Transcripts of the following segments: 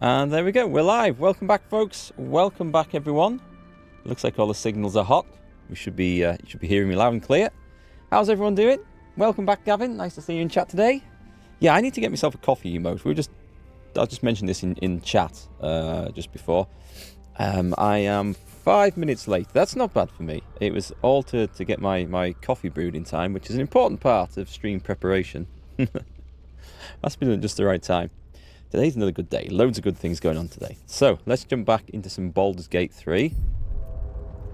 And there we go, we're live. Welcome back, folks. Welcome back, everyone. Looks like all the signals are hot. You should be hearing me loud and clear. How's everyone doing? Welcome back, Gavin. Nice to see you in chat today. Yeah, I need to get myself a coffee emote. I just mentioned this in chat just before. I am 5 minutes late. That's not bad for me. It was all to get my coffee brewed in time, which is an important part of stream preparation. Must be doing just the right time. Today's another good day. Loads of good things going on today. So, let's jump back into some Baldurs Gate 3.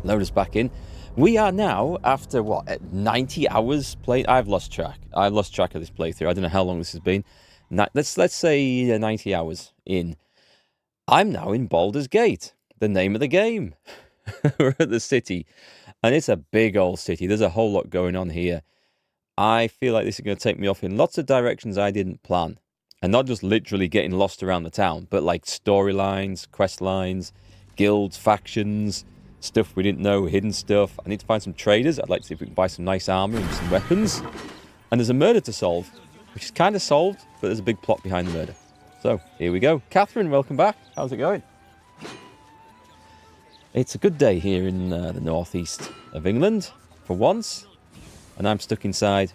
Load us back in. We are now, after, what, 90 hours playing? I've lost track. I've lost track of this playthrough. I don't know how long this has been. Let's say 90 hours in. I'm now in Baldurs Gate, the name of the game. We're at the city, and it's a big old city. There's a whole lot going on here. I feel like this is going to take me off in lots of directions I didn't plan. And not just literally getting lost around the town, but like storylines, quest lines, guilds, factions, stuff we didn't know, hidden stuff. I need to find some traders. I'd like to see if we can buy some nice armor and some weapons. And there's a murder to solve, which is kind of solved, but there's a big plot behind the murder. So, here we go. Catherine, welcome back. How's it going? It's a good day here in the northeast of England, for once. And I'm stuck inside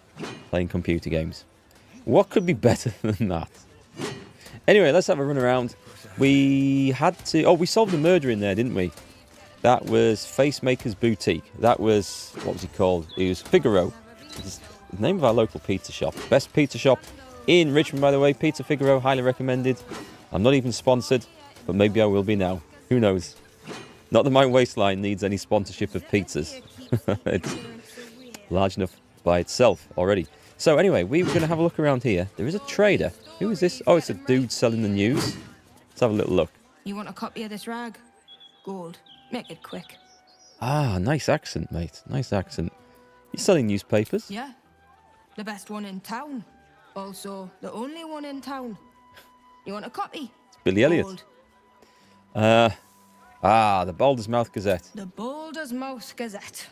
playing computer games. What could be better than that? Anyway, let's have a run around. We had to... Oh, we solved the murder in there, didn't we? That was Facemaker's Boutique. That was... What was he called? It was Figaro. It's the name of our local pizza shop. Best pizza shop in Richmond, by the way. Pizza Figaro, highly recommended. I'm not even sponsored, but maybe I will be now. Who knows? Not that my waistline needs any sponsorship of pizzas. It's large enough by itself already. So anyway, we were going to have a look around here. There is a trader. Who is this? Oh, it's a dude selling the news. Let's have a little look. You want a copy of this rag? Gold. Make it quick. Ah, nice accent, mate. Nice accent. You're selling newspapers? Yeah. The best one in town. Also, the only one in town. You want a copy? It's Billy Elliot. Gold. The Baldur's Mouth Gazette. The Baldur's Mouth Gazette.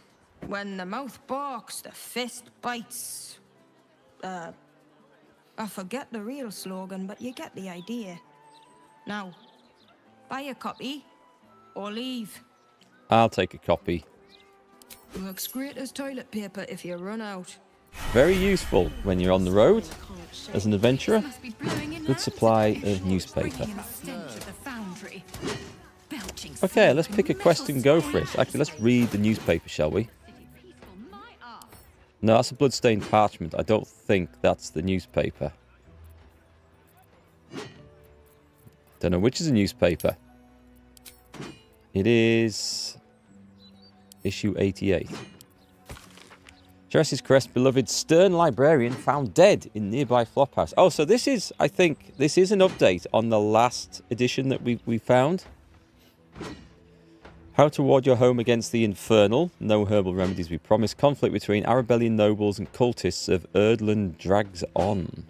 When the mouth barks, the fist bites. I forget the real slogan, but you get the idea. Now, buy a copy, or leave. I'll take a copy. Works great as toilet paper if you run out. Very useful when you're on the road as an adventurer. Good supply of newspaper. Okay, let's pick a quest and go for it. Actually, let's read the newspaper, shall we? No, that's a bloodstained parchment. I don't think that's the newspaper. Don't know which is a newspaper. It is issue 88. Jurassic Crest, beloved stern librarian found dead in nearby flophouse. Oh, so this is, I think, this is an update on the last edition that we found. How to ward your home against the infernal. No herbal remedies we promise. Conflict between Arabellian nobles and cultists of Erdland drags on.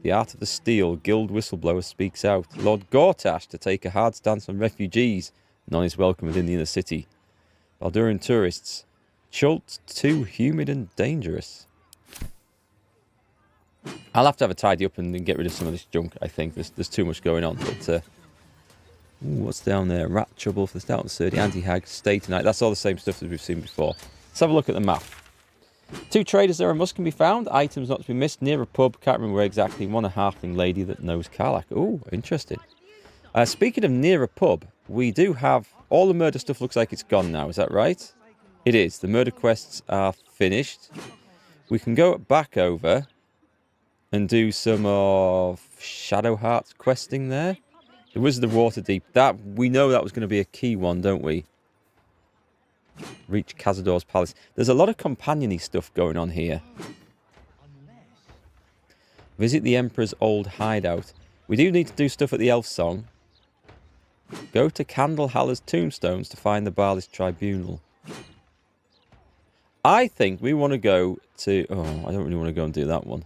The Art of the Steel. Guild whistleblower speaks out. Lord Gortash to take a hard stance on refugees. None is welcome within the inner city. Balduran tourists. Chult too humid and dangerous. I'll have to have a tidy up and get rid of some of this junk, I think. There's too much going on. But, ooh, what's down there? Rat trouble for the stout and sturdy. Anti-hag. Stay tonight. That's all the same stuff that we've seen before. Let's have a look at the map. 2 traders there a must can be found. Items not to be missed. Near a pub. Can't remember where exactly. One a halfling lady that knows Karlach. Ooh, interesting. Speaking of near a pub, we do have... All the murder stuff looks like it's gone now. Is that right? It is. The murder quests are finished. We can go back over and do some of Shadowheart's questing there. The Wizard of Waterdeep. That we know that was going to be a key one, don't we? Reach Cazador's Palace. There's a lot of companion-y stuff going on here. Visit the Emperor's old hideout. We do need to do stuff at the Elf Song. Go to Candlehaller's tombstones to find the Barley's Tribunal. I think we want to go to... Oh, I don't really want to go and do that one.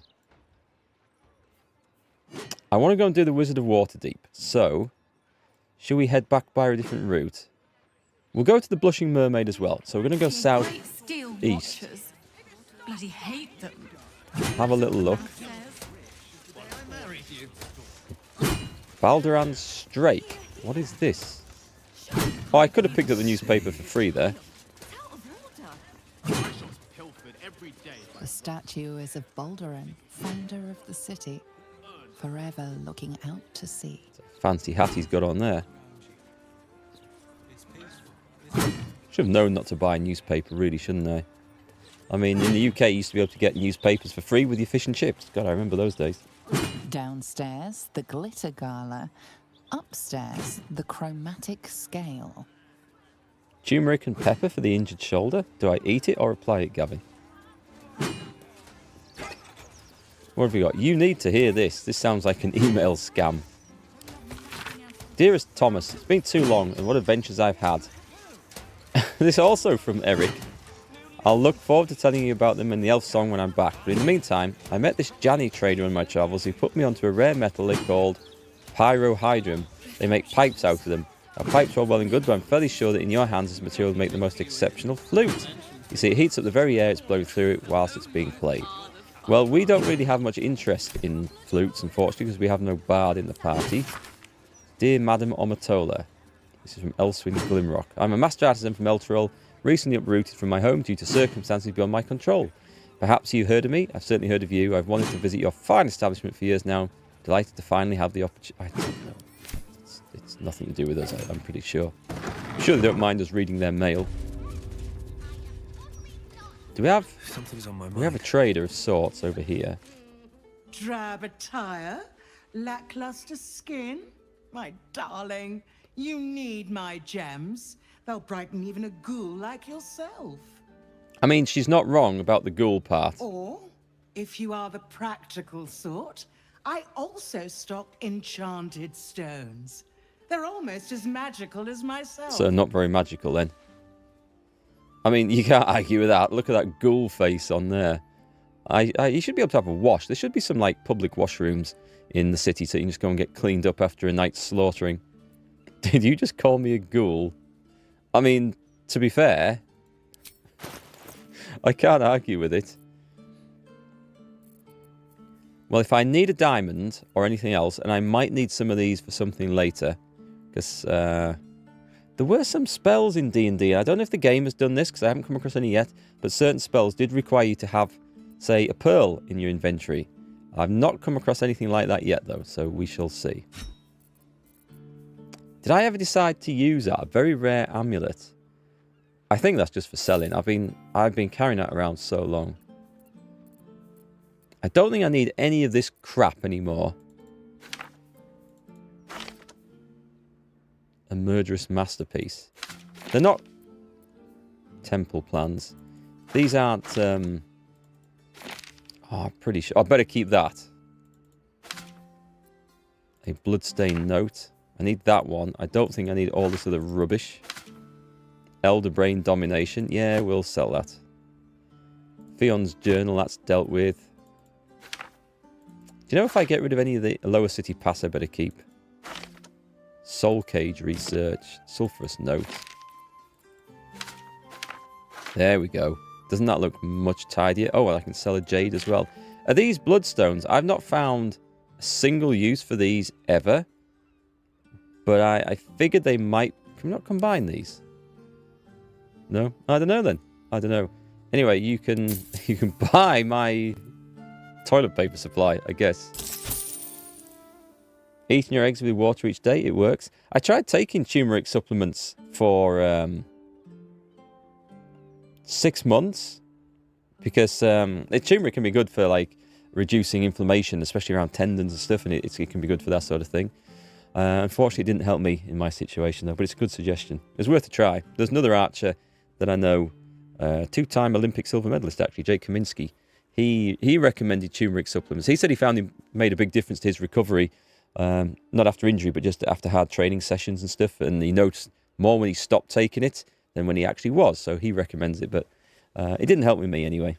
I want to go and do the Wizard of Waterdeep. So, should we head back by a different route? We'll go to the Blushing Mermaid as well. So we're going to go south east. Bloody hate them. Have a little look. Baldur Strake. What is this? Oh, I could have picked up the newspaper for free there. The statue is of Baldur, founder of the city, forever looking out to sea. Fancy hat he's got on there. Should have known not to buy a newspaper, really, shouldn't I? I mean, in the UK, you used to be able to get newspapers for free with your fish and chips. God, I remember those days. Downstairs, the glitter gala. Upstairs, the chromatic scale. Turmeric and pepper for the injured shoulder. Do I eat it or apply it, Gavin? What have we got? You need to hear this. This sounds like an email scam. Dearest Thomas, it's been too long, and what adventures I've had. This also from Erikk. I'll look forward to telling you about them in the elf song when I'm back, but in the meantime, I met this Janny trader on my travels who put me onto a rare metal they called pyrohydrum. They make pipes out of them. Now, pipes are all well and good, but I'm fairly sure that in your hands this material will make the most exceptional flute. You see, it heats up the very air it's blowing through it whilst it's being played. Well, we don't really have much interest in flutes, unfortunately, because we have no bard in the party. Dear Madam Omatola, this is from Elswin Glimrock. I'm a master artisan from Elturel, recently uprooted from my home due to circumstances beyond my control. Perhaps you heard of me. I've certainly heard of you. I've wanted to visit your fine establishment for years now. Delighted to finally have the opportunity. I don't know. It's nothing to do with us, I'm pretty sure. I'm sure they don't mind us reading their mail. Do we have... Something's on my mind. We have a trader of sorts over here. Drab attire, lackluster skin. My darling, you need my gems. They'll brighten even a ghoul like yourself. I mean, she's not wrong about the ghoul part. Or, if you are the practical sort, I also stock enchanted stones. They're almost as magical as myself. So not very magical then. I mean, you can't argue with that. Look at that ghoul face on there. You should be able to have a wash. There should be some, like, public washrooms in the city so you can just go and get cleaned up after a night's slaughtering. Did you just call me a ghoul? I mean, to be fair, I can't argue with it. Well, if I need a diamond or anything else, and I might need some of these for something later, because there were some spells in D&D. I don't know if the game has done this, because I haven't come across any yet, but certain spells did require you to have, say, a pearl in your inventory. I've not come across anything like that yet, though, so we shall see. Did I ever decide to use that? A very rare amulet. I think that's just for selling. I've been carrying that around so long. I don't think I need any of this crap anymore. A murderous masterpiece. They're not temple plans. These aren't... Oh, I'm pretty sure... I better keep that. A bloodstained note. I need that one. I don't think I need all this other rubbish. Elder Brain Domination. Yeah, we'll sell that. Fion's Journal. That's dealt with. Do you know if I get rid of any of the Lower City Pass I better keep? Soul Cage Research. Sulphurous Note. There we go. Doesn't that look much tidier? Oh, well, I can sell a Jade as well. Are these Bloodstones? I've not found a single use for these ever. But I figured they might... Can we not combine these? No? I don't know then. I don't know. Anyway, you can buy my toilet paper supply, I guess. Eating your eggs with water each day, it works. I tried taking turmeric supplements for 6 months. Because turmeric can be good for, like, reducing inflammation, especially around tendons and stuff. And it can be good for that sort of thing. Unfortunately, it didn't help me in my situation, though, but it's a good suggestion. It's worth a try. There's another archer that I know, two-time Olympic silver medalist, actually, Jake Kaminsky. He recommended turmeric supplements. He said he found it made a big difference to his recovery, not after injury, but just after hard training sessions and stuff, and he noticed more when he stopped taking it than when he actually was, so he recommends it, but it didn't help with me anyway.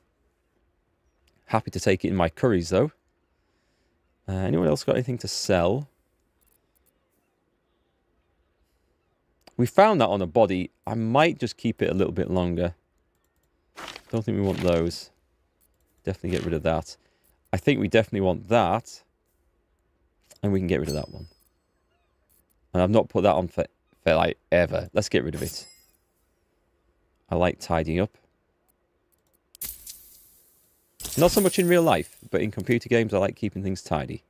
Happy to take it in my curries, though. Anyone else got anything to sell? We found that on a body. I might just keep it a little bit longer. Don't think we want those. Definitely get rid of that. I think we definitely want that. And we can get rid of that one. And I've not put that on for like ever. Let's get rid of it. I like tidying up. Not so much in real life, but in computer games I like keeping things tidy.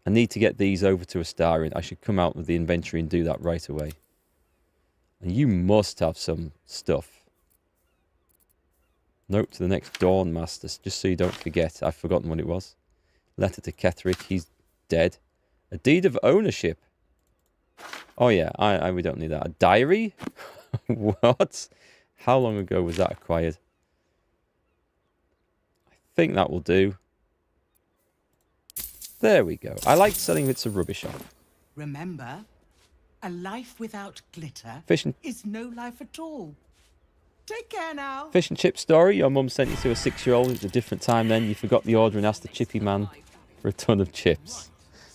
I need to get these over to Astarion. I should come out with the inventory and do that right away. And you must have some stuff. Note to the next Dawn Master, just so you don't forget. I've forgotten what it was. Letter to Ketherick, he's dead. A deed of ownership. Oh yeah, we don't need that. A diary? What? How long ago was that acquired? I think that will do. There we go. I like selling bits of rubbish off. Remember, a life without glitter is no life at all. Take care now. Fish and chip story. Your mum sent you to a 6-year-old. It was a different time then. You forgot the order and asked the chippy man for a ton of chips.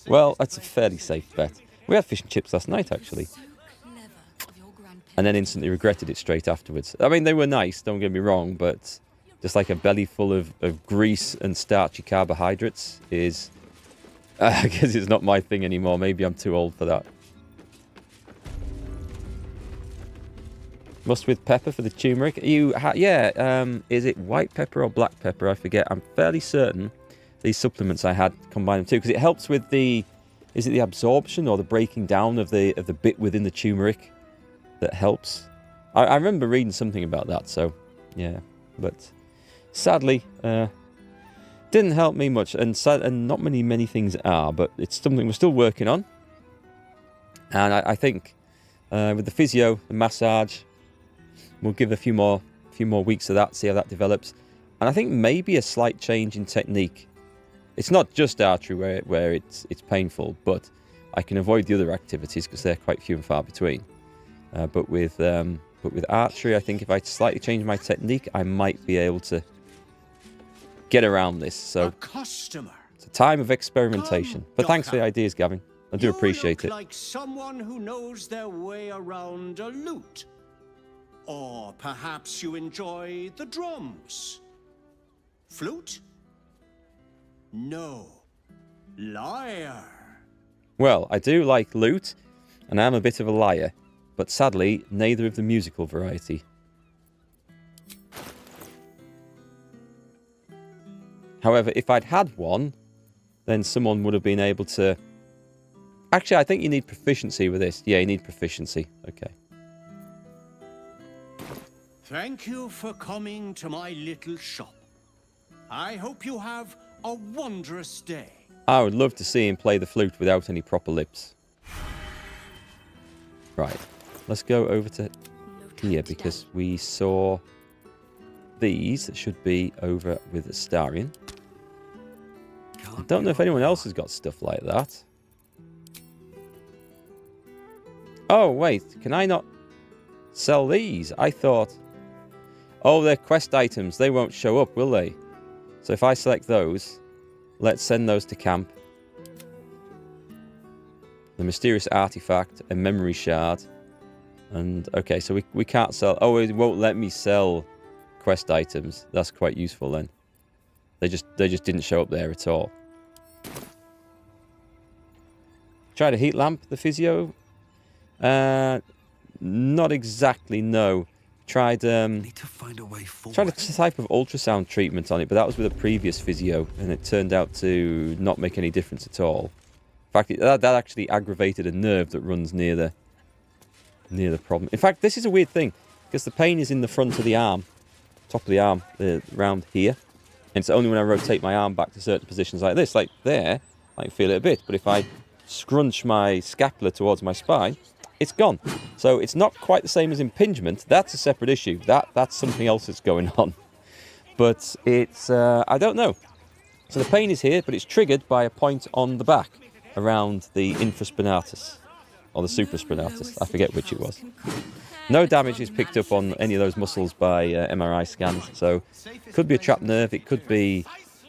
Well, that's a fairly safe bet. We had fish and chips last night, actually. And then instantly regretted it straight afterwards. I mean, they were nice, don't get me wrong, but just like a belly full of grease and starchy carbohydrates is... I guess it's not my thing anymore. Maybe I'm too old for that. Must with pepper for the turmeric. Is it white pepper or black pepper? I forget. I'm fairly certain these supplements I had combine them too, because it helps with the... Is it the absorption or the breaking down of the bit within the turmeric that helps? I remember reading something about that, so yeah. But sadly, didn't help me much, and not many things are, but it's something we're still working on. And I think with the physio, the massage, we'll give a few more weeks of that, see how that develops. And I think maybe a slight change in technique. It's not just archery where it's painful, but I can avoid the other activities because they're quite few and far between. But with archery, I think if I slightly change my technique, I might be able to get around this. So it's a time of experimentation. But thanks for the ideas, Gavin. I do appreciate it. Like someone who knows their way around a lute. Or perhaps you enjoy the drums. Flute? No. Liar. Well, I do like lute, and I'm a bit of a liar. But sadly, neither of the musical variety. However, if I'd had one, then someone would have been able to... Actually, I think you need proficiency with this. Yeah, you need proficiency. Okay. Thank you for coming to my little shop. I hope you have a wondrous day. I would love to see him play the flute without any proper lips. Right. Let's go over to here because we saw these that should be over with Astarion. I don't know if anyone else has got stuff like that. Oh, wait. Can I not sell these? I thought... Oh, they're quest items. They won't show up, will they? So if I select those, let's send those to camp. The mysterious artifact, a memory shard. And, okay, so we can't sell... Oh, it won't let me sell quest items. That's quite useful then. They just didn't show up there at all. Tried a heat lamp, the physio? Not exactly, no. Tried a type of ultrasound treatment on it, but that was with a previous physio, and it turned out to not make any difference at all. In fact, that actually aggravated a nerve that runs near the problem. In fact, this is a weird thing, because the pain is in the front of the arm, top of the arm, around here. And it's only when I rotate my arm back to certain positions like this, like there, I can feel it a bit. But if I scrunch my scapula towards my spine, it's gone. So it's not quite the same as impingement. That's a separate issue. That's something else that's going on. But it's, I don't know. So the pain is here, but it's triggered by a point on the back around the infraspinatus, or the supraspinatus. I forget which it was. No damage is picked up on any of those muscles by MRI scans. So it could be a trapped nerve. It could be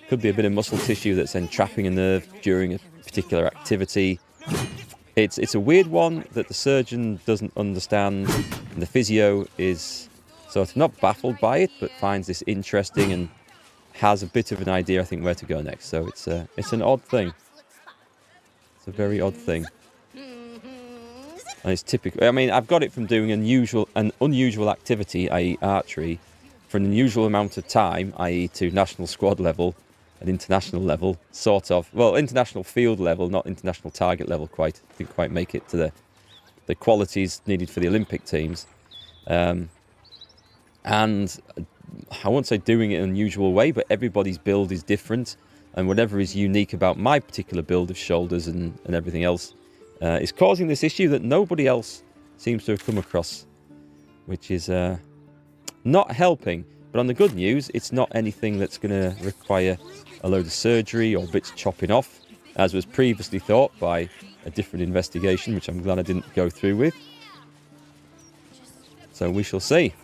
a bit of muscle tissue that's entrapping a nerve during a particular activity. It's a weird one that the surgeon doesn't understand, and the physio is sort of not baffled by it, but finds this interesting and has a bit of an idea, I think, where to go next. So it's an odd thing. It's a very odd thing. And it's typical. I mean, I've got it from doing an unusual activity, i.e. archery, for an unusual amount of time, i.e. to national squad level and international level, sort of. Well, international field level, not international target level quite. Didn't quite make it to the qualities needed for the Olympic teams. And I won't say doing it in an unusual way, but everybody's build is different. And whatever is unique about my particular build of shoulders and everything else is causing this issue that nobody else seems to have come across, which is not helping. But on the good news, it's not anything that's going to require a load of surgery or bits chopping off, as was previously thought by a different investigation, which I'm glad I didn't go through with. So we shall see.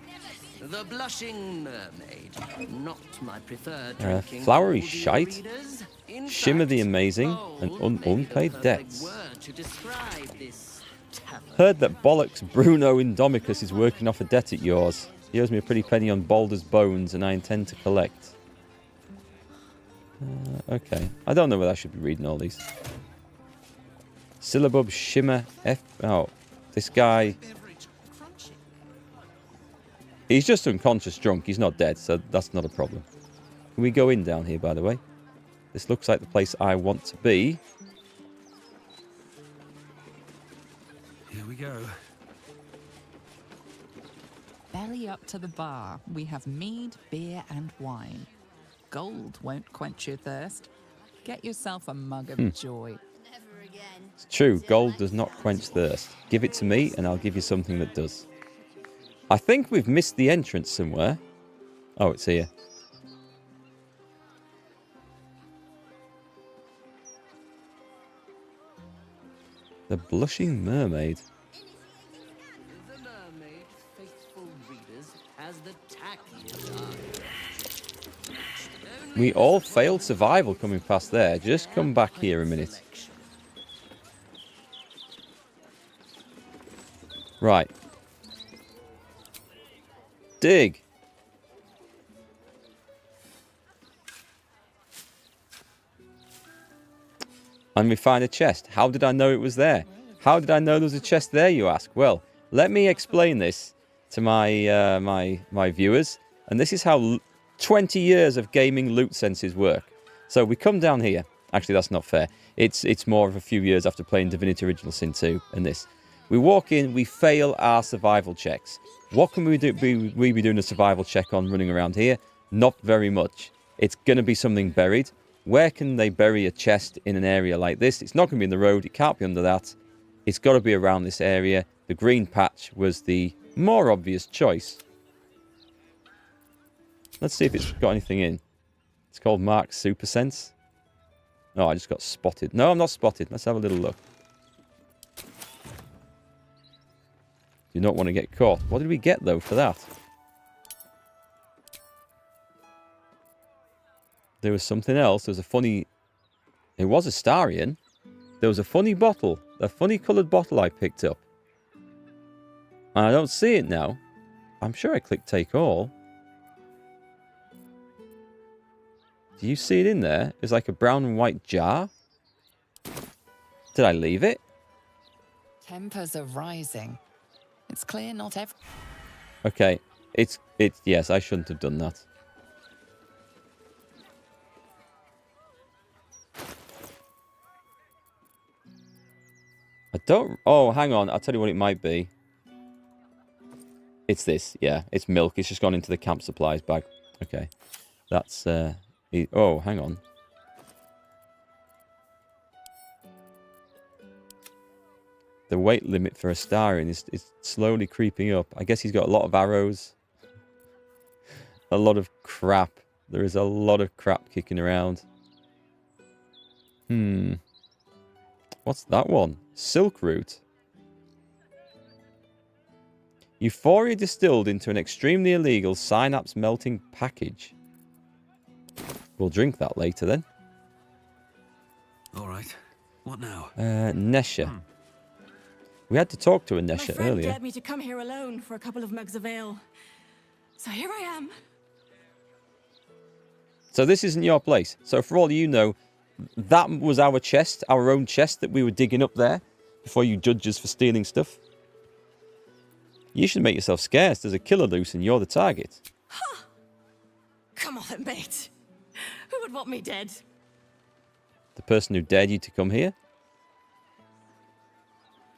The blushing mermaid, not my preferred Flowery shite, Shimmer the Amazing, and Unpaid Debts. Heard that Bollocks Bruno Indomicus is working off a debt at yours. He owes me a pretty penny on Baldur's bones, and I intend to collect. Okay, I don't know whether I should be reading all these. Syllabub Shimmer F. Oh, this guy. He's just unconscious drunk. He's not dead, so that's not a problem. Can we go in down here, by the way? This looks like the place I want to be. Here we go. Belly up to the bar. We have mead, beer, and wine. Gold won't quench your thirst. Get yourself a mug of joy. It's true, gold does not quench thirst. Give it to me, and I'll give you something that does. I think we've missed the entrance somewhere. Oh, it's here. The Blushing Mermaid. The mermaid, faithful readers, has the tackiest eye. We all failed survival coming past there. Just come back here a minute. Right. Dig. And we find a chest. How did I know it was there? How did I know there was a chest there, you ask? Well, let me explain this to my my viewers. And this is how 20 years of gaming loot senses work. So we come down here. Actually, that's not fair. It's more of a few years after playing Divinity Original Sin 2 and this. We walk in, we fail our survival checks. What can we do? We be doing a survival check on running around here? Not very much. It's going to be something buried. Where can they bury a chest in an area like this? It's not going to be in the road. It can't be under that. It's got to be around this area. The green patch was the more obvious choice. Let's see if it's got anything in. It's called Mark Super Sense. No, I just got spotted. No, I'm not spotted. Let's have a little look. Do not want to get caught. What did we get, though, for that? There was something else. There was a funny... It was a Starion. There was a funny bottle. A funny coloured bottle I picked up. And I don't see it now. I'm sure I clicked take all. Do you see it in there? It's like a brown and white jar. Did I leave it? Tempers are rising. It's clear not every... Okay. Yes, I shouldn't have done that. I don't... Oh, hang on. I'll tell you what it might be. It's this. Yeah, it's milk. It's just gone into the camp supplies bag. Okay. That's... Oh, hang on. The weight limit for a Starion is slowly creeping up. I guess he's got a lot of arrows. A lot of crap. There is a lot of crap kicking around. What's that one? Silk root. Euphoria distilled into an extremely illegal synapse melting package. We'll drink that later then. All right. What now? Nesha. We had to talk to a Nesha My friend earlier. dared me to come here alone for a couple of mugs of ale. So here I am. So this isn't your place. So for all you know, that was our chest, our own chest that we were digging up there before you judge us for stealing stuff. You should make yourself scarce. There's a killer loose and you're the target. Come on, mate. Who would want me dead? The person who dared you to come here?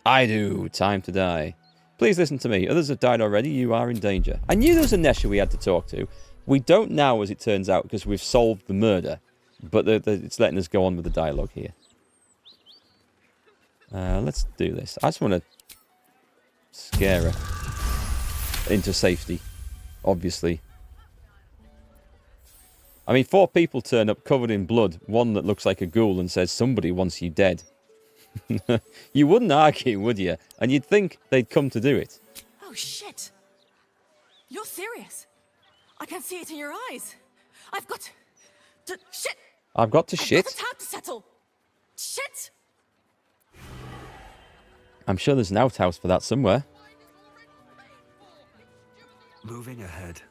I do. Time to die. Please listen to me. Others have died already. You are in danger. I knew there was a Nesha we had to talk to. We don't now, as it turns out, because we've solved the murder. But it's letting us go on with the dialogue here. Let's do this. I just want to scare her into safety, obviously. I mean, 4 people turn up covered in blood. One that looks like a ghoul and says, somebody wants you dead. You wouldn't argue, would you? And you'd think they'd come to do it. Oh, shit. You're serious. I can see it in your eyes. I've got to... Shit! I've got to shit? I've got a tab to settle. Shit! I'm sure there's an outhouse for that somewhere. Moving ahead.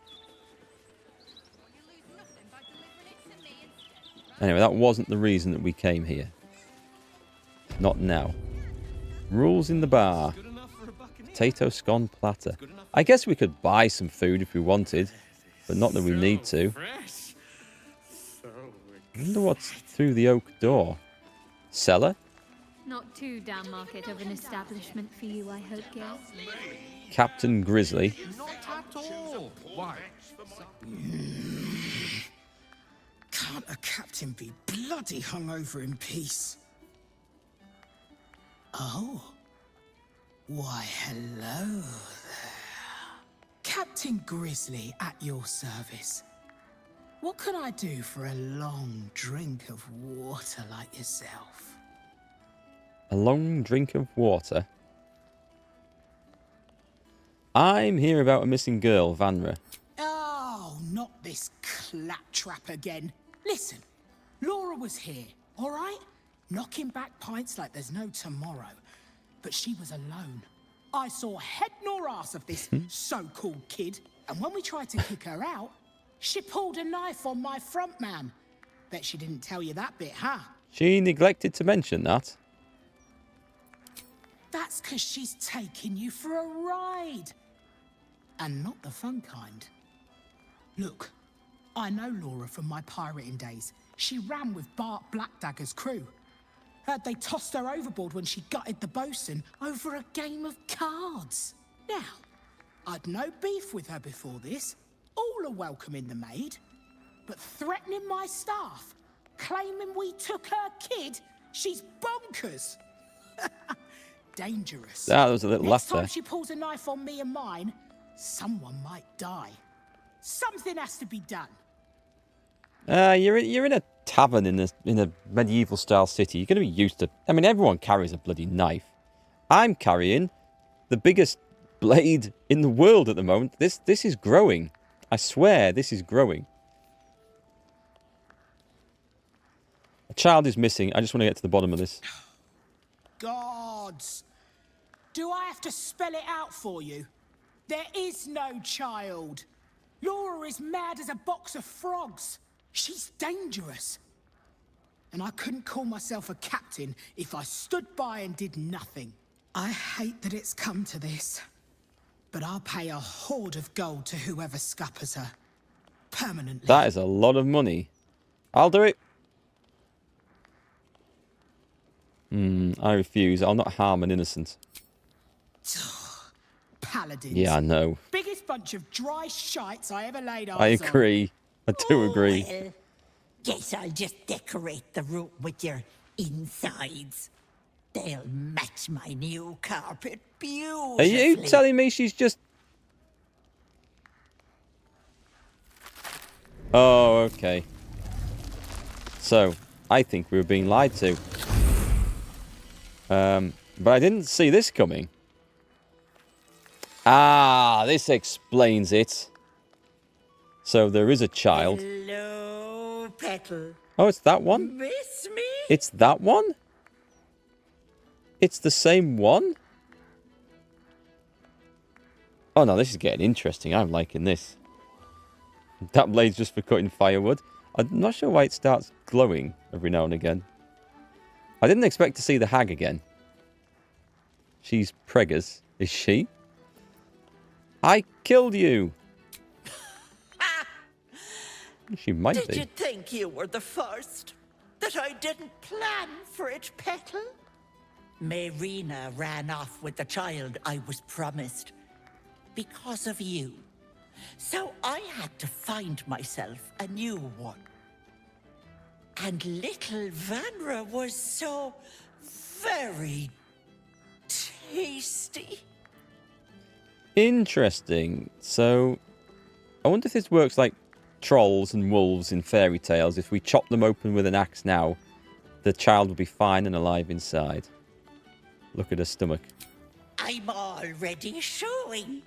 Anyway, that wasn't the reason that we came here. Not now. Rules in the bar. Potato scone platter. I guess we could buy some food if we wanted, but not that we need to. I wonder what's through the oak door. Cellar? Not too down market of an establishment for you, I hope, yes? Captain Grizzly. Not at all. Why? Can't a captain be bloody hungover in peace? Oh. Why, hello there. Captain Grizzly at your service. What can I do for a long drink of water like yourself? A long drink of water? I'm here about a missing girl, Vanra. Oh, not this claptrap again. Listen, Laura was here, all right? Knocking back pints like there's no tomorrow. But she was alone. I saw head nor ass of this so-called kid, and when we tried to kick her out, she pulled a knife on my front man. Bet she didn't tell you that bit, huh? She neglected to mention that. That's 'cause she's taking you for a ride. And not the fun kind. Look, I know Laura from my pirating days. She ran with Bart Blackdagger's crew. Heard they tossed her overboard when she gutted the bosun over a game of cards. Now, I'd no beef with her before this. All are welcome in the maid. But threatening my staff, claiming we took her kid, she's bonkers. Dangerous. Ah, there was a little laugh there. Next time she pulls a knife on me and mine, someone might die. Something has to be done. You're in a tavern in a medieval style city. You're going to be used to... I mean, everyone carries a bloody knife. I'm carrying the biggest blade in the world at the moment. This is growing. I swear this is growing. A child is missing. I just want to get to the bottom of this. Gods. Do I have to spell it out for you? There is no child. Laura is mad as a box of frogs. She's dangerous. And I couldn't call myself a captain if I stood by and did nothing. I hate that it's come to this, but I'll pay a hoard of gold to whoever scuppers her. Permanently. That is a lot of money. I'll do it. I refuse. I'll not harm an innocent. Paladins. Yeah, I know. Biggest bunch of dry shites I ever laid eyes on. I agree. I do agree. Well, guess I'll just decorate the room with your insides. They'll match my new carpet beautifully. Are you telling me she's just... Oh, okay. So, I think we were being lied to. But I didn't see this coming. Ah, this explains it. So there is a child. Hello, Petal. Oh, it's that one? Miss me? It's that one? It's the same one? Oh no, this is getting interesting. I'm liking this. That blade's just for cutting firewood. I'm not sure why it starts glowing every now and again. I didn't expect to see the hag again. She's preggers, is she? I killed you. She might Did be. you think you were the first? That I didn't plan for it, Petal? Marina ran off with the child I was promised. Because of you. So I had to find myself a new one. And little Vanra was so very tasty. Interesting. So, I wonder if this works like trolls and wolves in fairy tales. If we chop them open with an axe now, the child will be fine and alive inside. Look at her stomach. I'm already showing.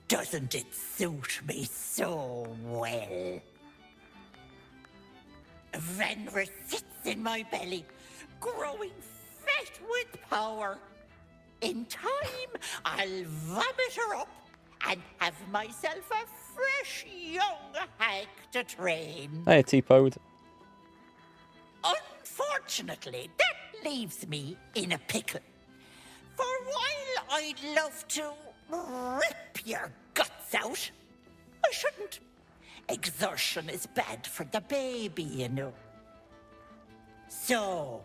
Doesn't it suit me so well? Venra sits in my belly, growing fat with power. In time, I'll vomit her up and have myself a fresh young hag to train. Hey, T-Pod. Unfortunately, that leaves me in a pickle. For while I'd love to rip your guts out, I shouldn't. Exertion is bad for the baby, you know. So,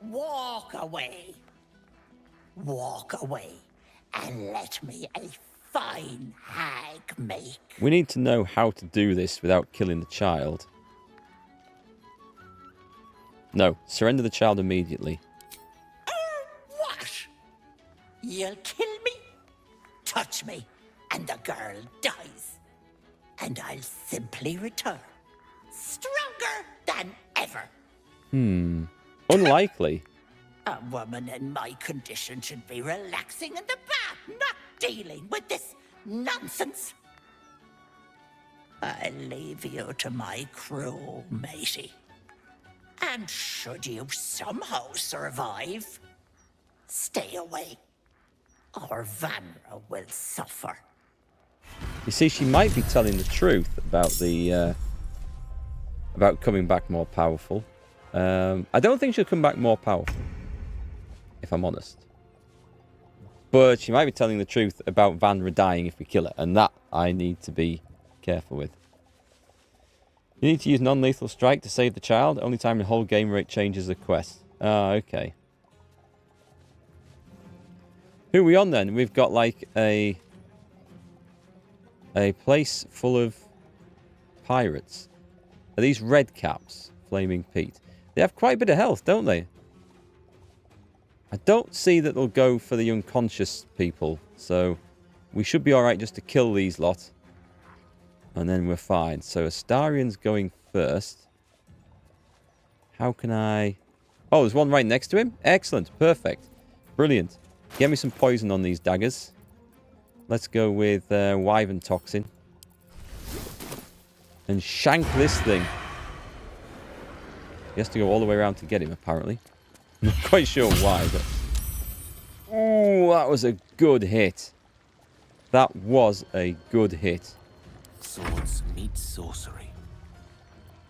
walk away. Walk away and let me a fine hag make. We need to know how to do this without killing the child. No, surrender the child immediately. What? You'll kill me, touch me, and the girl dies. And I'll simply return, stronger than ever. Unlikely. A woman in my condition should be relaxing in the bath, not dealing with this nonsense. I'll leave you to my crew, matey. And should you somehow survive, stay away, or Vanra will suffer. You see, she might be telling the truth about the about coming back more powerful. I don't think she'll come back more powerful, if I'm honest. But she might be telling the truth about Vanra dying if we kill her, and that I need to be careful with. You need to use non-lethal strike to save the child. Only time in the whole game where it changes the quest. Ah, okay. Who are we on then? We've got like a place full of pirates. Are these red caps? Flaming Pete. They have quite a bit of health, don't they? I don't see that they'll go for the unconscious people. So we should be alright just to kill these lot. And then we're fine. So Astarian's going first. How can I... Oh, there's one right next to him? Excellent. Perfect. Brilliant. Get me some poison on these daggers. Let's go with Wyvern Toxin. And shank this thing. He has to go all the way around to get him, apparently. I'm not quite sure why, but... Ooh, that was a good hit. That was a good hit. Swords meet sorcery.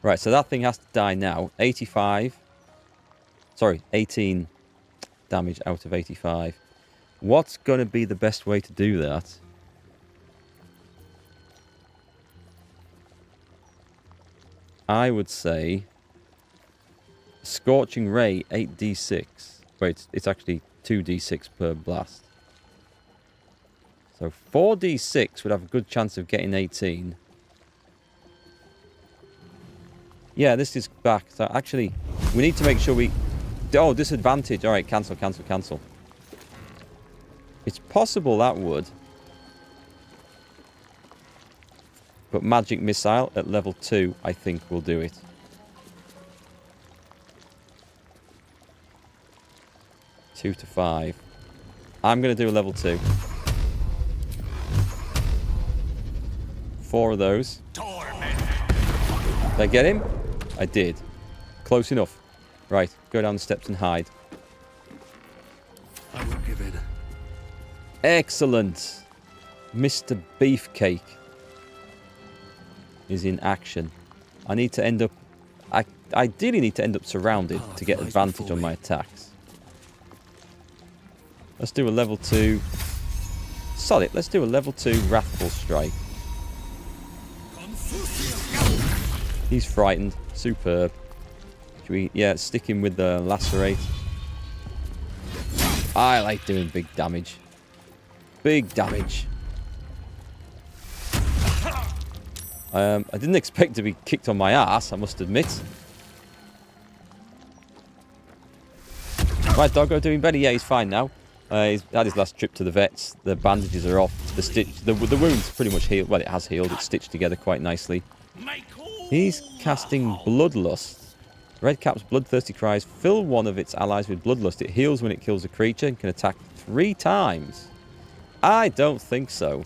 Right, so that thing has to die now. 85. Sorry, 18 damage out of 85. What's going to be the best way to do that? I would say Scorching Ray 8d6. Wait, it's actually 2d6 per blast. So 4d6 would have a good chance of getting 18. Yeah, this is back. So actually, we need to make sure we... Oh, disadvantage. All right, cancel, cancel, cancel. It's possible that would. But Magic Missile at level 2, I think, will do it. Two to 5. I'm going to do a level 2. 4 of those. Did I get him? I did. Close enough. Right, go down the steps and hide. I won't give in. Excellent. Mr. Beefcake is in action. I need to end up... I ideally need to end up surrounded to get advantage on my attacks. Let's do a level 2. Solid. Let's do a level 2 Wrathful Strike. He's frightened. Superb. Should we, yeah, stick him with the Lacerate. I like doing big damage. Big damage. I didn't expect to be kicked on my ass, I must admit. Right, Doggo doing better? Yeah, he's fine now. He's had his last trip to the vets. The bandages are off. The wound's pretty much healed. Well, it has healed. It's stitched together quite nicely. He's casting Bloodlust. Redcap's bloodthirsty cries fill one of its allies with bloodlust. It heals when it kills a creature and can attack 3 times. I don't think so.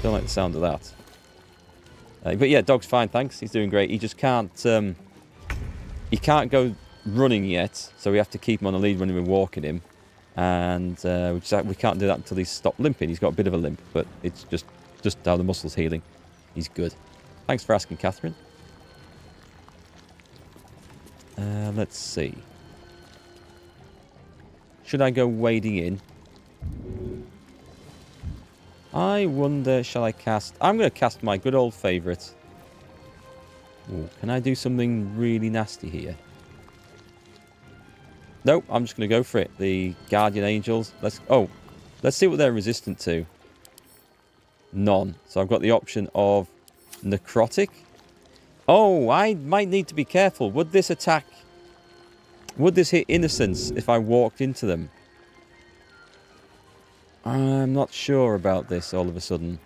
Don't like the sound of that. But yeah, dog's fine, thanks. He's doing great. He just can't... he can't go running yet, so we have to keep him on the lead when we're walking him. And we can't do that until he's stopped limping. He's got a bit of a limp, but it's just how the muscle's healing. He's good. Thanks for asking, Catherine. Let's see. Should I go wading in? I wonder, shall I cast... I'm going to cast my good old favourite. Ooh, can I do something really nasty here? Nope, I'm just going to go for it. The Guardian Angels. Let's see what they're resistant to. None. So I've got the option of Necrotic. Oh, I might need to be careful. Would this attack... Would this hit Innocence if I walked into them? I'm not sure about this all of a sudden.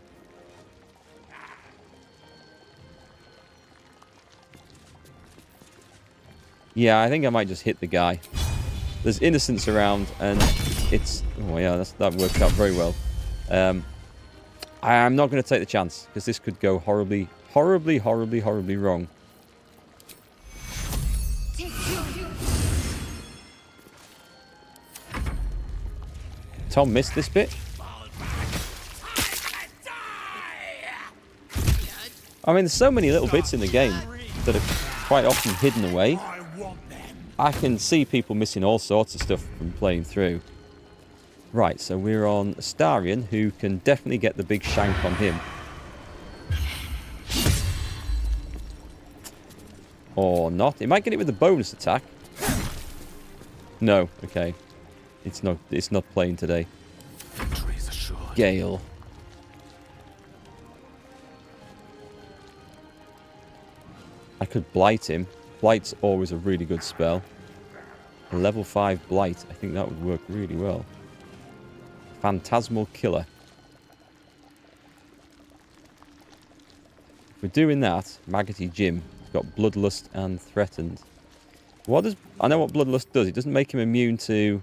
Yeah, I think I might just hit the guy. There's Innocence around, and it's... Oh, yeah, that worked out very well. I'm not going to take the chance, because this could go horribly, horribly, horribly, horribly wrong. Tom missed this bit. I mean, there's so many little bits in the game that are quite often hidden away. I can see people missing all sorts of stuff from playing through. Right, so we're on Astarion, who can definitely get the big shank on him. Or not. It might get it with the bonus attack. No, okay. It's not playing today. Gale. I could blight him. Blight's always a really good spell. A level 5 blight. I think that would work really well. Phantasmal Killer. If we're doing that, Maggoty Jim has got Bloodlust and Threatened. What does... I know what Bloodlust does. It doesn't make him immune to...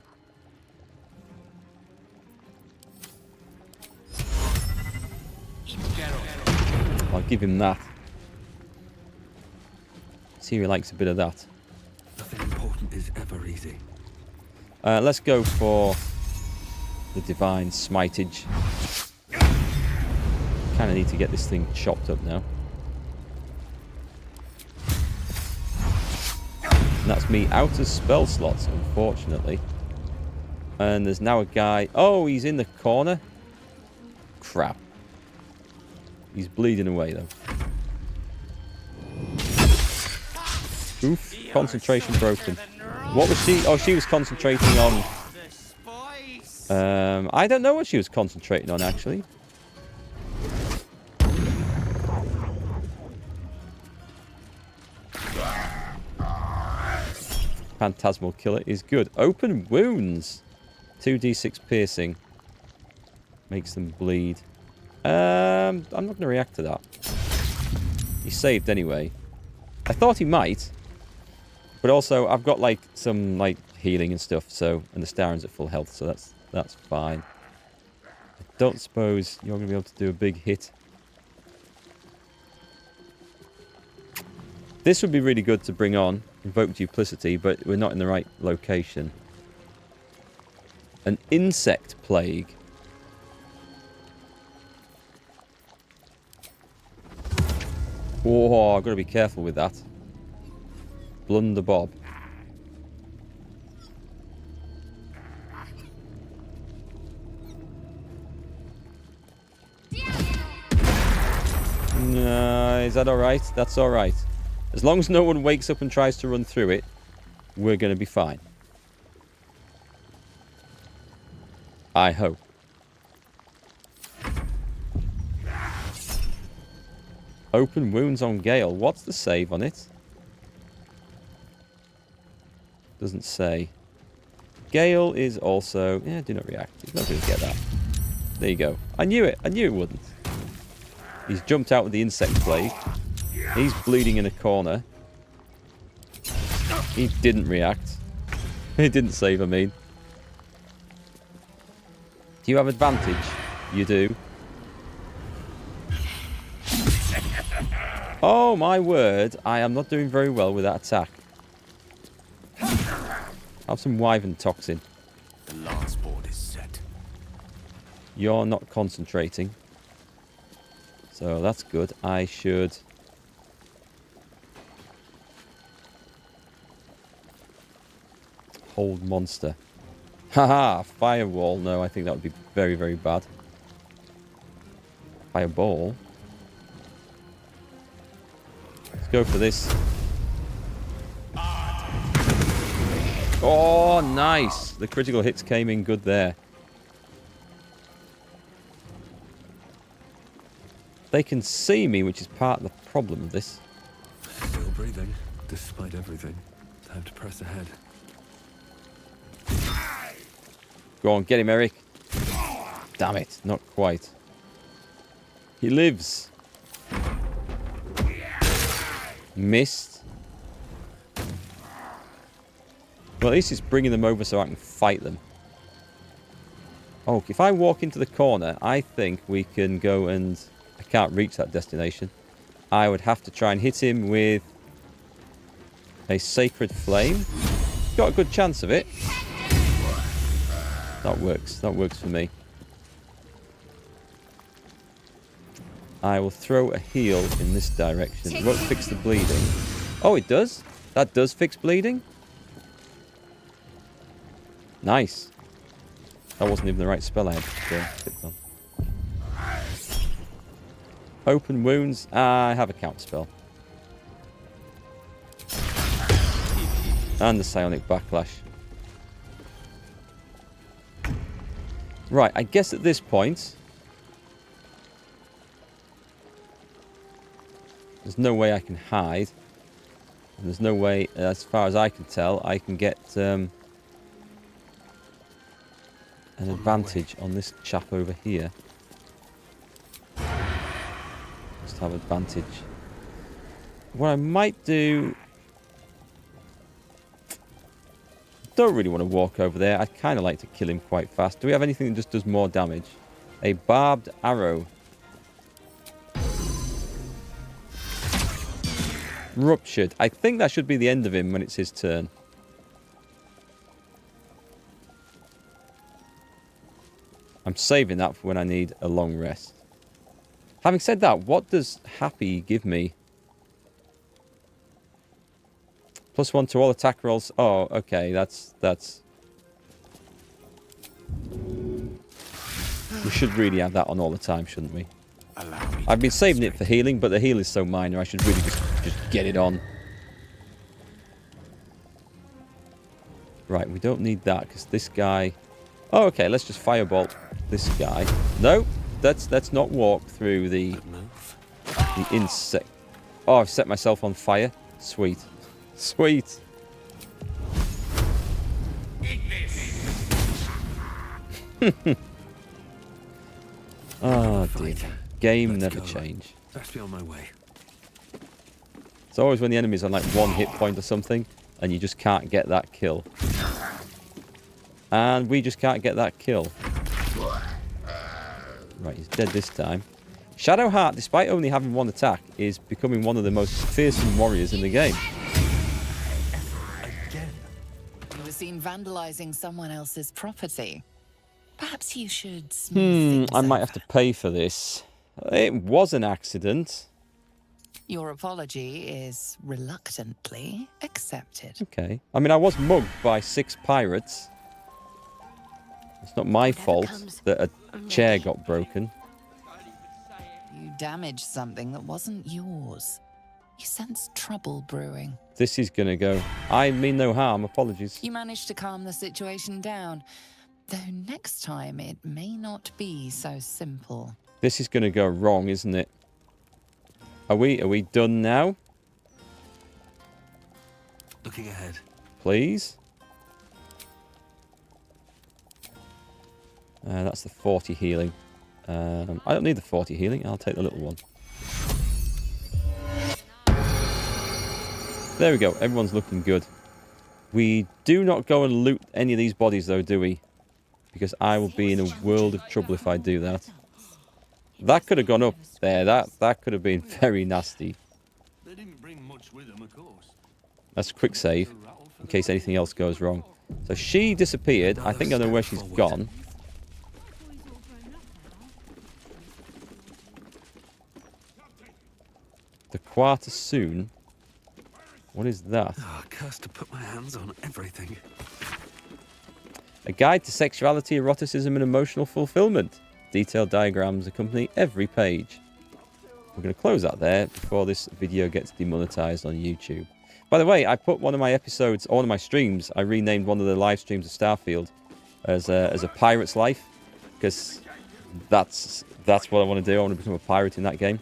I'll give him that. See who likes a bit of that. Nothing important is ever easy. Let's go for the Divine Smitage. Kind of need to get this thing chopped up now. And that's me out of spell slots, unfortunately. And there's now a guy... Oh, he's in the corner. Crap. He's bleeding away, though. Oof. Concentration broken. What was she? Oh, she was concentrating on... I don't know what she was concentrating on, actually. Phantasmal Killer is good. Open wounds. 2d6 piercing. Makes them bleed. I'm not going to react to that. He saved anyway. I thought he might. But also, I've got like some like healing and stuff, so, and the Starion's at full health, so that's fine. I don't suppose you're going to be able to do a big hit. This would be really good to bring on, Invoke Duplicity, but we're not in the right location. An Insect Plague. Oh, I've got to be careful with that. Blunder Bob. Is that alright? That's alright. As long as no one wakes up and tries to run through it, we're going to be fine. I hope. Open wounds on Gale. What's the save on it? Doesn't say. Gale is also... Yeah, do not react. He's not going to get that. There you go. I knew it. I knew it wouldn't. He's jumped out with the insect plague. He's bleeding in a corner. He didn't react. He didn't save, I mean. Do you have advantage? You do. Oh, my word. I am not doing very well with that attack. Have some wyvern toxin. The last board is set. You're not concentrating. So that's good. I should... Hold monster. Haha, firewall. No, I think that would be very, very bad. Fireball. Let's go for this. Oh, nice. The critical hits came in good there. They can see me, which is part of the problem of this. Still breathing, despite everything. Time to press ahead. Go on, get him, Erikk. Damn it, not quite. He lives. Missed. Well, at least it's bringing them over so I can fight them. Oh, if I walk into the corner, I think we can go and... I can't reach that destination. I would have to try and hit him with a sacred flame. Got a good chance of it. That works. That works for me. I will throw a heal in this direction. It won't fix the bleeding. Oh, it does? That does fix bleeding? Nice. That wasn't even the right spell I had clicked on. Open wounds. I have a counter spell. And the psionic backlash. Right, I guess at this point... There's no way I can hide. And there's no way, as far as I can tell, I can get an advantage on this chap over here. Just have advantage. What I might do... Don't really want to walk over there. I'd kind of like to kill him quite fast. Do we have anything that just does more damage? A barbed arrow. Ruptured. I think that should be the end of him when it's his turn. I'm saving that for when I need a long rest. Having said that, what does Happy give me? +1 to all attack rolls. Oh, okay. That's... We should really have that on all the time, shouldn't we? I've been saving it for healing, but the heal is so minor, I should really just get it on. Right, we don't need that, because this guy... Oh, okay, let's just firebolt this guy. No, let's not walk through the insect... Oh, I've set myself on fire. Sweet. Sweet. Oh, dear. Game never change. Best be on my way. It's always when the enemy's on like 1 hit point or something, and you just can't get that kill. And we just can't get that kill. Right, he's dead this time. Shadowheart, despite only having 1 attack, is becoming one of the most fearsome warriors in the game. You were seen vandalizing someone else's property. Perhaps you should smooth things I might have to pay for this. It was an accident. Your apology is reluctantly accepted. Okay. I mean, I was mugged by 6 pirates. It's not my fault that a chair got broken. You You damaged something that wasn't yours. You sensed trouble brewing. This is going to go. I mean no harm. Apologies. You managed to calm the situation down. Though next time it may not be so simple. This is going to go wrong, isn't it? Are we done now? Looking ahead. Please. That's the 40 healing. I don't need the 40 healing. I'll take the little one. There we go. Everyone's looking good. We do not go and loot any of these bodies, though, do we? Because I will be in a world of trouble if I do that. That could have gone up there. That could have been very nasty. They didn't bring much with them, of course. That's a quick save in case anything else goes wrong. So she disappeared. I think I know where she's gone. The quarter soon. What is that? Oh, cursed to put my hands on everything. A guide to sexuality, eroticism, and emotional fulfillment. Detailed diagrams accompany every page. We're going to close that there before this video gets demonetized on YouTube. By the way, I put one of my episodes, or one of my streams, I renamed one of the live streams of Starfield as a pirate's life, because that's what I want to do. I want to become a pirate in that game.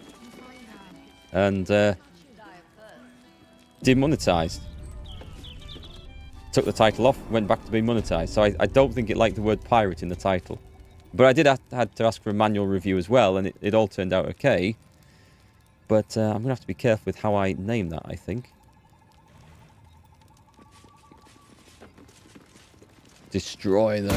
And demonetized. Took the title off, went back to being monetized. So I don't think it liked the word pirate in the title. But I did had to ask for a manual review as well, and it all turned out okay. But I'm going to have to be careful with how I name that, I think. Destroy them.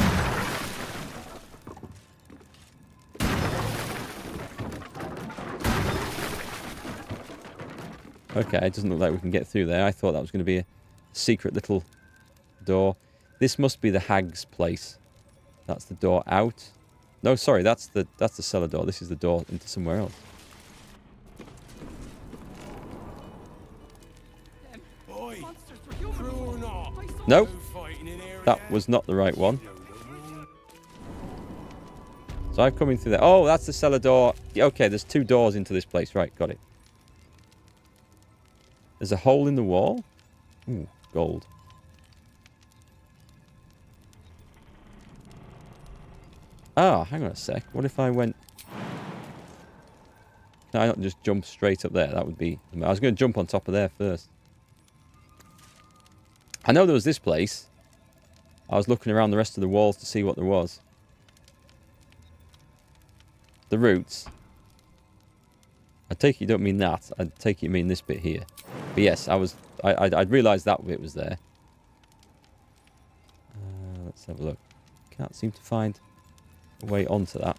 Okay, it doesn't look like we can get through there. I thought that was going to be a secret little door. This must be the hag's place. That's the door out. No, sorry, that's the cellar door. This is the door into somewhere else. No, that was not the right one. So I'm coming through there. Oh, that's the cellar door. Okay, there's two doors into this place. Right, got it. There's a hole in the wall. Ooh, gold. Ah, hang on a sec. What if I went... Can I not just jump straight up there? That would be... I was going to jump on top of there first. I know there was this place. I was looking around the rest of the walls to see what there was. The roots. I take it you don't mean that. I take it you mean this bit here. But yes, I'd realised that bit was there. Let's have a look. Can't seem to find a way onto that.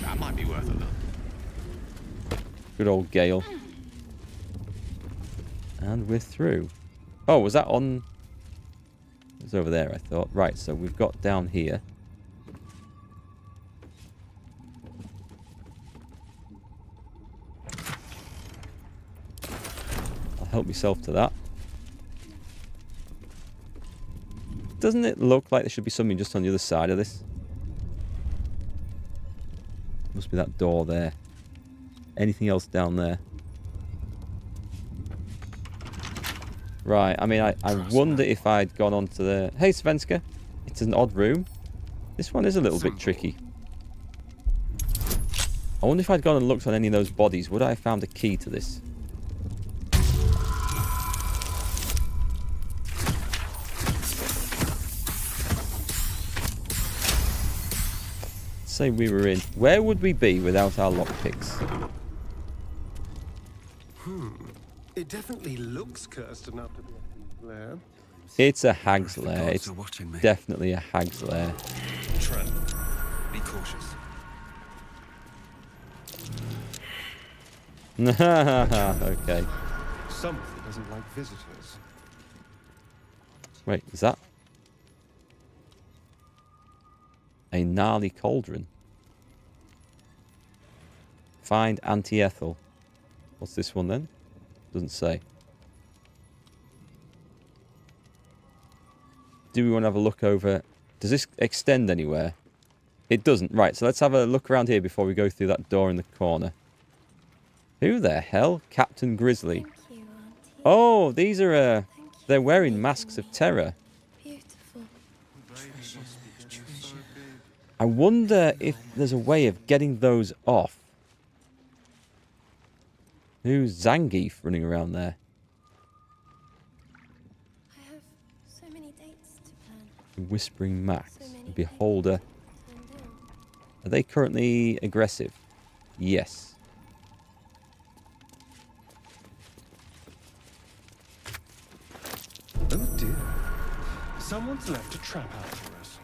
That might be worth a look. Good old Gale. And we're through. Oh, was that on... It was over there, I thought. Right, so we've got down here. I'll help myself to that. Doesn't it look like there should be something just on the other side of this? Must be that door there. Anything else down there? Right, I mean, I wonder if I'd gone on to the... Hey, Svenska. It's an odd room. This one is a little bit tricky. I wonder if I'd gone and looked on any of those bodies. Would I have found a key to this? Say we were in. Where would we be without our lockpicks? It definitely looks cursed enough to be a lair. It's a hag's lair. It's definitely a hag's lair. Tread. Be cautious. Okay. Somebody doesn't like visitors. Wait, is that a gnarly cauldron? Find Auntie Ethel. What's this one then? Doesn't say. Do we want to have a look over Does this extend anywhere? It doesn't. Right, so let's have a look around here before we go through that door in the corner. Who the hell? Captain Grizzly. Oh, these are, they're wearing masks of terror. Beautiful. I wonder if there's a way of getting those off. Who's Zangief running around there? I have so many dates to plan. Whispering Max. Beholder. Are they currently aggressive? Yes. Oh dear. Someone's left a trap out for us.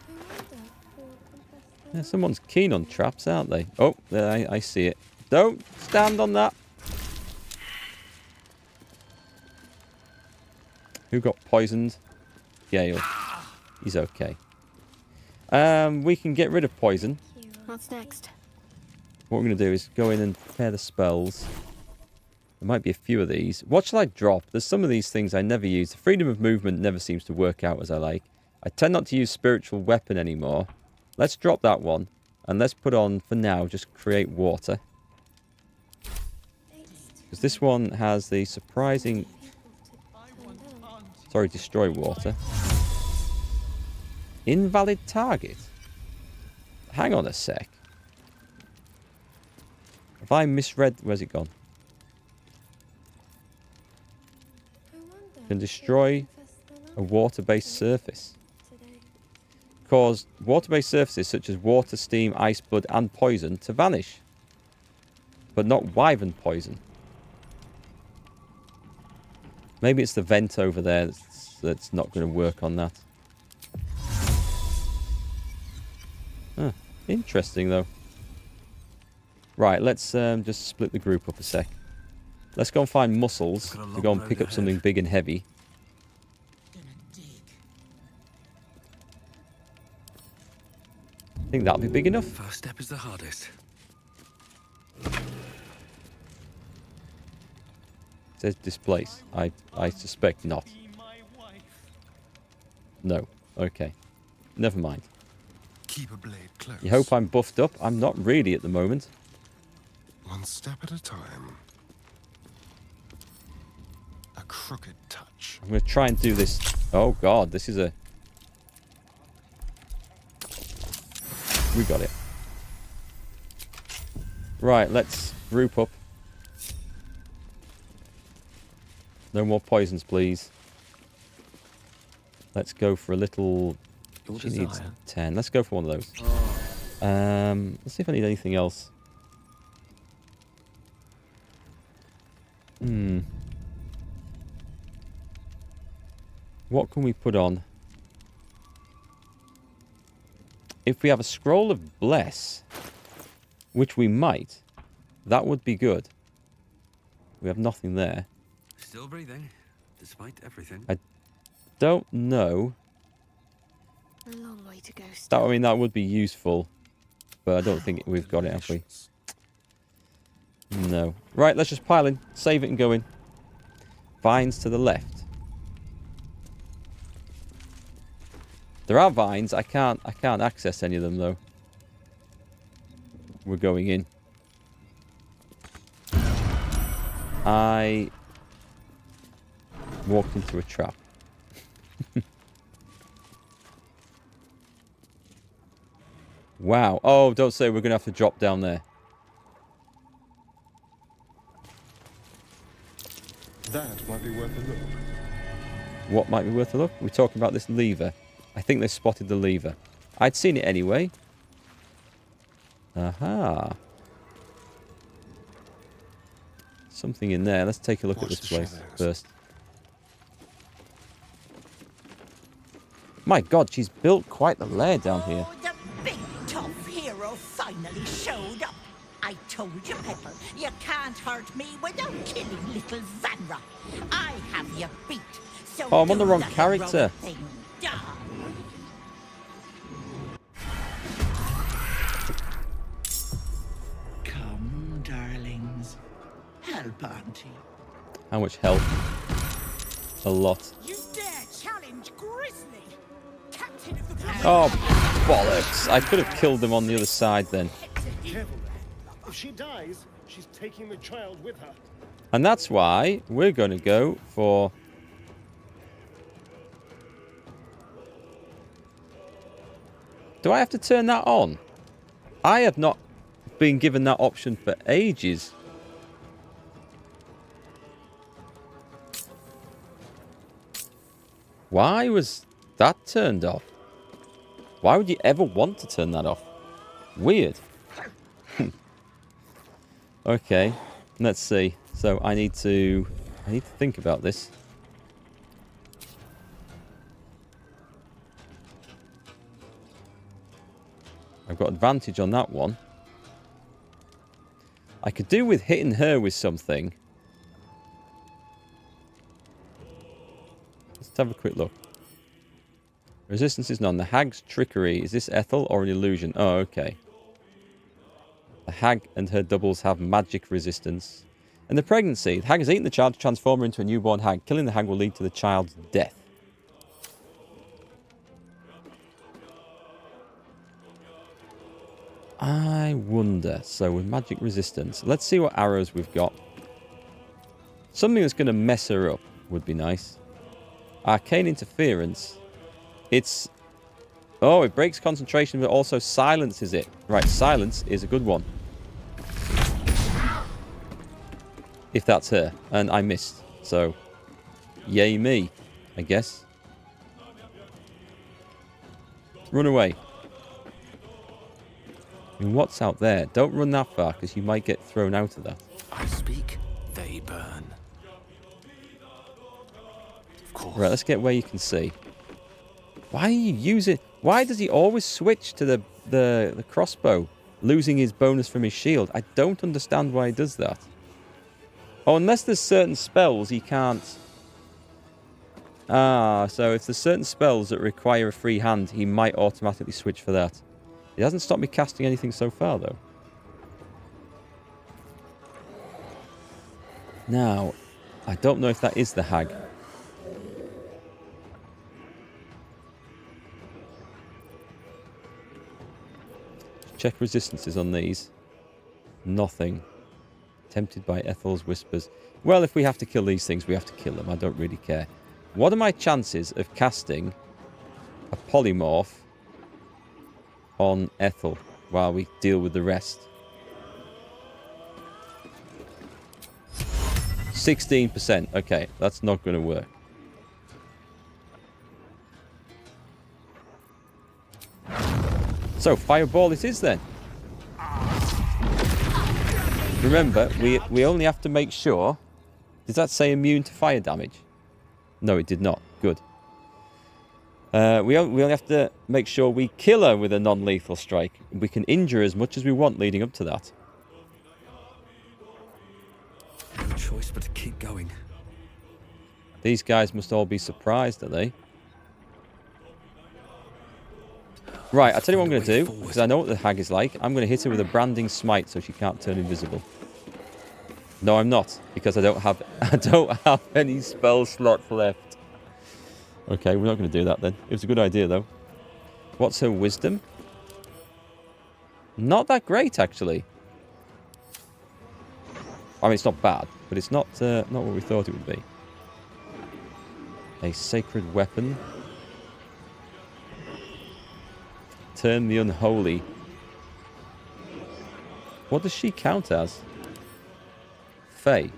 Yeah, someone's keen on traps, aren't they? Oh, there, I see it. Don't stand on that. Who got poisoned? Gale. He's okay. We can get rid of poison. What's next? What we're going to do is go in and prepare the spells. There might be a few of these. What shall I drop? There's some of these things I never use. The freedom of movement never seems to work out as I like. I tend not to use spiritual weapon anymore. Let's drop that one. And let's put on, for now, just create water. Because this one has the surprising... Sorry, destroy water. Invalid target. Hang on a sec. Have I misread... Where's it gone? Can destroy a water-based surface. Cause water-based surfaces such as water, steam, ice, blood and poison to vanish. But not wyvern poison. Maybe it's the vent over there that's not going to work on that. Huh. Interesting though. Right, let's just split the group up a sec. Let's go and find muscles to go and pick up something big and heavy. I think that'll be big enough. First step is the hardest. It says displace. I suspect not. No. Okay. Never mind. Keep a blade close. You hope I'm buffed up? I'm not really at the moment. One step at a time. A crooked touch. I'm going to try and do this. Oh god, this is a... We got it. Right, let's group up. No more poisons, please. Let's go for a little... She needs 10. Let's go for one of those. Let's see if I need anything else. What can we put on? If we have a scroll of bless, which we might, that would be good. We have nothing there. Still breathing, despite everything. I don't know. A long way to go. That, I mean, that would be useful, but I don't think we've got it, have we? No. Right, let's just pile in, save it and go in. Vines to the left. There are vines. I can't access any of them though. We're going in. I walked into a trap. Wow. Oh, don't say we're going to have to drop down there. That might be worth a look. What might be worth a look? We're talking about this lever. I think they spotted the lever. I'd seen it anyway. Aha. Something in there. Let's take a look at this place first. My god, she's built quite the lair down here. Oh, the big tough hero finally showed up. I told you, Petal, you can't hurt me without killing little Vanra. I have you beat. So Oh, I'm on the do wrong heroic character. thing. Die. Come, darlings. Help Auntie. How much health? A lot. You dare challenge Grizzly, captain of the Oh, bollocks. I could have killed them on the other side then. Careful. If she dies, she's taking the child with her. And that's why we're going to go for... Do I have to turn that on? I have not been given that option for ages. Why was that turned off? Why would you ever want to turn that off? Weird. Okay, let's see. So I need to think about this. I've got advantage on that one. I could do with hitting her with something. Let's have a quick look. Resistance is none. The hag's trickery. Is this Ethel or an illusion? Oh, okay. The hag and her doubles have magic resistance. And the pregnancy. The hag has eaten the child to transform her into a newborn hag. Killing the hag will lead to the child's death. I wonder. So with magic resistance, let's see what arrows we've got. Something that's going to mess her up would be nice. Arcane interference. It's... Oh, it breaks concentration, but also silences it. Right, silence is a good one. If that's her. And I missed. So, yay me, I guess. Run away. I mean, what's out there? Don't run that far, because you might get thrown out of that. I speak, they burn. Of course. Right, let's get where you can see. Why are you using... Why does he always switch to the crossbow, losing his bonus from his shield? I don't understand why he does that. Oh, unless there's certain spells he can't... Ah, so if there's certain spells that require a free hand, he might automatically switch for that. It hasn't stopped me casting anything so far, though. Now, I don't know if that is the hag. Check resistances on these. Nothing. Tempted by Ethel's whispers. Well, if we have to kill these things, we have to kill them. I don't really care. What are my chances of casting a polymorph on Ethel while we deal with the rest? 16%. Okay, that's not going to work. So, fireball it is then. Remember, we only have to make sure... Does that say immune to fire damage? No, it did not. Good. We only have to make sure we kill her with a non-lethal strike. We can injure as much as we want leading up to that. No choice but to keep going. These guys must all be surprised, are they? Right, I'll tell you what I'm going to do, because I know what the hag is like. I'm going to hit her with a branding smite so she can't turn invisible. No, I'm not, because I don't have any spell slots left. Okay, we're not going to do that then. It was a good idea, though. What's her wisdom? Not that great, actually. I mean, it's not bad, but it's not what we thought it would be. A sacred weapon. Turn the unholy. What does she count as? Fae.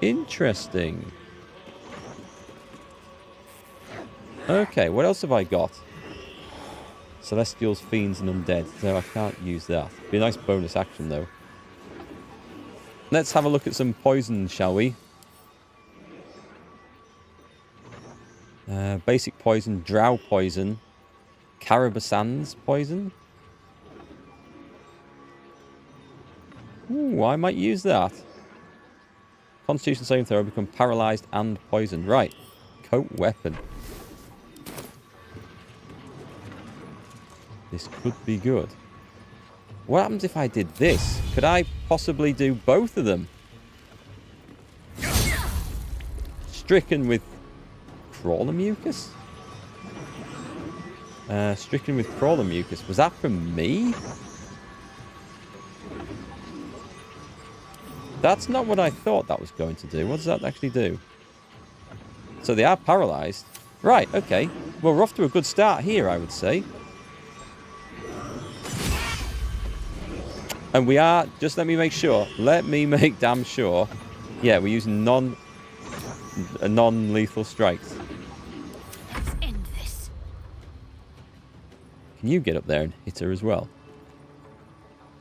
Interesting. Okay, what else have I got? Celestials, fiends, and undead. So I can't use that. Be a nice bonus action, though. Let's have a look at some poison, shall we? Basic poison, drow poison, Carabasan's poison. Ooh, I might use that. Constitution saving throw, become paralyzed and poisoned. Right, coat weapon. This could be good. What happens if I did this? Could I possibly do both of them? stricken with crawler mucus? Stricken with crawler mucus. Was that from me? That's not what I thought that was going to do. What does that actually do? So they are paralyzed. Right, okay. Well, we're off to a good start here, I would say. And we are, just let me make sure. Let me make damn sure. Yeah, we're using non-lethal strikes. Let's end this. Can you get up there and hit her as well?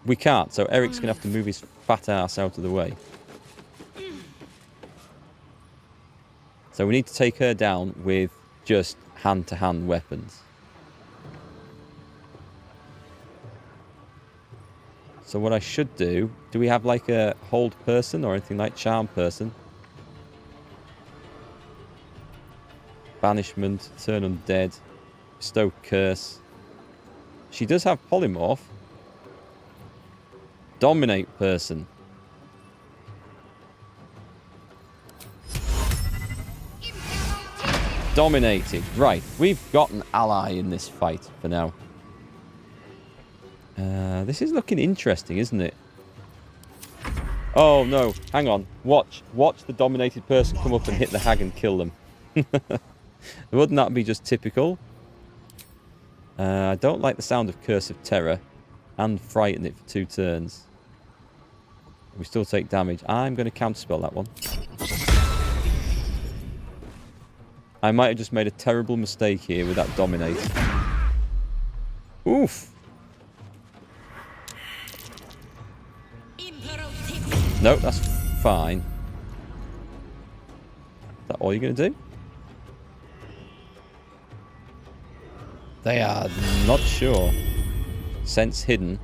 We can't, so Erik's going to have to move his fat ass out of the way. So we need to take her down with just hand-to-hand weapons. So what I should do we have like a hold person or anything like charm person? Banishment, turn undead, bestow curse. She does have polymorph. Dominate person. Dominated. Right, we've got an ally in this fight for now. This is looking interesting, isn't it? Oh no, hang on. Watch the dominated person come up and hit the hag and kill them. Wouldn't that be just typical? I don't like the sound of Curse of Terror and frighten it for 2 turns. We still take damage. I'm going to counterspell that one. I might have just made a terrible mistake here with that dominate. Oof. No, that's fine. Is that all you're going to do? They are not sure. Sense hidden.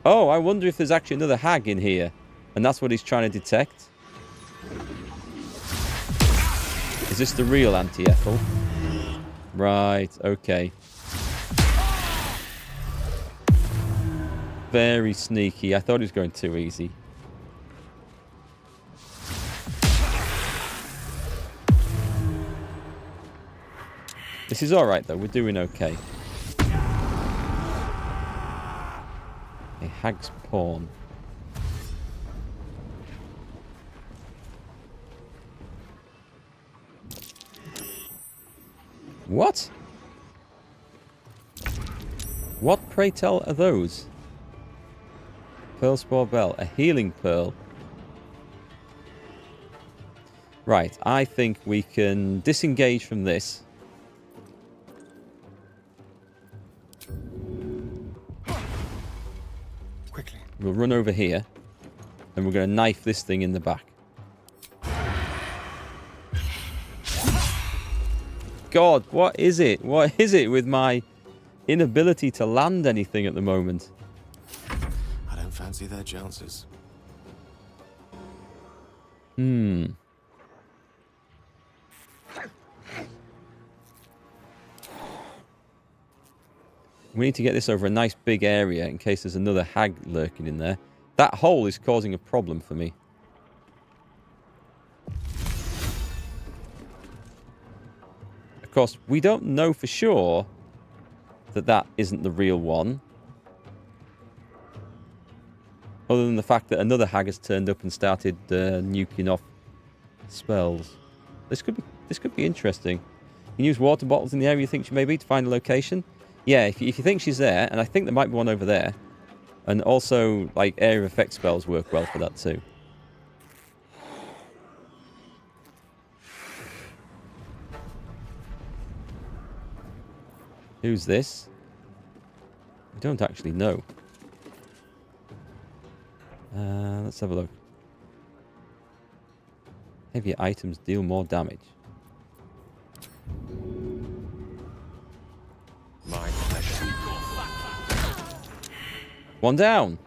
Oh, I wonder if there's actually another hag in here. And that's what he's trying to detect. Is this the real anti-Ethel? Right, okay. Very sneaky. I thought he was going too easy. This is alright though, we're doing okay. A hag's pawn. What? What, pray tell, are those? Pearl Spore Bell. A healing pearl. Right, I think we can disengage from this. Quickly. We'll run over here. And we're going to knife this thing in the back. God, what is it? What is it with my inability to land anything at the moment? I don't fancy their chances. We need to get this over a nice big area in case there's another hag lurking in there. That hole is causing a problem for me. Of course, we don't know for sure that that isn't the real one. Other than the fact that another hag has turned up and started nuking off spells. This could be interesting. You can use water bottles in the area you think she may be to find a location. Yeah, if you think she's there, and I think there might be one over there. And also, like, area effect spells work well for that too. Who's this? We don't actually know. Let's have a look. Heavier items deal more damage. My pleasure. One down.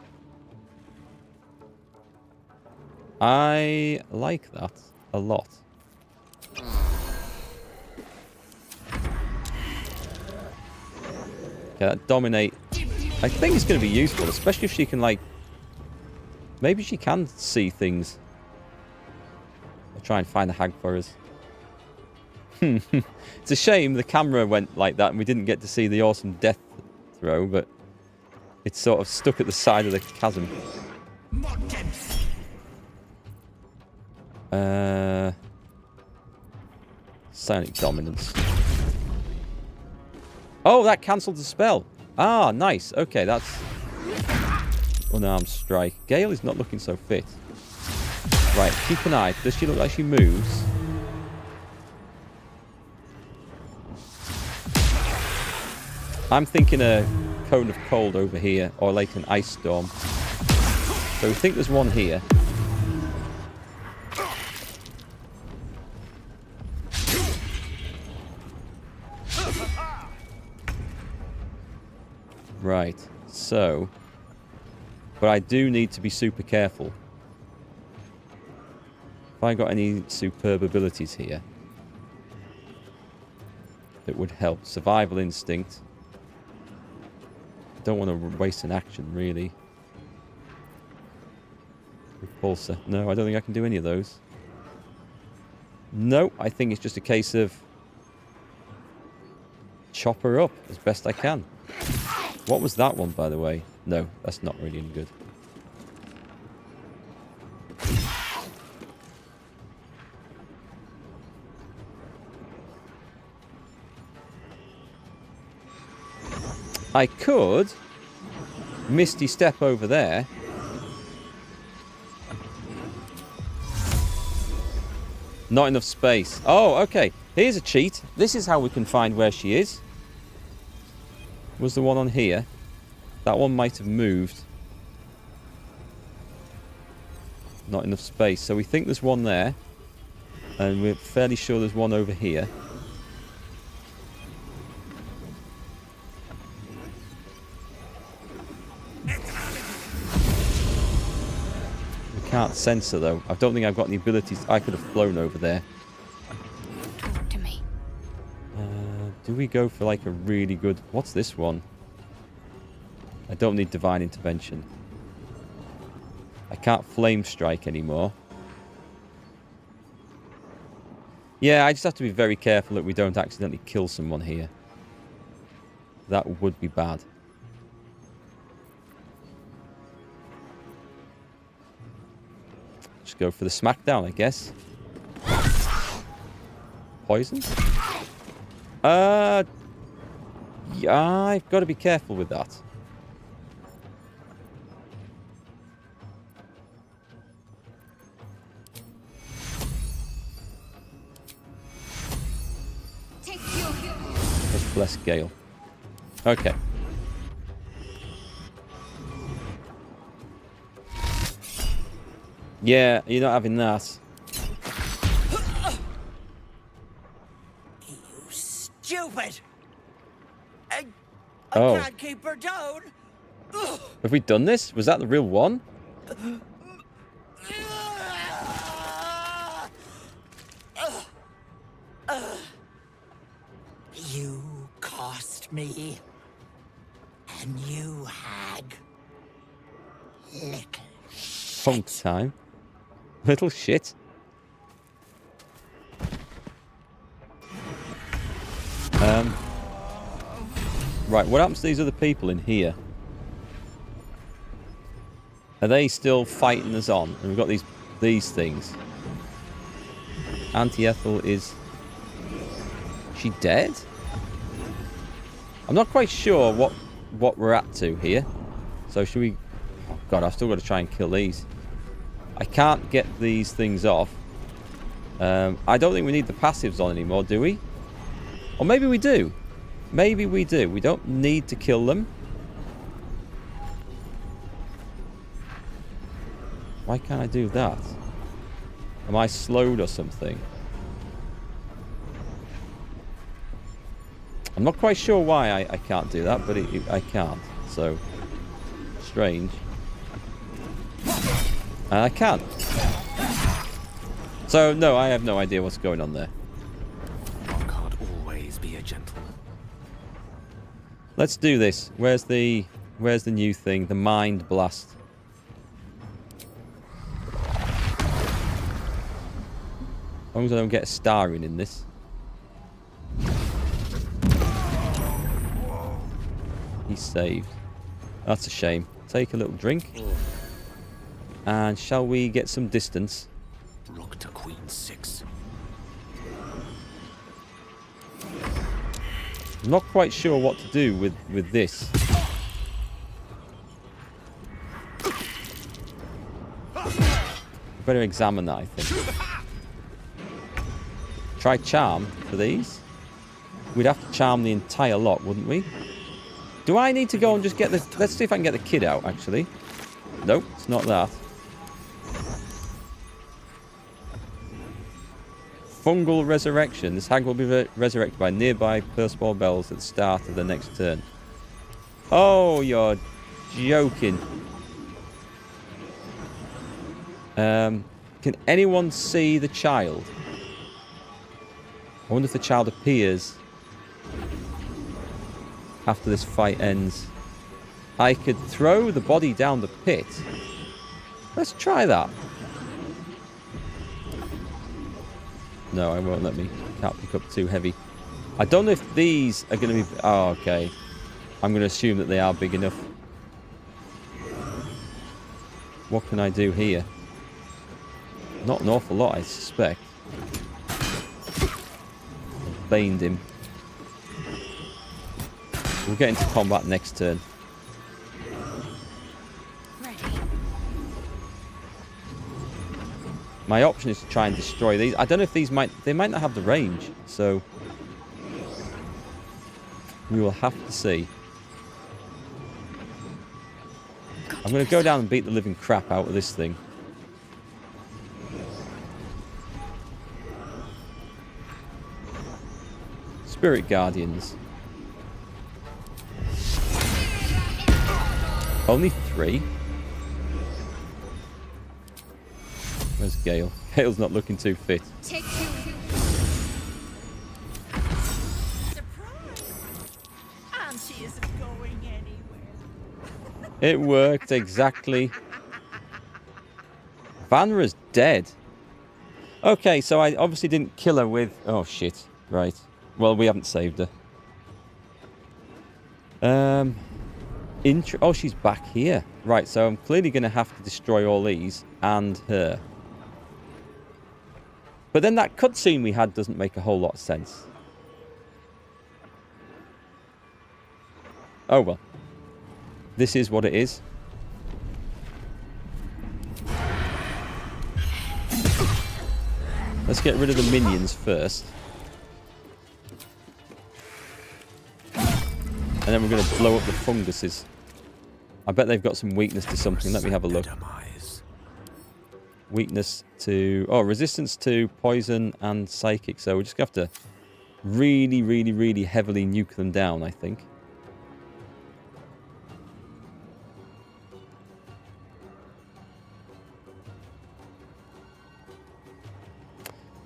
I like that a lot. Okay, that dominate. I think it's going to be useful, especially if she can, like... Maybe she can see things. I'll try and find the hag for us. It's a shame the camera went like that and we didn't get to see the awesome death throw, but it's sort of stuck at the side of the chasm. Psionic dominance. Oh, that cancelled the spell. Ah, nice. Okay, that's unarmed strike. Gale is not looking so fit. Right, keep an eye. Does she look like she moves? I'm thinking a cone of cold over here, or like an ice storm. So we think there's one here. Right, so... But I do need to be super careful. Have I got any superb abilities here that would help? Survival instinct. Don't want to waste an action, really. Repulsor. No, I don't think I can do any of those. No, I think it's just a case of chop her up as best I can. What was that one, by the way? No, that's not really any good. I could Misty Step over there. Not enough space. Oh, okay. Here's a cheat. This is how we can find where she is. Was the one on here? That one might have moved. Not enough space. So we think there's one there. And we're fairly sure there's one over here. We can't sense her though. I don't think I've got any abilities. I could have flown over there. Talk to me. Do we go for like a really good... What's this one? I don't need divine intervention. I can't flame strike anymore. Yeah, I just have to be very careful that we don't accidentally kill someone here. That would be bad. Just go for the smackdown, I guess. Poison? Yeah, I've got to be careful with that. Let's bless Gale. Okay. Yeah, you're not having that. You stupid! I Oh. can't keep her down. Have we done this? Was that the real one? You cost me, and you hag. Little Punk time. Little shit. Right, what happens to these other people in here? Are they still fighting us on? And we've got these things. Auntie Ethel is... she dead? I'm not quite sure what we're at to here. So should we... Oh god, I've still got to try and kill these. I can't get these things off. I don't think we need the passives on anymore, do we? Or maybe we do. Maybe we do. We don't need to kill them. Why can't I do that? Am I slowed or something? I'm not quite sure why I can't do that, but I can't. So, strange. And I can. So, no, I have no idea what's going on there. One can't always be a gentleman. Let's do this. Where's the new thing? The Mind Blast. As long as I don't get a star in this. saved. That's a shame. Take a little drink. And shall we get some distance? Rook to Queen 6. I'm not quite sure what to do with this. Better examine that, I think. Try charm for these. We'd have to charm the entire lot, wouldn't we? Do I need to go and just get the... Let's see if I can get the kid out, actually. Nope, it's not that. Fungal resurrection. This hag will be resurrected by nearby Perspore bells at the start of the next turn. Oh, you're joking. Can anyone see the child? I wonder if the child appears after this fight ends. I could throw the body down the pit. Let's try that. No, I won't let me. Can't pick up too heavy. I don't know if these are going to be... Oh, okay. I'm going to assume that they are big enough. What can I do here? Not an awful lot, I suspect. Baned him. We'll get into combat next turn. My option is to try and destroy these. I don't know if these might... They might not have the range, so... We will have to see. I'm going to go down and beat the living crap out of this thing. Spirit Guardians. Only 3? Where's Gale? Gale's not looking too fit. Auntie isn't going anywhere. It worked, exactly. Vanra's dead. Okay, so I obviously didn't kill her with... Oh, shit. Right. Well, we haven't saved her. Oh, she's back here. Right, so I'm clearly going to have to destroy all these and her. But then that cutscene we had doesn't make a whole lot of sense. Oh, well. This is what it is. Let's get rid of the minions first. And then we're going to blow up the funguses. I bet they've got some weakness to something. Let me have a look. Weakness to... Oh, resistance to poison and psychic. So we're just going to have to really, really, really heavily nuke them down, I think.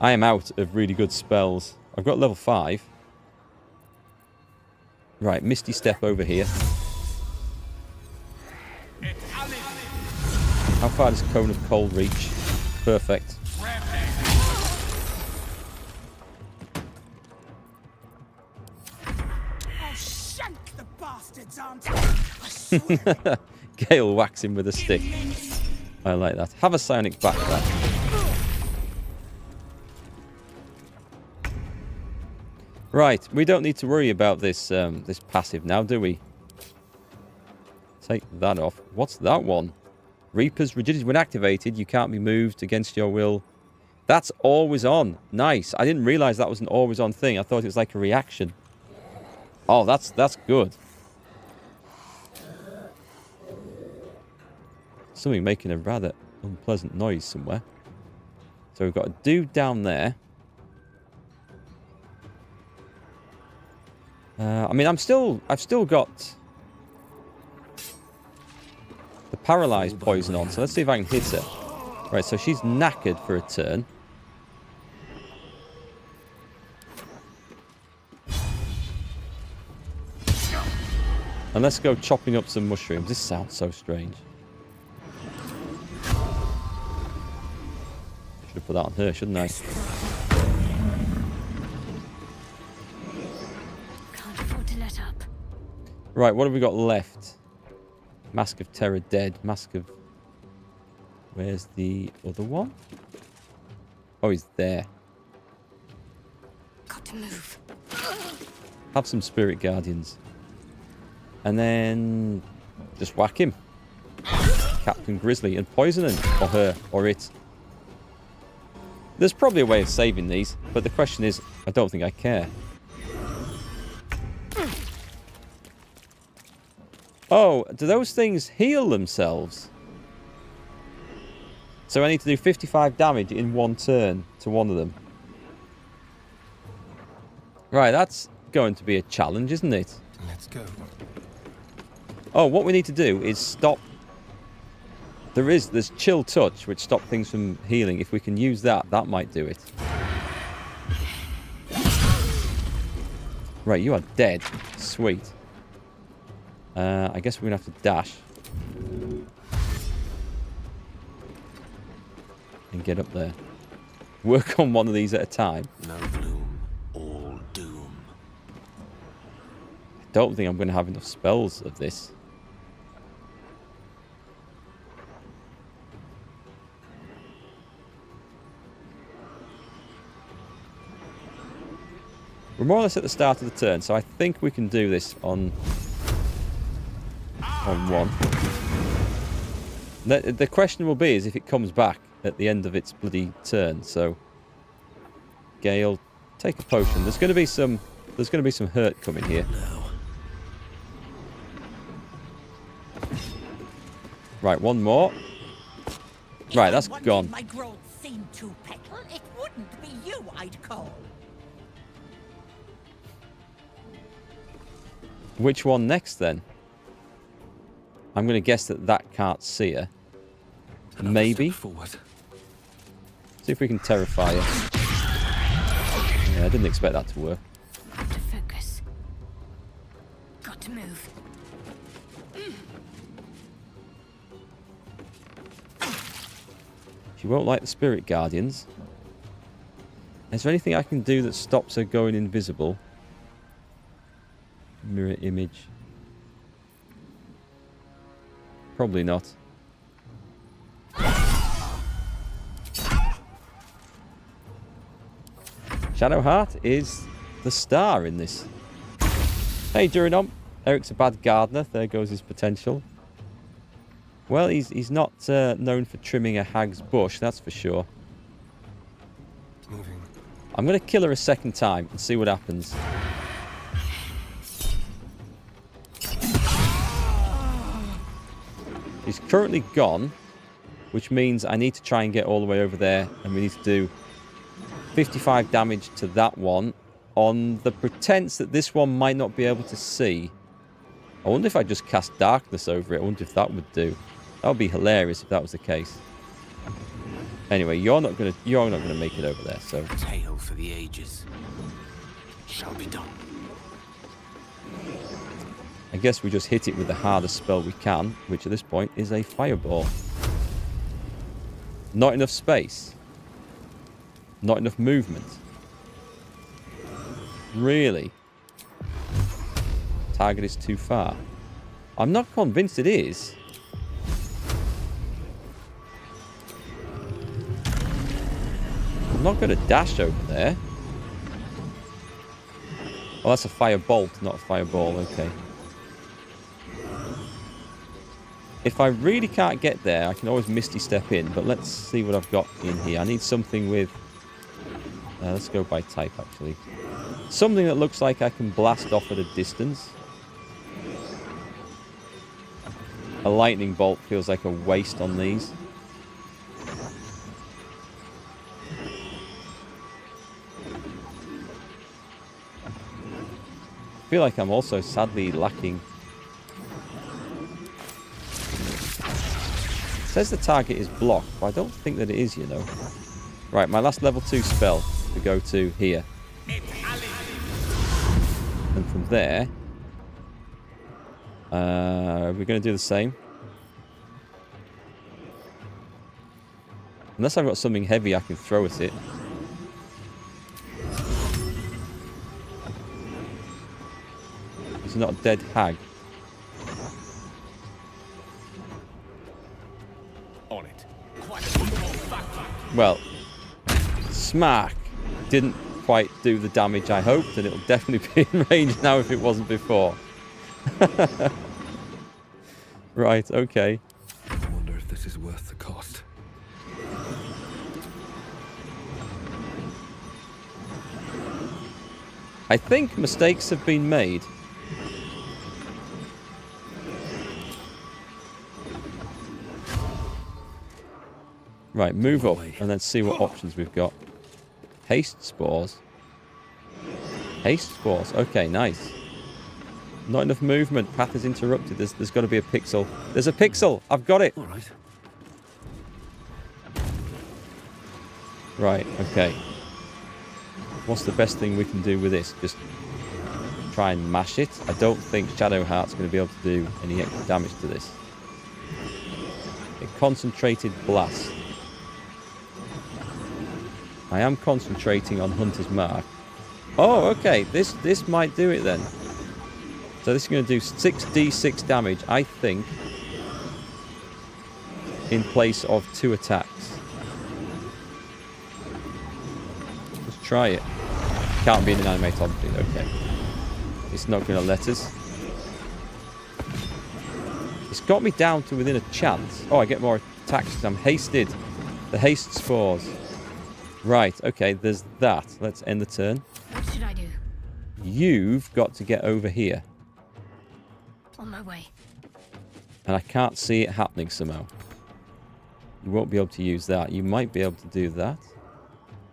I am out of really good spells. I've got level 5. Right, Misty Step over here. How far does Cone of Cold reach? Perfect. I'll shank the bastards, auntie. Gale whacks him with a stick. I like that. Have a psionic backpack. Right, we don't need to worry about this this passive now, do we? Take that off. What's that one? Reaper's rigidity. When activated, you can't be moved against your will. That's always on. Nice. I didn't realize that was an always on thing. I thought it was like a reaction. Oh, that's good. Something making a rather unpleasant noise somewhere. So we've got a dude down there. I mean, I've still got the paralyzed poison on, so let's see if I can hit her. Right, so she's knackered for a turn. And let's go chopping up some mushrooms. This sounds so strange. Should have put that on her, shouldn't I? Right, what have we got left? Mask of Terror dead. Mask of... Where's the other one? Oh, he's there. Got to move. Have some Spirit Guardians. And then... just whack him. Captain Grizzly. And poison him. Or her. Or it. There's probably a way of saving these. But the question is, I don't think I care. Oh, do those things heal themselves? So I need to do 55 damage in one turn to one of them. Right, that's going to be a challenge, isn't it? Let's go. Oh, what we need to do is stop... There's Chill Touch, which stops things from healing. If we can use that, that might do it. Right, you are dead. Sweet. I guess we're going to have to dash. And get up there. Work on one of these at a time. No gloom, all doom. I don't think I'm going to have enough spells of this. We're more or less at the start of the turn, so I think we can do this on one. The question will be is if it comes back at the end of its bloody turn. So, Gale, take a potion. There's going to be some hurt coming here. Right, one more. Right, that's gone. My growth seemed too petal, it wouldn't be you I'd call. Which one next then? I'm going to guess that can't see her. Maybe. See if we can terrify her. Yeah, I didn't expect that to work. Got to focus. Got to move. She won't like the Spirit Guardians. Is there anything I can do that stops her going invisible? Mirror image. Probably not. Shadowheart is the star in this. Hey, Durinom. Erikk's a bad gardener. There goes his potential. Well, he's not known for trimming a hag's bush, that's for sure. Moving. I'm going to kill her a second time and see what happens. She's currently gone, which means I need to try and get all the way over there, and we need to do 55 damage to that one on the pretense that this one might not be able to see. I wonder if I just cast darkness over it. I wonder if that would do. That would be hilarious if that was the case. Anyway, you're not gonna make it over there, so. Tale for the ages. Shall be done. I guess we just hit it with the hardest spell we can, which at this point is a fireball. Not enough space. Not enough movement. Really? Target is too far. I'm not convinced it is. I'm not going to dash over there. Oh, that's a firebolt, not a fireball. Okay. If I really can't get there, I can always Misty Step in, but let's see what I've got in here. I need something with... let's go by type, actually. Something that looks like I can blast off at a distance. A lightning bolt feels like a waste on these. I feel like I'm also sadly lacking... It says the target is blocked, but I don't think that it is, you know. Right, my last level 2 spell to go to here. And from there... we're going to do the same. Unless I've got something heavy I can throw at it. It's not a dead hag. On it. Well, smack didn't quite do the damage I hoped, and it'll definitely be in range now if it wasn't before. Right, okay. I wonder if this is worth the cost. I think mistakes have been made. Right, move up and then see what options we've got. Haste spores. Haste spores. Okay, nice. Not enough movement. Path is interrupted. There's got to be a pixel. There's a pixel. I've got it. All right. Right, okay. What's the best thing we can do with this? Just try and mash it. I don't think Shadowheart's going to be able to do any extra damage to this. A concentrated blast. I am concentrating on Hunter's Mark. Oh, okay. This might do it then. So this is going to do 6d6 damage, I think, in place of 2 attacks. Let's try it. Can't be an inanimate object. Okay. It's not going to let us. It's got me down to within a chance. Oh, I get more attacks because I'm hasted. The haste spores. Right, okay, there's that. Let's end the turn. What should I do? You've got to get over here. On my way. And I can't see it happening somehow. You won't be able to use that. You might be able to do that.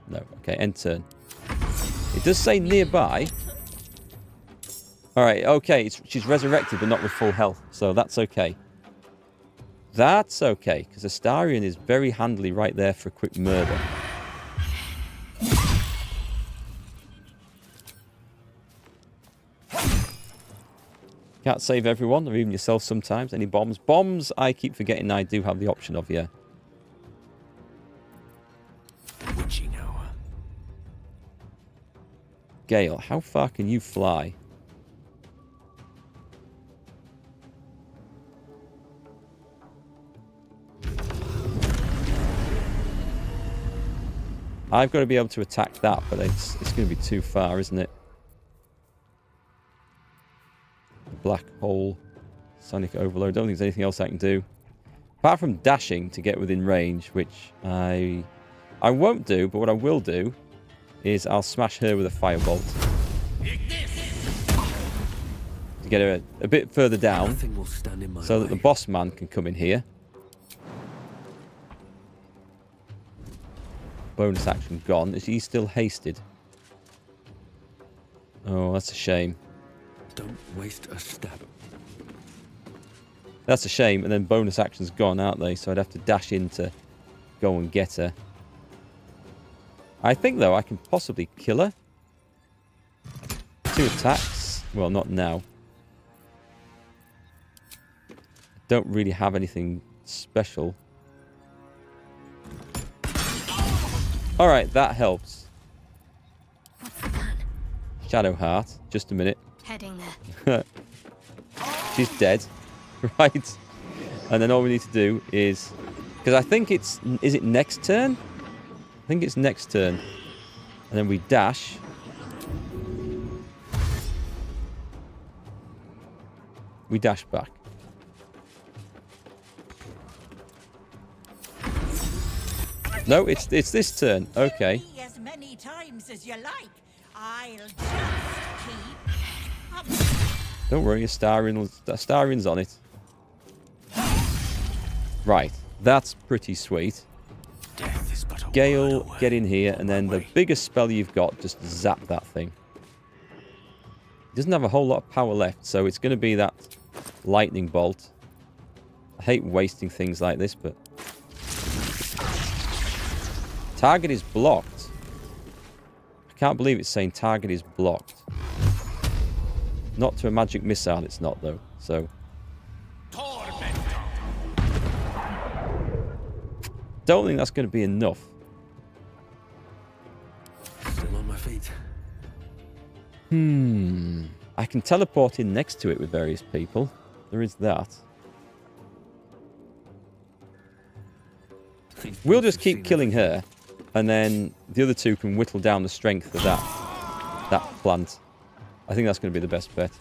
No. Okay, end turn. It does say nearby. Alright, okay. She's resurrected, but not with full health. So that's okay. That's okay, because Astarion is very handily right there for a quick murder. Can't save everyone, or even yourself sometimes. Any bombs? Bombs, I keep forgetting I do have the option of, yeah. Witching hour. Gale, how far can you fly? I've got to be able to attack that, but it's going to be too far, isn't it? Black hole, sonic overload. Don't think there's anything else I can do apart from dashing to get within range, which I won't do. But what I will do is I'll smash her with a firebolt to get her a bit further down, so that the boss man can come in here. Bonus action gone. Is he still hasted? Oh, that's a shame. Don't waste a stab. That's a shame. And then bonus action's gone, aren't they? So I'd have to dash in to go and get her. I think, though, I can possibly kill her. 2 attacks. Well, not now. Don't really have anything special. Alright, that helps. What's the plan? Shadowheart. Just a minute. Heading there. She's dead. Right. And then all we need to do is... Because I think it's... Is it next turn? I think it's next turn. And then we dash. We dash back. No, it's this turn. Okay. As many times as you like. I'll just keep... Don't worry, Astarion's on it. Right, that's pretty sweet. Gale, get in here, and then the biggest spell you've got, just zap that thing. It doesn't have a whole lot of power left, so it's going to be that lightning bolt. I hate wasting things like this, but... Target is blocked. I can't believe it's saying target is blocked. Not to a magic missile, it's not, though. So... Don't think that's going to be enough. Still on my feet. I can teleport in next to it with various people. There is that. We'll just keep killing her, and then the other two can whittle down the strength of that plant. I think that's going to be the best bet.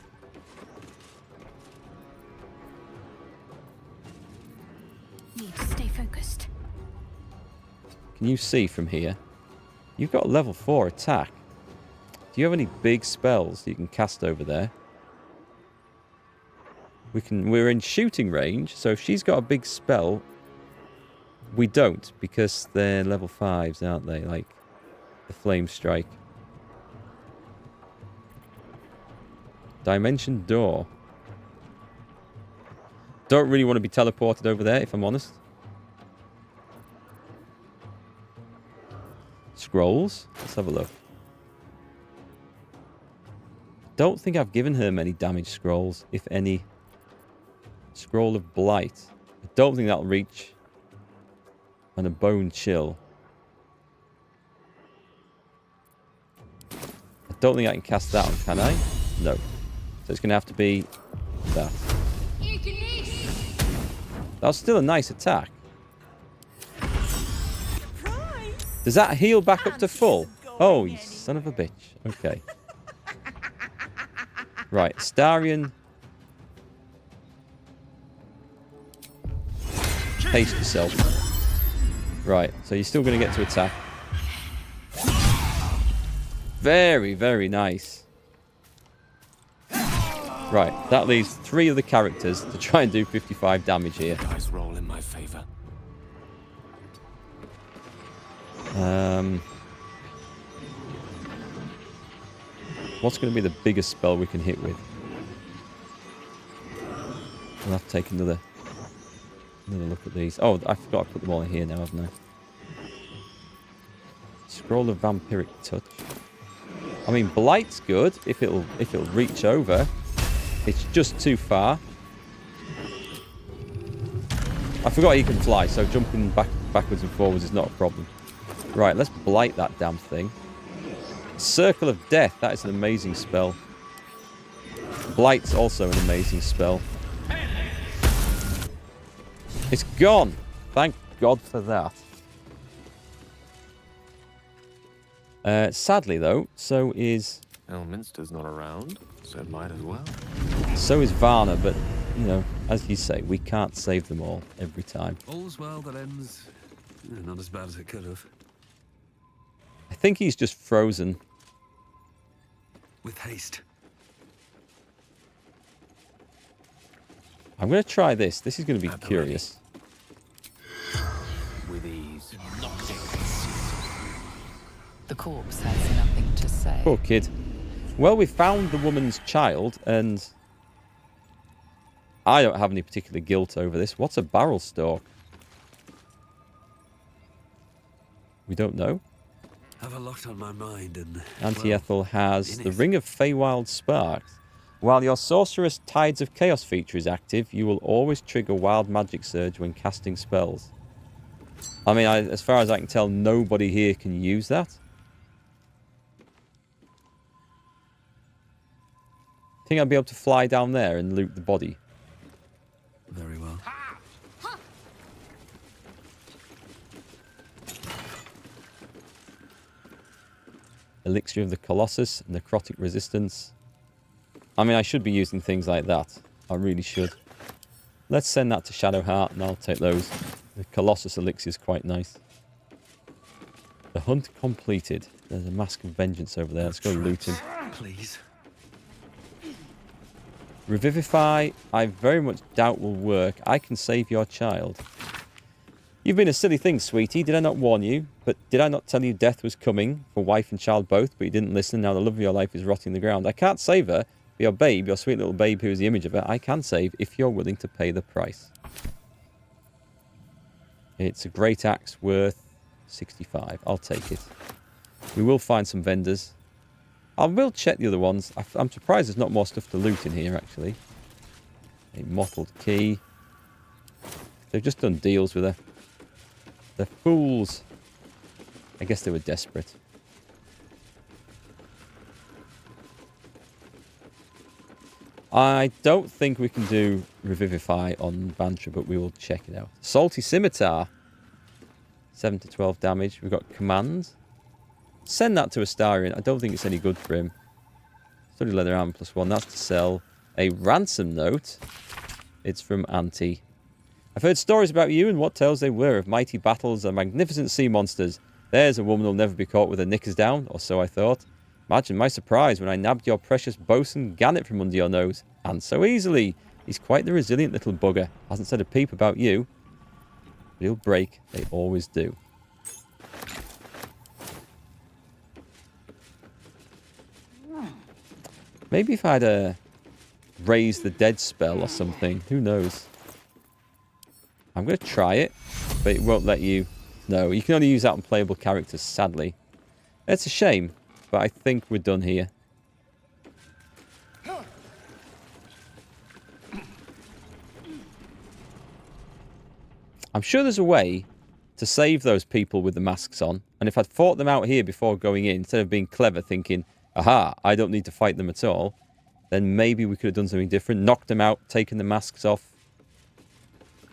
Need to stay focused. Can you see from here? You've got a level 4 attack. Do you have any big spells that you can cast over there? We're in shooting range, so if she's got a big spell, we don't, because they're level 5s, aren't they? Like the Flame Strike. Dimension Door. Don't really want to be teleported over there, if I'm honest. Scrolls. Let's have a look. Don't think I've given her many damage scrolls, if any. Scroll of Blight. I don't think that'll reach. And a Bone Chill. I don't think I can cast that on, can I? No. So it's going to have to be that. That's still a nice attack. Does that heal back up to full? Oh, you son of a bitch. Okay. Right, Starion. Haste yourself. Right, so you're still going to get to attack. Very, very nice. Right, that leaves 3 of the characters to try and do 55 damage here. Dice roll in my favor. What's going to be the biggest spell we can hit with? I'll have to take another look at these. Oh, I forgot I put them all in here now, haven't I? Scroll of Vampiric Touch. I mean, Blight's good if it'll reach over. It's just too far. I forgot he can fly, so jumping backwards and forwards is not a problem. Right, let's blight that damn thing. Circle of Death, that is an amazing spell. Blight's also an amazing spell. It's gone! Thank God for that. Sadly, though, so is... Elminster's not around, so it might as well. So is Varna, but, you know, as you say, we can't save them all every time. All's well that ends not as bad as it could have. I think he's just frozen. With haste. I'm going to try this. This is going to be curious. With ease. The corpse has nothing to say. Poor kid. Well, we found the woman's child, and I don't have any particular guilt over this. What's a barrel stalk? We don't know. Have a lot on my mind, and Auntie Ethel has the Ring of Feywild Sparks. While your Sorceress Tides of Chaos feature is active, you will always trigger Wild Magic Surge when casting spells. I mean, as far as I can tell, nobody here can use that. Think I'd be able to fly down there and loot the body? Very well. Elixir of the Colossus, Necrotic Resistance. I mean, I should be using things like that. I really should. Let's send that to Shadowheart, and I'll take those. The Colossus Elixir is quite nice. The hunt completed. There's a Mask of Vengeance over there. Let's go loot him. Please. Revivify, I very much doubt will work. I can save your child. You've been a silly thing, sweetie. Did I not warn you? But did I not tell you death was coming for wife and child both? But you didn't listen. Now the love of your life is rotting the ground. I can't save her. But your babe, your sweet little babe who is the image of her, I can save if you're willing to pay the price. It's a great axe worth 65. I'll take it. We will find some vendors. I will check the other ones. I'm surprised there's not more stuff to loot in here, actually. A mottled key. They've just done deals with her. They're fools. I guess they were desperate. I don't think we can do Revivify on Vantra, but we will check it out. Salty Scimitar. 7 to 12 damage. We've got commands. Send that to Astarion. I don't think it's any good for him. Study leather armor +1. That's to sell. A ransom note. It's from Auntie. I've heard stories about you and what tales they were of mighty battles and magnificent sea monsters. There's a woman who'll never be caught with her knickers down, or so I thought. Imagine my surprise when I nabbed your precious bosun gannet from under your nose. And so easily. He's quite the resilient little bugger. Hasn't said a peep about you. But he'll break. They always do. Maybe if I'd raise the dead spell or something. Who knows? I'm going to try it. But it won't let you... No, you can only use that on playable characters, sadly. It's a shame. But I think we're done here. I'm sure there's a way to save those people with the masks on. And if I'd fought them out here before going in, instead of being clever thinking, aha, I don't need to fight them at all, then maybe we could have done something different. Knocked them out, taken the masks off.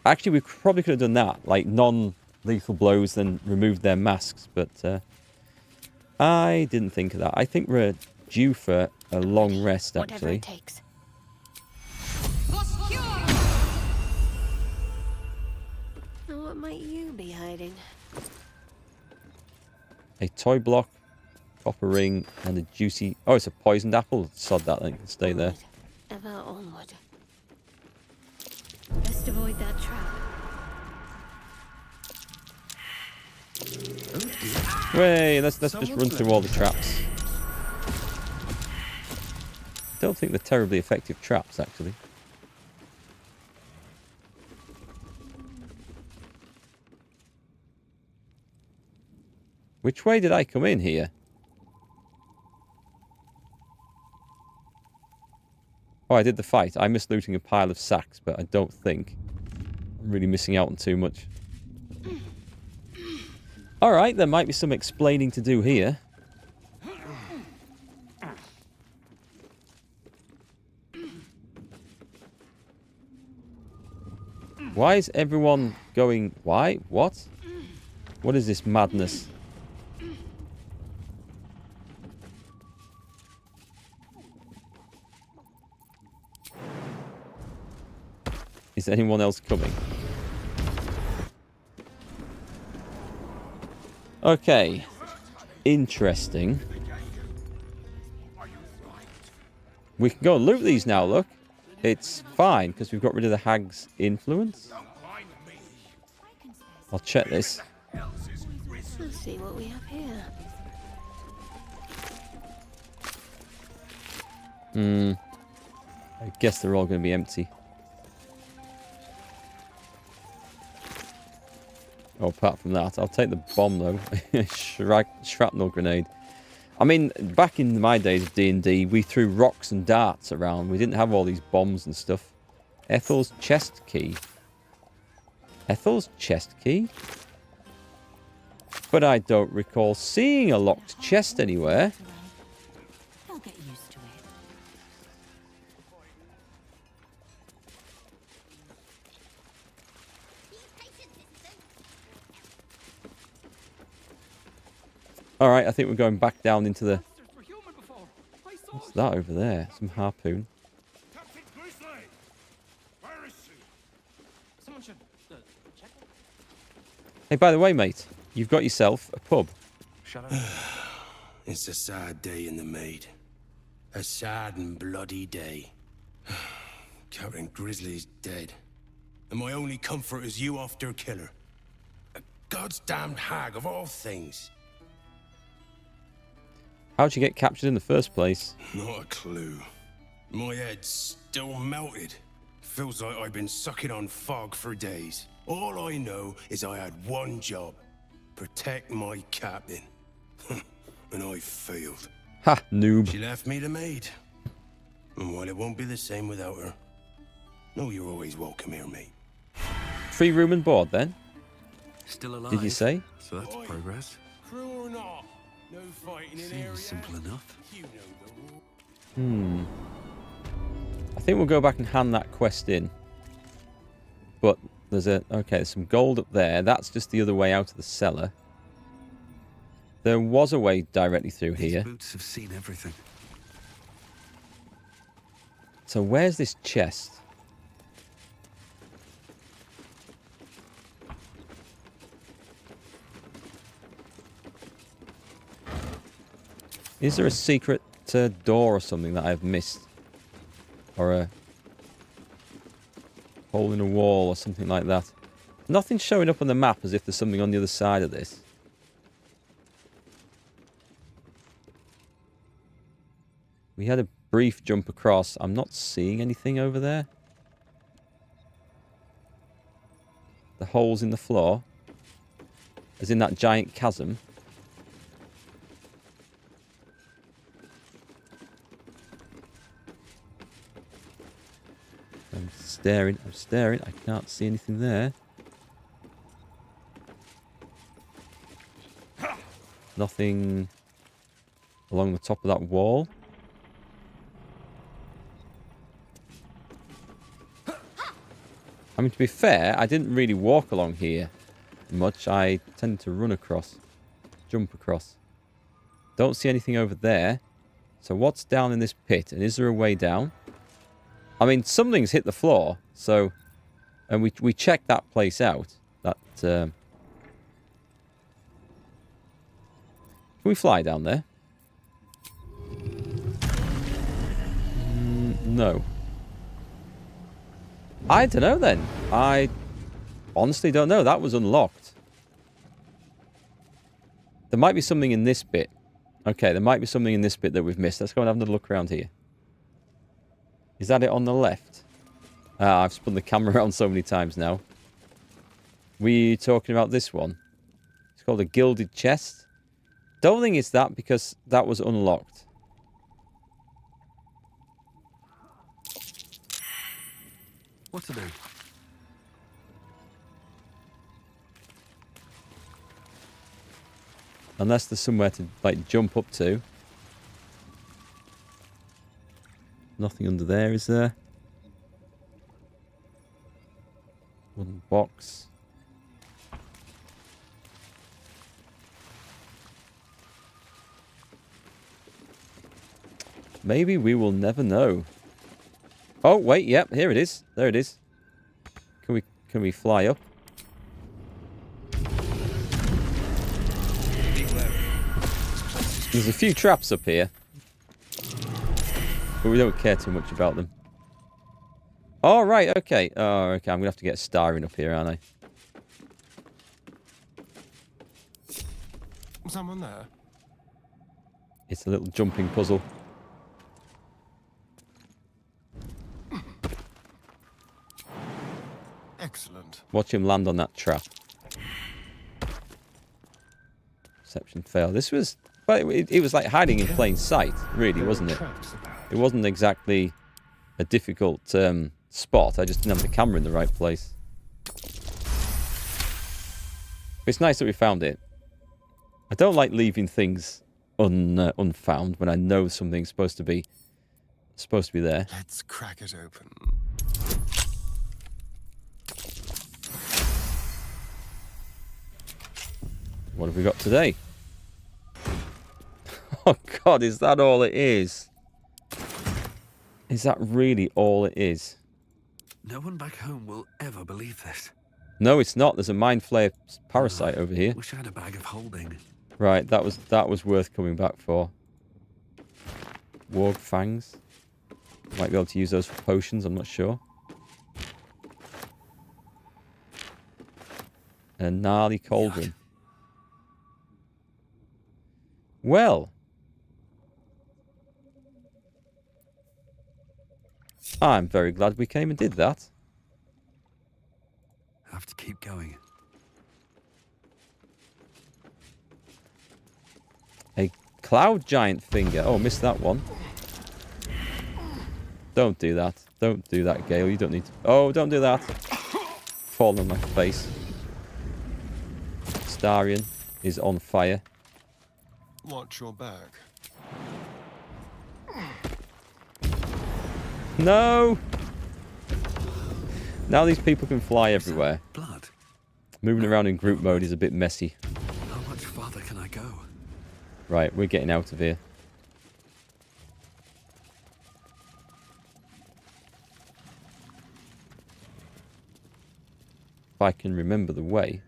Actually, we probably could have done that. Like non-lethal blows, then removed their masks. But I didn't think of that. I think we're due for a long rest, actually. Whatever it takes. What might you be hiding? A toy block, copper ring, and a juicy... Oh, it's a poisoned apple. Sod that, then. Can stay there. Ever onward. Best avoid that trap. Way, let's just run through all the traps. Don't think they're terribly effective traps, actually. Which way did I come in here? Oh, I did the fight. I missed looting a pile of sacks, but I don't think I'm really missing out on too much. Alright, there might be some explaining to do here. Why is everyone going... Why? What? What is this madness? Is anyone else coming? Okay. Interesting. We can go and loot these now, look. It's fine, because we've got rid of the hag's influence. I'll check this. Let's see what we have here. I guess they're all going to be empty. Oh, apart from that, I'll take the bomb, though. Shrapnel grenade. I mean, back in my days of D&D, we threw rocks and darts around. We didn't have all these bombs and stuff. Ethel's chest key. Ethel's chest key? But I don't recall seeing a locked chest anywhere. I'll get used to it. Alright, I think we're going back down into the... What's that over there? Some harpoon. Hey, by the way, mate, you've got yourself a pub. It's a sad day in the maid. A sad and bloody day. Captain Grizzly's dead. And my only comfort is you after killer. A goddamned hag of all things. How'd you get captured in the first place? Not a clue. My head's still melted. Feels like I've been sucking on fog for days. All I know is I had one job. Protect my captain. And I failed. Ha, noob. She left me the maid. And while it won't be the same without her, no, you're always welcome here, mate. Free room and board, then? Still alive. Did you say? So that's progress. Crew or not? No fighting in area. Seems simple enough. I think we'll go back and hand that quest in. But There's there's some gold up there. That's just the other way out of the cellar. There was a way directly through here. These boots have seen everything. So where's this chest? Is there a secret door or something that I've missed? Or a hole in a wall or something like that? Nothing's showing up on the map as if there's something on the other side of this. We had a brief jump across. I'm not seeing anything over there. The holes in the floor. As in that giant chasm. I'm staring. I can't see anything there. Nothing along the top of that wall. I mean, to be fair, I didn't really walk along here much. I tended to run across, jump across. Don't see anything over there. So what's down in this pit? And is there a way down? I mean, something's hit the floor. So, and we checked that place out. That, can we fly down there? No. I don't know then. I honestly don't know. That was unlocked. There might be something in this bit. Okay, there might be something in this bit that we've missed. Let's go and have another look around here. Is that it on the left? I've spun the camera around so many times now. We talking about this one? It's called a gilded chest. Don't think it's that because that was unlocked. What to do? Unless there's somewhere to, like, jump up to. Nothing under there, is there? Wooden box. Maybe we will never know. Oh, wait, yep, here it is. There it is. Can we fly up? There's a few traps up here. But we don't care too much about them. Oh, right, okay. Oh, okay, I'm going to have to get a star in up here, aren't I? Someone there? It's a little jumping puzzle. Excellent. Watch him land on that trap. Perception fail. This was... But it was like hiding in plain sight, really, wasn't it? It wasn't exactly a difficult spot. I just didn't have the camera in the right place. It's nice that we found it. I don't like leaving things unfound when I know something's supposed to be there. Let's crack it open. What have we got today? Oh God, is that all it is? Is that really all it is? No one back home will ever believe this. No, it's not. There's a mind flayer parasite over here. Wish I had a bag of holding. Right, that was worth coming back for. Warg fangs. Might be able to use those for potions, I'm not sure. And a gnarly cauldron. Well. I'm very glad we came and did that. Have to keep going. A cloud giant finger. Oh, missed that one. Don't do that. Don't do that, Gale. You don't need to... Oh, don't do that. Fall on my face. Starion is on fire. Watch your back. No! Now these people can fly everywhere. Blood. Moving around in group mode is a bit messy. How much farther can I go? Right, we're getting out of here. If I can remember the way.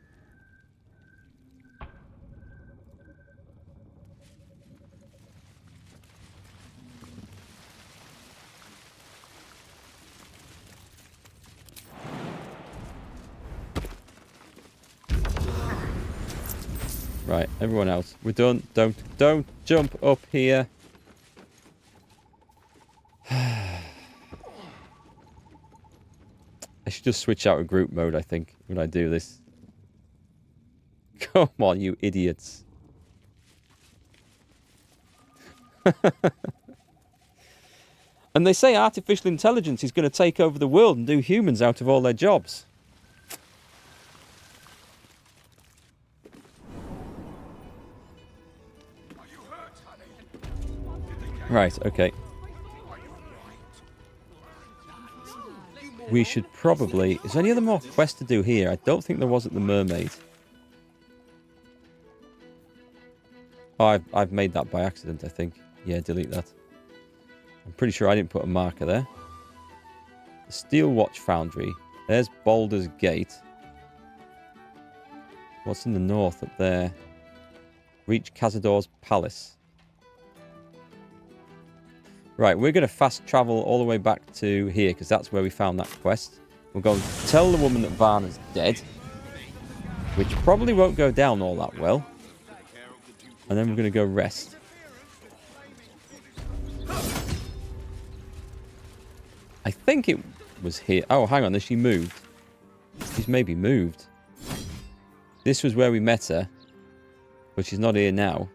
Right, everyone else. We're done. Don't jump up here. I should just switch out of group mode, I think, when I do this. Come on, you idiots. And they say artificial intelligence is going to take over the world and do humans out of all their jobs. Right, okay. We should probably... Is there any other more quests to do here? I don't think there was at the Mermaid. Oh, I've made that by accident, I think. Yeah, delete that. I'm pretty sure I didn't put a marker there. The Steel Watch Foundry. There's Baldurs Gate. What's in the north up there? Reach Cazador's Palace. Right, we're going to fast travel all the way back to here, because that's where we found that quest. We'll go and tell the woman that Varna's dead, which probably won't go down all that well. And then we're going to go rest. I think it was here. Oh, hang on, she moved. She's maybe moved. This was where we met her, but she's not here now.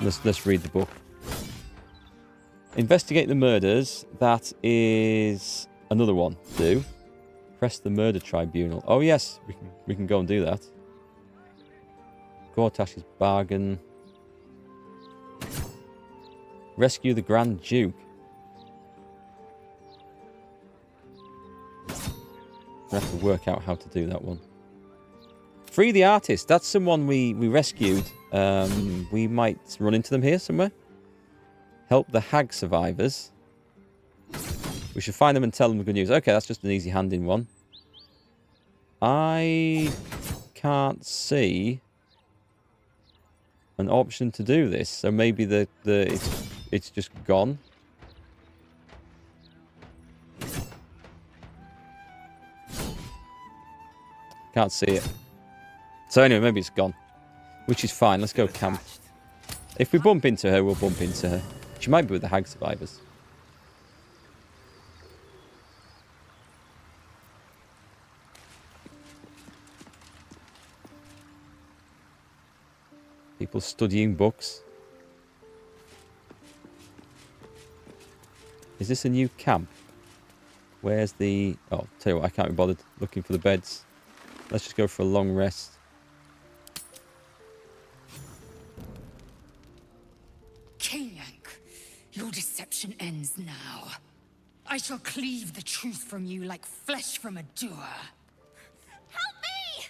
Let's read the book. Investigate the murders. That is another one. Do. Press the murder tribunal. Oh yes, we can go and do that. Gortash's bargain. Rescue the Grand Duke. We have to work out how to do that one. Free the artist. That's someone we rescued. We might run into them here somewhere. Help the hag survivors. We should find them and tell them the good news. Okay, that's just an easy hand in one. I can't see an option to do this. So maybe it's just gone. Can't see it. So anyway, maybe it's gone. Which is fine. Let's go camp. If we bump into her, we'll bump into her. She might be with the hag survivors. People studying books. Is this a new camp? Where's the... Oh, tell you what, I can't be bothered looking for the beds. Let's just go for a long rest. King-Yank, your deception ends now. I shall cleave the truth from you like flesh from a doer. Help me!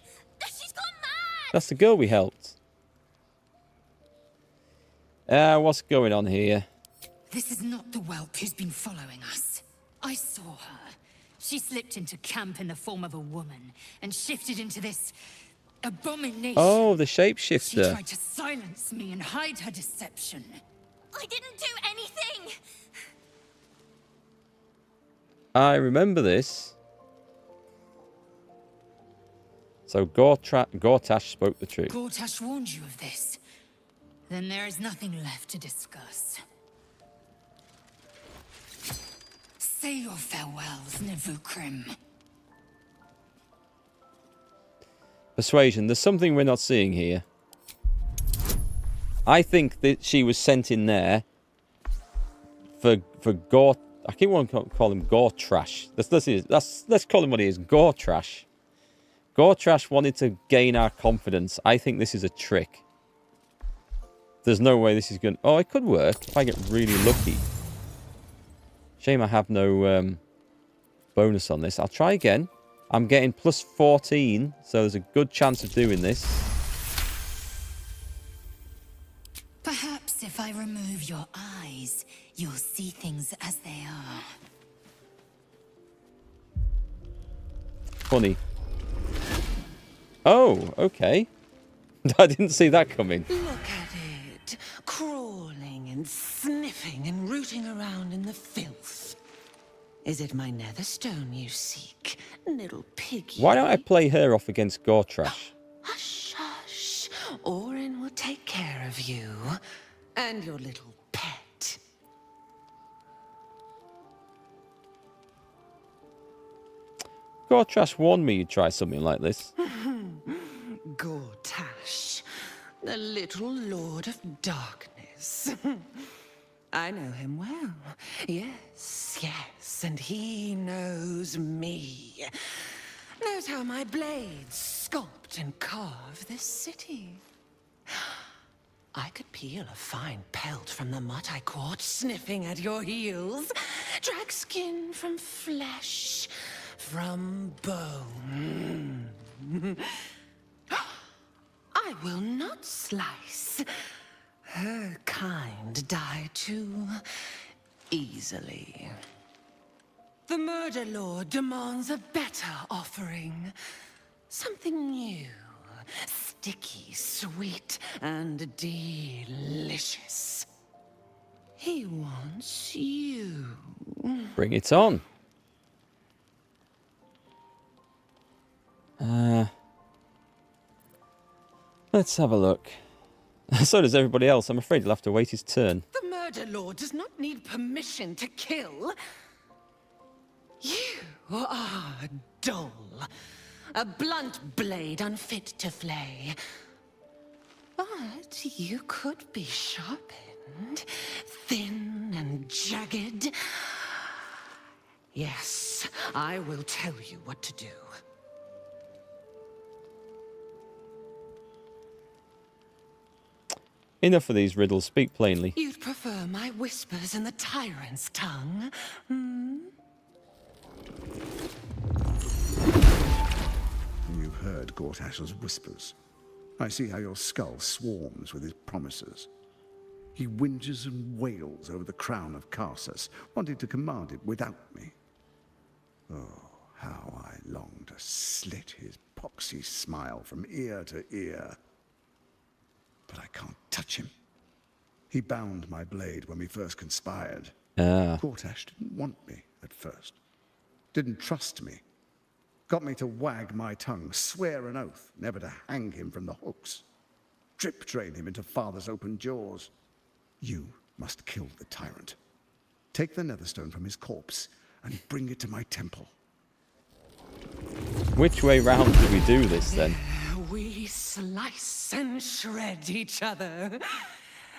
She's gone mad! That's the girl we helped. What's going on here? This is not the whelp who's been following us. I saw her. She slipped into camp in the form of a woman and shifted into this abomination. Oh, the She shapeshifter. tried to silence me and hide her deception. I didn't do anything! I remember this. So Gortash spoke the truth. Gortash warned you of this. Then there is nothing left to discuss. Say your farewells, Nevukrim. Persuasion. There's something we're not seeing here. I think that she was sent in there for Gore. I keep wanting to call him Gortrash. Let's call him what he is. Gortrash. Gortrash wanted to gain our confidence. I think this is a trick. There's no way this is going to... Oh, it could work if I get really lucky. Shame I have no bonus on this. I'll try again. I'm getting plus 14, so there's a good chance of doing this. Perhaps if I remove your eyes, you'll see things as they are. Funny. Oh, okay. I didn't see that coming. Look at it, crawling and sniffing and rooting around in the filth. Is it my netherstone you seek, little piggy? Why don't I play her off against Gortrash? Hush, hush. Orin will take care of you and your little pet. Gortrash warned me you'd try something like this. Gortash, the little lord of darkness. I know him well. Yes, yes, and he knows me. Knows how my blades sculpt and carve this city. I could peel a fine pelt from the mutt I caught sniffing at your heels. Drag skin from flesh, from bone. I will not slice. Her kind die too easily. The Murder Lord demands a better offering. Something new, sticky, sweet, and delicious. He wants you. Bring it on. Let's have a look. So does everybody else. I'm afraid he'll have to wait his turn. The Murder Lord does not need permission to kill. You are dull. A blunt blade unfit to flay. But you could be sharpened, thin and jagged. Yes, I will tell you what to do. Enough of these riddles. Speak plainly. You'd prefer my whispers in the tyrant's tongue, hmm? You heard Gortash's whispers. I see how your skull swarms with his promises. He whinges and wails over the crown of Karsus, wanting to command it without me. Oh, how I long to slit his poxy smile from ear to ear. But I can't touch him. He bound my blade when we first conspired. Gortash didn't want me at first. Didn't trust me. Got me to wag my tongue, swear an oath never to hang him from the hooks. Drip drain him into father's open jaws. You must kill the tyrant. Take the netherstone from his corpse and bring it to my temple. Which way round do we do this then? We slice and shred each other.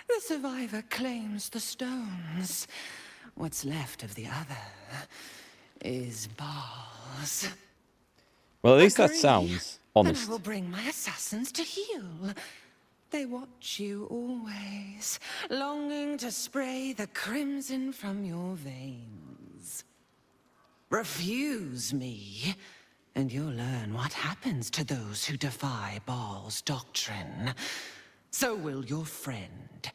The survivor claims the stones. What's left of the other is bars. Well, at least that sounds honest. Then I will bring my assassins to heal. They watch you always, longing to spray the crimson from your veins. Refuse me, and you'll learn what happens to those who defy Baal's doctrine. So will your friend.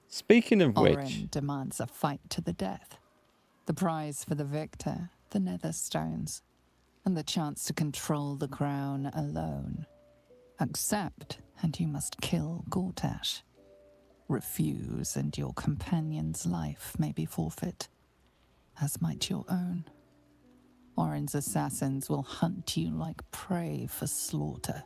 Speaking of which... Orin demands a fight to the death. The prize for the victor, the Netherstones, and the chance to control the crown alone. Accept, and you must kill Gortash. Refuse, and your companion's life may be forfeit, as might your own. Orin's assassins will hunt you like prey for slaughter.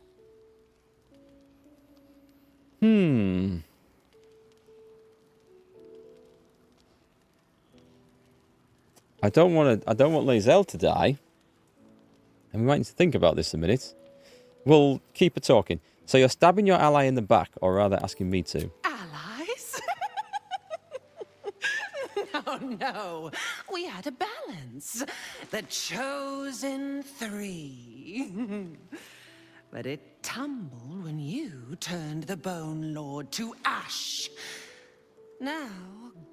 I don't want Lae'zel to die. And we might need to think about this a minute. We'll keep her talking. So you're stabbing your ally in the back, or rather asking me to. Allies? No. We had a balance. The chosen three. But it tumble when you turned the Bone Lord to ash. Now,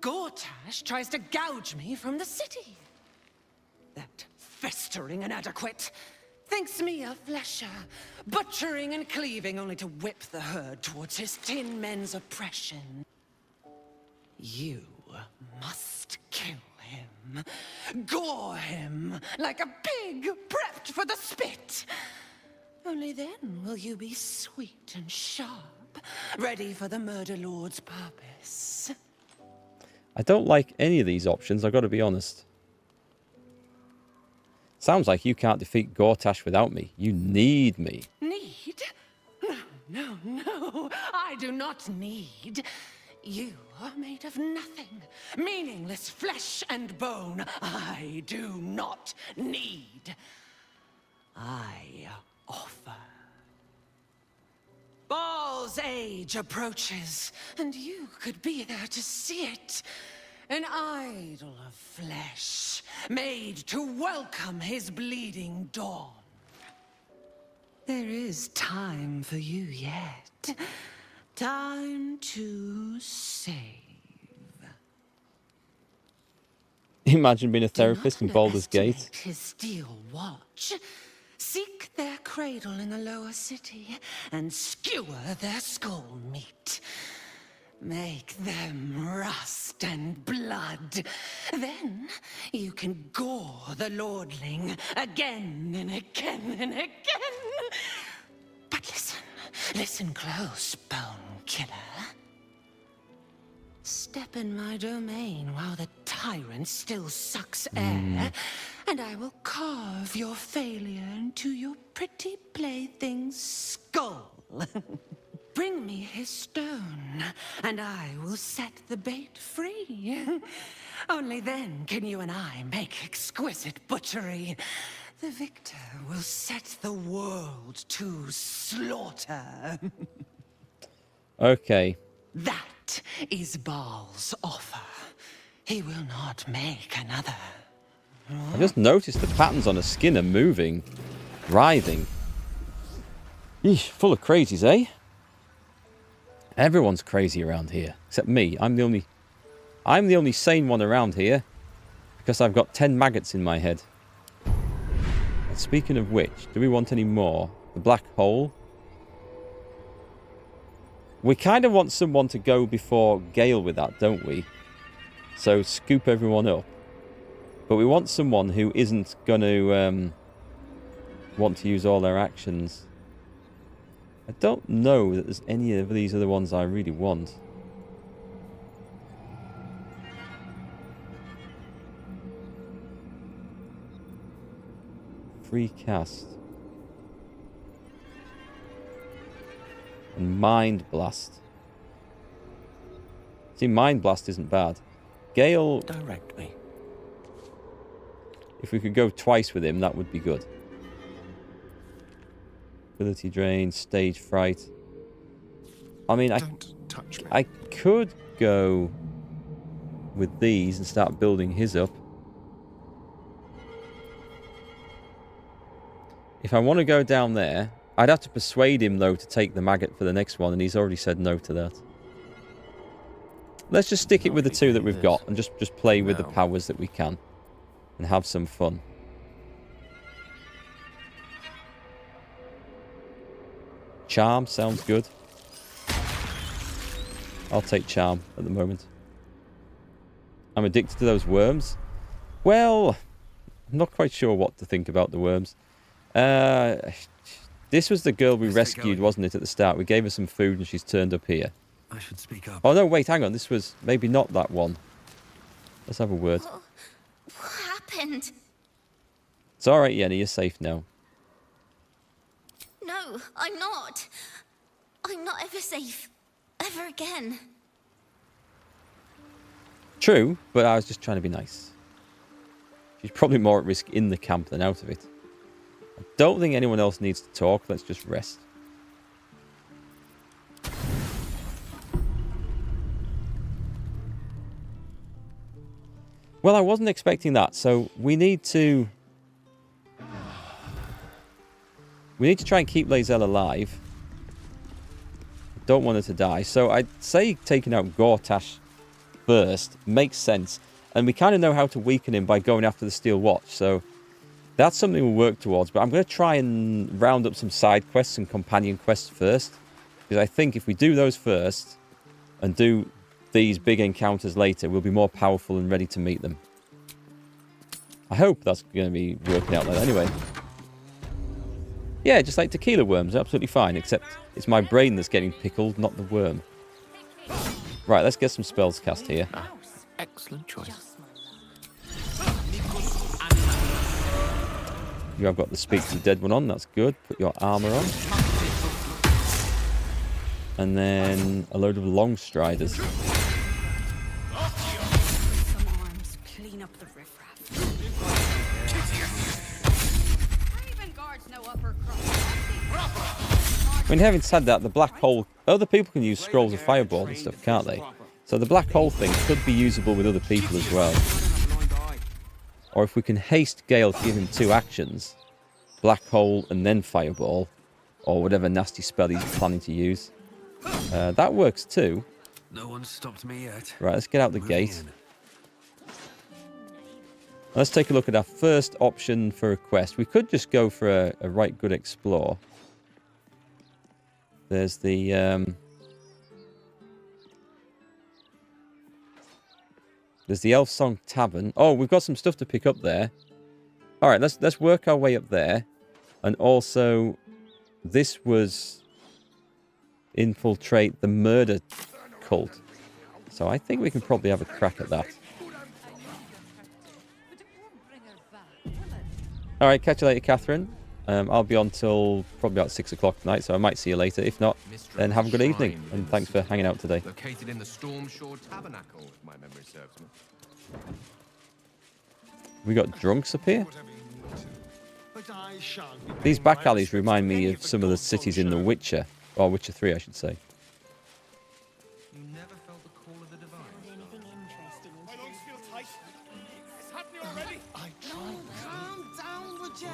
Gortash tries to gouge me from the city. That festering inadequate thinks me a flesher, butchering and cleaving only to whip the herd towards his tin men's oppression. You must kill him, gore him like a pig prepped for the spit. Only then will you be sweet and sharp, ready for the Murder Lord's purpose. I don't like any of these options, I've got to be honest. Sounds like you can't defeat Gortash without me. You need me. Need? No, I do not need. You are made of nothing. Meaningless flesh and bone. I do not need. I offer. Baal's age approaches, and you could be there to see it. An idol of flesh, made to welcome his bleeding dawn. There is time for you yet. Time to save. Imagine being a therapist in Baldurs Gate. His steel watch. Seek their cradle in the lower city and skewer their skull meat. Make them rust and blood. Then you can gore the lordling again and again and again. But listen close, Bone Killer. Step in my domain while the tyrant still sucks air, and I will carve your failure into your pretty plaything's skull. Bring me his stone, and I will set the bait free. Only then can you and I make exquisite butchery. The victor will set the world to slaughter. Okay. That is Baal's offer. He will not make another. I just noticed the patterns on her skin are moving, writhing. Yeesh, full of crazies, eh? Everyone's crazy around here, except me. I'm the only sane one around here, because I've got 10 maggots in my head. And speaking of which, do we want any more? The black hole. We kind of want someone to go before Gale with that, don't we? So scoop everyone up. But we want someone who isn't going to want to use all their actions. I don't know that there's any of these are the ones I really want. Free cast. And Mind Blast. See, Mind Blast isn't bad. Gale... Direct me. If we could go twice with him, that would be good. Ability drain, stage fright. I mean, Don't touch me. I could go with these and start building his up. If I want to go down there, I'd have to persuade him, though, to take the maggot for the next one, and he's already said no to that. Let's just stick it with the two that we've got and just play with the powers that we can and have some fun. Charm sounds good. I'll take Charm at the moment. I'm addicted to those worms. Well, I'm not quite sure what to think about the worms. This was the girl we rescued, wasn't it, at the start? We gave her some food and she's turned up here. I should speak up. Oh, no, wait, hang on. This was maybe not that one. Let's have a word. What happened? It's all right, Yenny. You're safe now. No, I'm not. I'm not ever safe. Ever again. True, but I was just trying to be nice. She's probably more at risk in the camp than out of it. I don't think anyone else needs to talk. Let's just rest. Well, I wasn't expecting that, so we need to try and keep Lae'zel alive. Don't want her to die. So I'd say taking out Gortash first makes sense. And we kind of know how to weaken him by going after the Steel Watch. So that's something we'll work towards. But I'm going to try and round up some side quests and companion quests first. Because I think if we do those first and do these big encounters later, we'll be more powerful and ready to meet them. I hope that's going to be working out like that. Anyway. Yeah, just like tequila worms. Absolutely fine. Except it's my brain that's getting pickled, not the worm. Right, let's get some spells cast here. Excellent choice. You have got the Speak to the Dead one on. That's good. Put your armor on. And then a load of Long Striders. Some arms clean up the riffraff. Raven guards no upper I mean, having said that, the black hole... Other people can use scrolls of fireball and stuff, can't they? So the black hole thing could be usable with other people as well. Or if we can haste Gale to give him 2 actions, black hole and then fireball, or whatever nasty spell he's planning to use. That works too. No one stopped me yet. Right, let's get out the gate. Let's take a look at our first option for a quest. We could just go for a right good explore. There's the... There's the Elf Song Tavern. Oh, we've got some stuff to pick up there. All right, let's work our way up there. And also, this was infiltrate the murder cult. So I think we can probably have a crack at that. All right, catch you later, Catherine. I'll be on till probably about 6 o'clock tonight, so I might see you later. If not, then have a good evening, and thanks for hanging out today. Located in the Stormshore Tabernacle, if my memory serves me. We got drunks up here. These back alleys remind me of some of the cities in The Witcher, or Witcher 3, I should say. You never felt the call of the divine. Anything interesting? My lungs feel tight. It's happening already. I tried. Calm down, would you?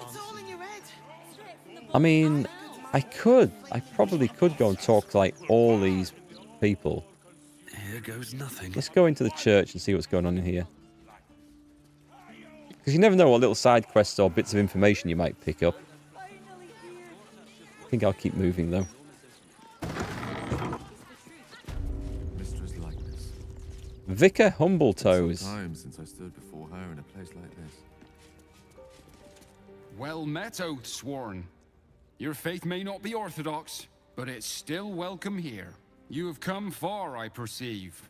It's all in your head. I mean, I probably could go and talk to, like, all these people. Here goes nothing. Let's go into the church and see what's going on in here. Because you never know what little side quests or bits of information you might pick up. I think I'll keep moving, though. Mistress likeness. Vicar Humbletoes. Time since I stood before her in a place like this. Well met, Oath Sworn. Your faith may not be orthodox, but it's still welcome here. You have come far, I perceive.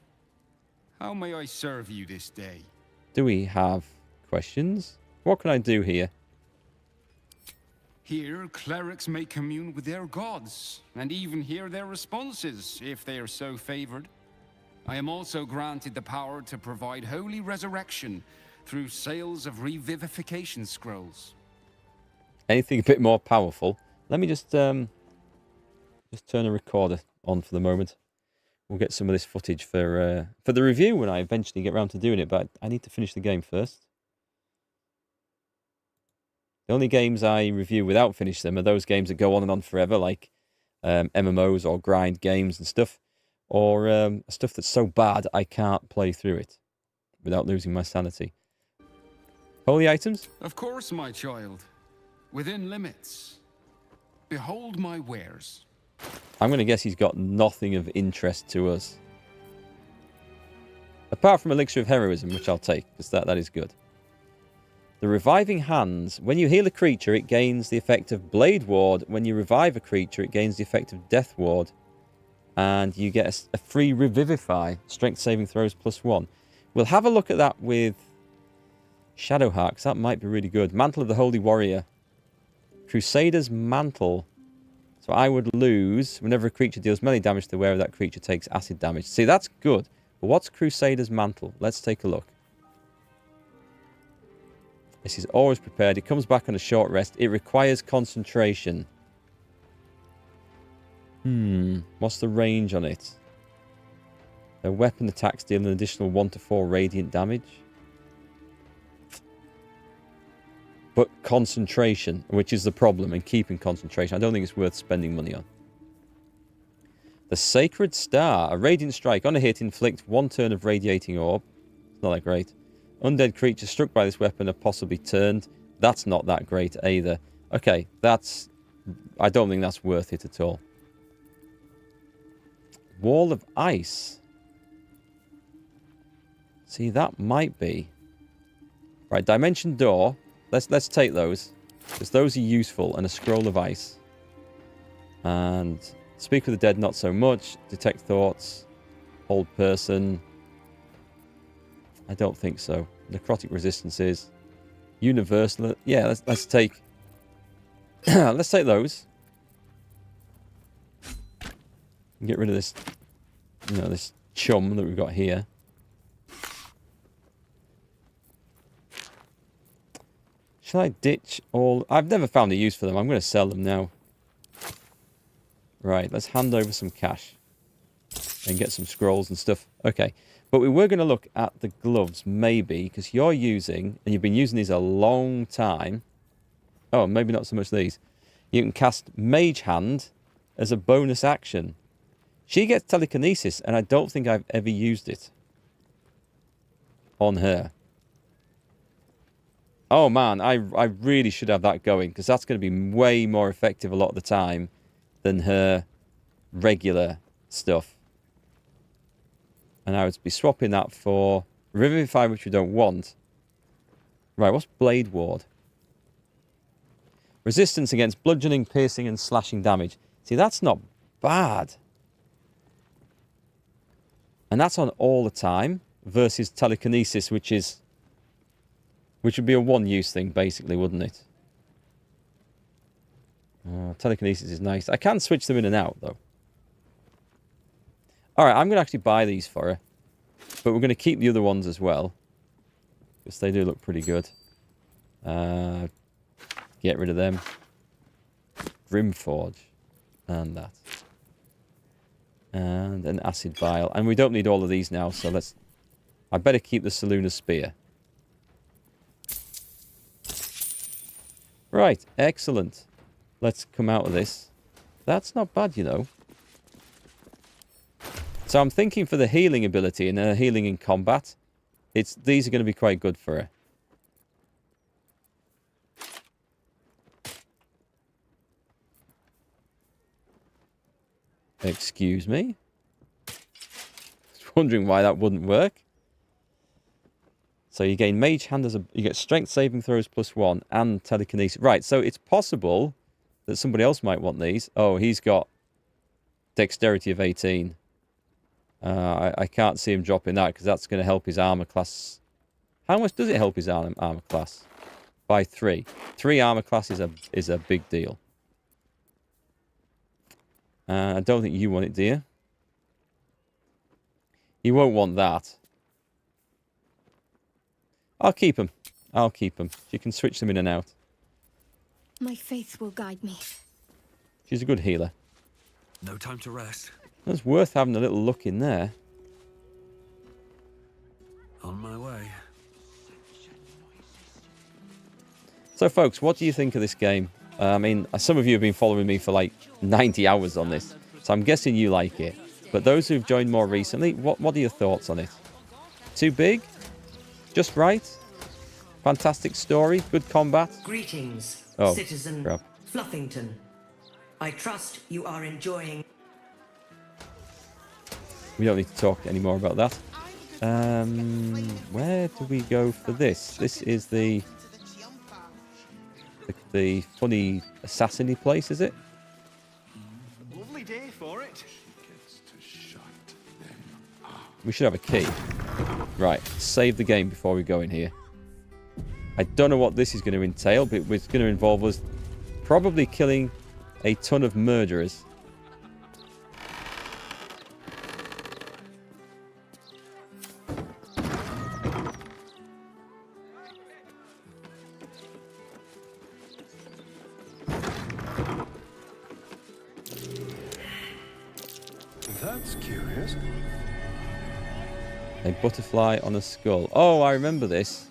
How may I serve you this day? Do we have questions? What can I do here? Here, clerics may commune with their gods, and even hear their responses, if they are so favored. I am also granted the power to provide holy resurrection through sales of revivification scrolls. Anything a bit more powerful? Let me just turn a recorder on for the moment. We'll get some of this footage for the review when I eventually get around to doing it, but I need to finish the game first. The only games I review without finishing them are those games that go on and on forever, like MMOs or grind games and stuff, or stuff that's so bad I can't play through it without losing my sanity. Holy items? Of course, my child. Within limits. Behold my wares. I'm going to guess he's got nothing of interest to us. Apart from Elixir of Heroism, which I'll take, because that is good. The Reviving Hands. When you heal a creature, it gains the effect of Blade Ward. When you revive a creature, it gains the effect of Death Ward. And you get a free Revivify. Strength saving throws +1. We'll have a look at that with Shadowheart, because that might be really good. Mantle of the Holy Warrior. Crusader's Mantle. So I would lose whenever a creature deals melee damage to the wearer, that creature takes acid damage. See, that's good. But what's Crusader's Mantle? Let's take a look. This is always prepared. It comes back on a short rest. It requires concentration. What's the range on it? A weapon attacks deal an additional 1 to 4 radiant damage. But concentration, which is the problem, and keeping concentration, I don't think it's worth spending money on. The Sacred Star. A radiant strike. On a hit, inflict 1 turn of radiating orb. It's not that great. Undead creatures struck by this weapon are possibly turned. That's not that great either. Okay, that's... I don't think that's worth it at all. Wall of Ice. See, that might be... Right, Dimension Door. Let's take those. Because those are useful. And a Scroll of Ice. And... Speak with the Dead, not so much. Detect Thoughts. Hold Person. I don't think so. Necrotic Resistances. Universal. Yeah, let's take... let's take those. Get rid of this... You know, this chum that we've got here. Shall I ditch all... I've never found a use for them. I'm going to sell them now. Right, let's hand over some cash. And get some scrolls and stuff. Okay. But we were going to look at the gloves, maybe. Because you're using... And you've been using these a long time. Oh, maybe not so much these. You can cast Mage Hand as a bonus action. She gets telekinesis, and I don't think I've ever used it on her. Oh man, I really should have that going, because that's going to be way more effective a lot of the time than her regular stuff. And I would be swapping that for Revivify, which we don't want. Right, what's Blade Ward? Resistance against bludgeoning, piercing, and slashing damage. See, that's not bad. And that's on all the time versus telekinesis, which would be a one-use thing, basically, wouldn't it? Telekinesis is nice. I can switch them in and out, though. Alright, I'm going to actually buy these for her. But we're going to keep the other ones as well. Because they do look pretty good. Get rid of them. Grimforge. And that. And an acid vial. And we don't need all of these now, so let's... I better keep the Saluna Spear. Right, excellent. Let's come out of this. That's not bad, you know. So I'm thinking for the healing ability and healing in combat, these are going to be quite good for her. Excuse me. Just wondering why that wouldn't work. So you gain Mage Hand you get Strength Saving Throws +1 and Telekinesis. Right, so it's possible that somebody else might want these. Oh, he's got Dexterity of 18. I can't see him dropping that because that's going to help his armor class. How much does it help his armor class? By 3. 3 armor class is a big deal. I don't think you want it, do you? You won't want that. I'll keep them. I'll keep them. You can switch them in and out. My faith will guide me. She's a good healer. No time to rest. It's worth having a little look in there. On my way. So, folks, what do you think of this game? I mean, some of you have been following me for like 90 hours on this, so I'm guessing you like it. But those who've joined more recently, what are your thoughts on it? Too big? Just right? Fantastic story? Good combat? Greetings, Oh, citizen crap. Fluffington. I trust you are enjoying... We don't need to talk any more about that. Where do we go for this? This is the funny assassin-y place, is it? Lovely day for it. We should have a key. Right, save the game before we go in here. I don't know what this is going to entail, but it's going to involve us probably killing a ton of murderers. That's curious. A butterfly on a skull. Oh, I remember this.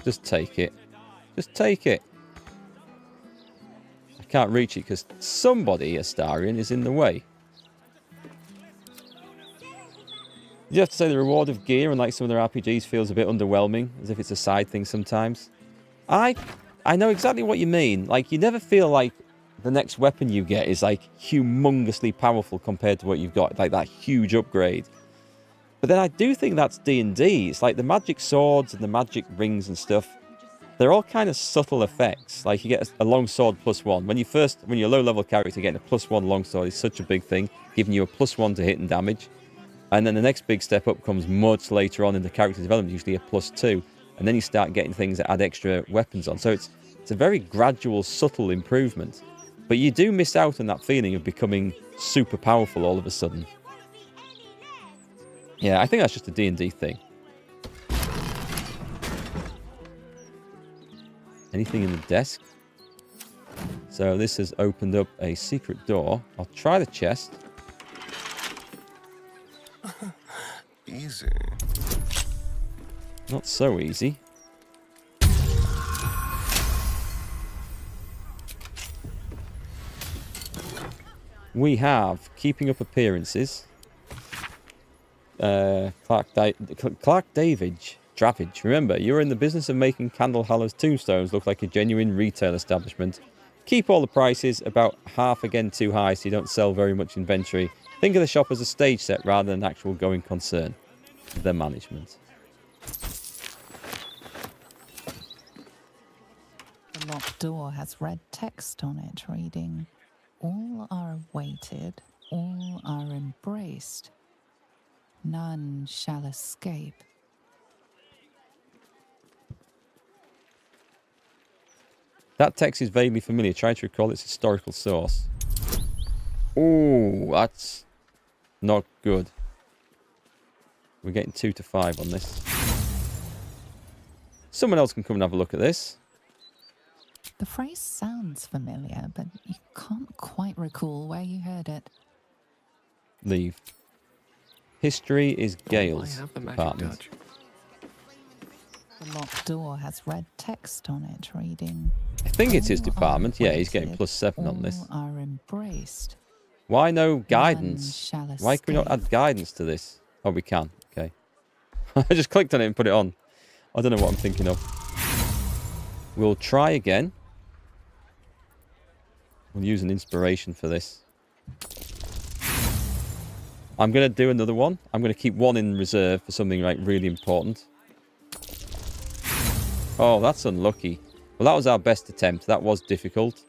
Just take it. Just take it. I can't reach it because somebody, Astarion, is in the way. You have to say the reward of gear, unlike some other RPGs, feels a bit underwhelming, as if it's a side thing sometimes. I know exactly what you mean. Like, you never feel like the next weapon you get is, like, humongously powerful compared to what you've got. Like, that huge upgrade. But then I do think that's D&D. It's like the magic swords and the magic rings and stuff. They're all kind of subtle effects. Like, you get a long sword +1. When you're a low-level character, getting a +1 longsword is such a big thing, giving you a +1 to hit and damage. And then the next big step up comes much later on in the character development, usually a +2. And then you start getting things that add extra weapons on. So it's a very gradual, subtle improvement. But you do miss out on that feeling of becoming super powerful all of a sudden. Yeah, I think that's just a D&D thing. Anything in the desk? So this has opened up a secret door. I'll try the chest. Easy. Not so easy. We have Keeping Up Appearances. Clark Davidge. Dravage. Remember, you're in the business of making Candlehaller's tombstones look like a genuine retail establishment. Keep all the prices about half again too high so you don't sell very much inventory. Think of the shop as a stage set rather than an actual going concern. The management. The locked door has red text on it reading, "All are awaited, all are embraced. None shall escape." That text is vaguely familiar. Try to recall its historical source. Ooh, that's not good. We're getting 2 to 5 on this. Someone else can come and have a look at this. The phrase sounds familiar, but you can't quite recall where you heard it. Leave. History is Gale's department. The locked door has red text on it reading, I think it's his department. Yeah, he's getting +7 on this. "All are embraced." Why no guidance? Shall Why can we not add guidance to this? Oh, we can. Okay. I just clicked on it and put it on. I don't know what I'm thinking of. We'll try again. We'll use an inspiration for this. I'm going to do another one. I'm going to keep one in reserve for something like really important. Oh, that's unlucky. Well, that was our best attempt. That was difficult.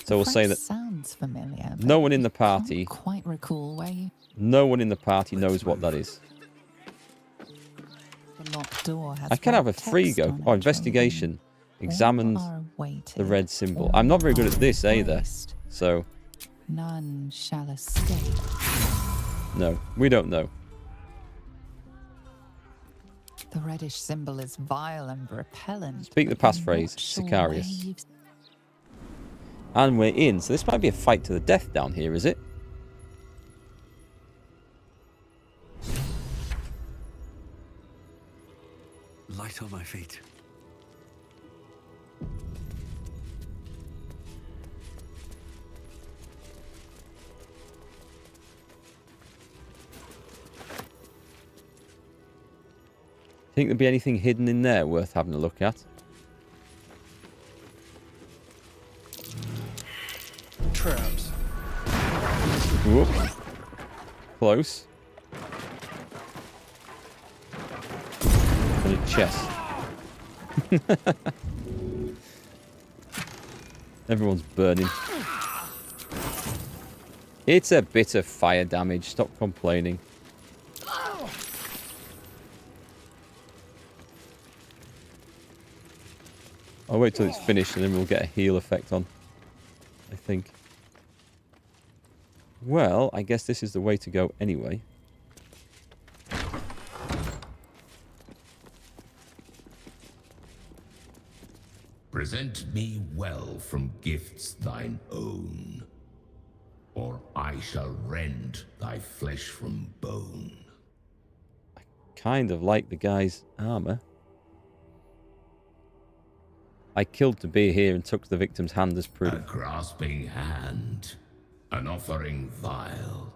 So we'll say that sounds familiar. No one in the party. Quite recall where you. No one in the party knows what that is. The locked door has I can have a free go. Oh, investigation. Examines the red symbol. I'm not very good at this either. So. None shall escape. No, we don't know. The reddish symbol is vile and repellent. Speak the passphrase, Sicarius. And we're in, so this might be a fight to the death down here, is it? Light on my feet. Think there'd be anything hidden in there worth having a look at? Traps. Whoop. Close. And a chest. Everyone's burning. It's a bit of fire damage. Stop complaining. I'll wait till it's finished and then we'll get a heal effect on, I think. Well, I guess this is the way to go anyway. Present me well from gifts thine own, or I shall rend thy flesh from bone. Kind of like the guy's armor. I killed to be here and took the victim's hand as A proof. grasping hand, an offering vile.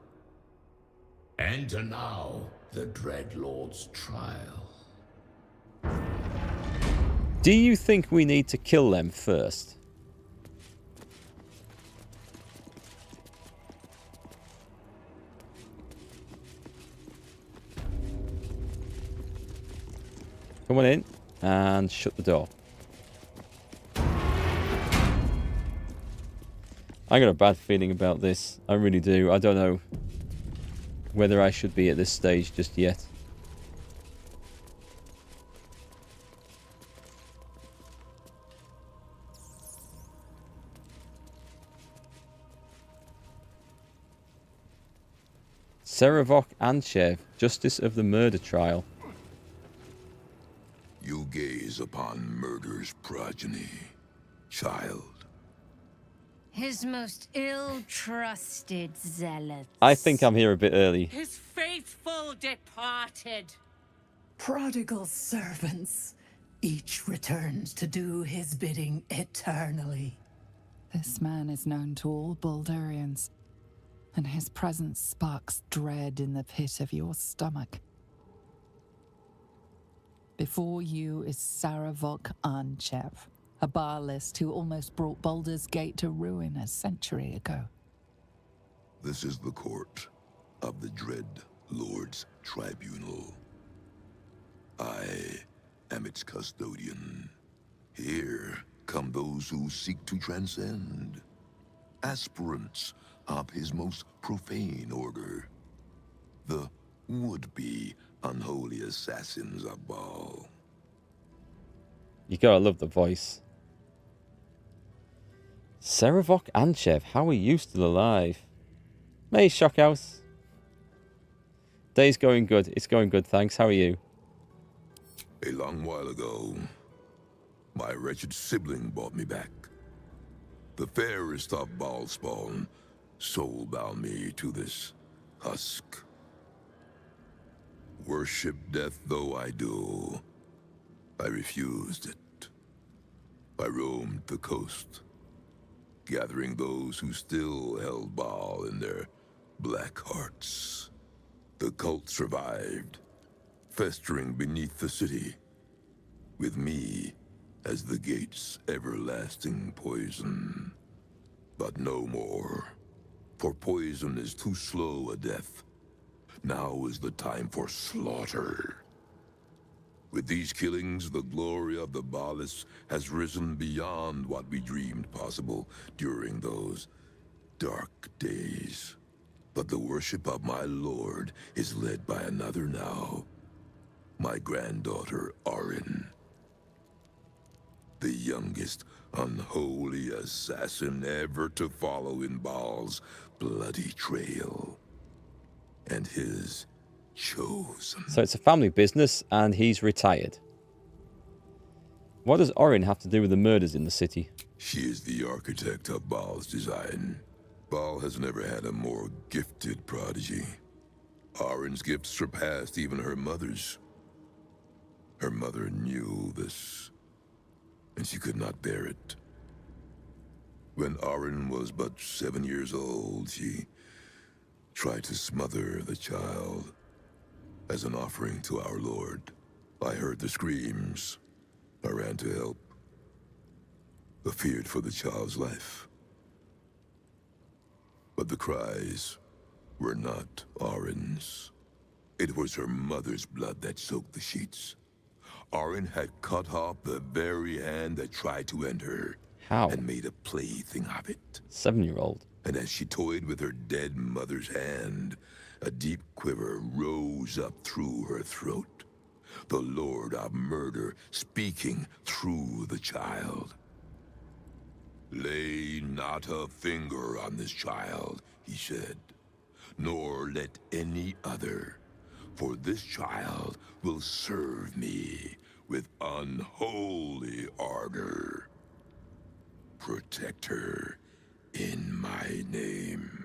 Enter now the Dreadlord's trial. Do you think we need to kill them first? Come on in and shut the door. I got a bad feeling about this. I really do. I don't know whether I should be at this stage just yet. Serevok Anshev, Justice of the Murder Trial. You gaze upon murder's progeny, child. His most ill-trusted zealots. I think I'm here a bit early. His faithful departed. Prodigal servants, each returns to do his bidding eternally. This man is known to all Baldurians, and his presence sparks dread in the pit of your stomach. Before you is Serevok Anshev, a Baalist who almost brought Baldurs Gate to ruin a century ago. This is the court of the Dread Lord's Tribunal. I am its custodian. Here come those who seek to transcend, aspirants of his most profane order, the would-be unholy assassins of Baal. You gotta love the voice. Serevok Anshev, how are you still alive? Hey, Shockhouse. Day's going good. It's going good, thanks. How are you? A long while ago, my wretched sibling brought me back. The fairest of Baal spawn soul-bound me to this husk. Worship death though I do, I refused it. I roamed the coast, gathering those who still held Baal in their black hearts. The cult survived, festering beneath the city, with me as the gate's everlasting poison. But no more, for poison is too slow a death. Now is the time for slaughter. With these killings, the glory of the Baalists has risen beyond what we dreamed possible during those dark days. But the worship of my lord is led by another now. My granddaughter, Arin. The youngest unholy assassin ever to follow in Baal's bloody trail. And his chosen. So it's a family business and he's retired. What does Orin have to do with the murders in the city? She is the architect of Baal's design. Baal has never had a more gifted prodigy. Arin's gifts surpassed even her mother's. Her mother knew this, and she could not bear it. When Arin was but 7 years old, she tried to smother the child as an offering to our Lord. I heard the screams. I ran to help. I feared for the child's life. But the cries were not Arin's. It was her mother's blood that soaked the sheets. Arin had cut off the very hand that tried to end her. How? And made a plaything of it. 7-year-old. And as she toyed with her dead mother's hand, a deep quiver rose up through her throat. The Lord of Murder speaking through the child. Lay not a finger on this child, he said, nor let any other, for this child will serve me with unholy ardor. Protect her in my name.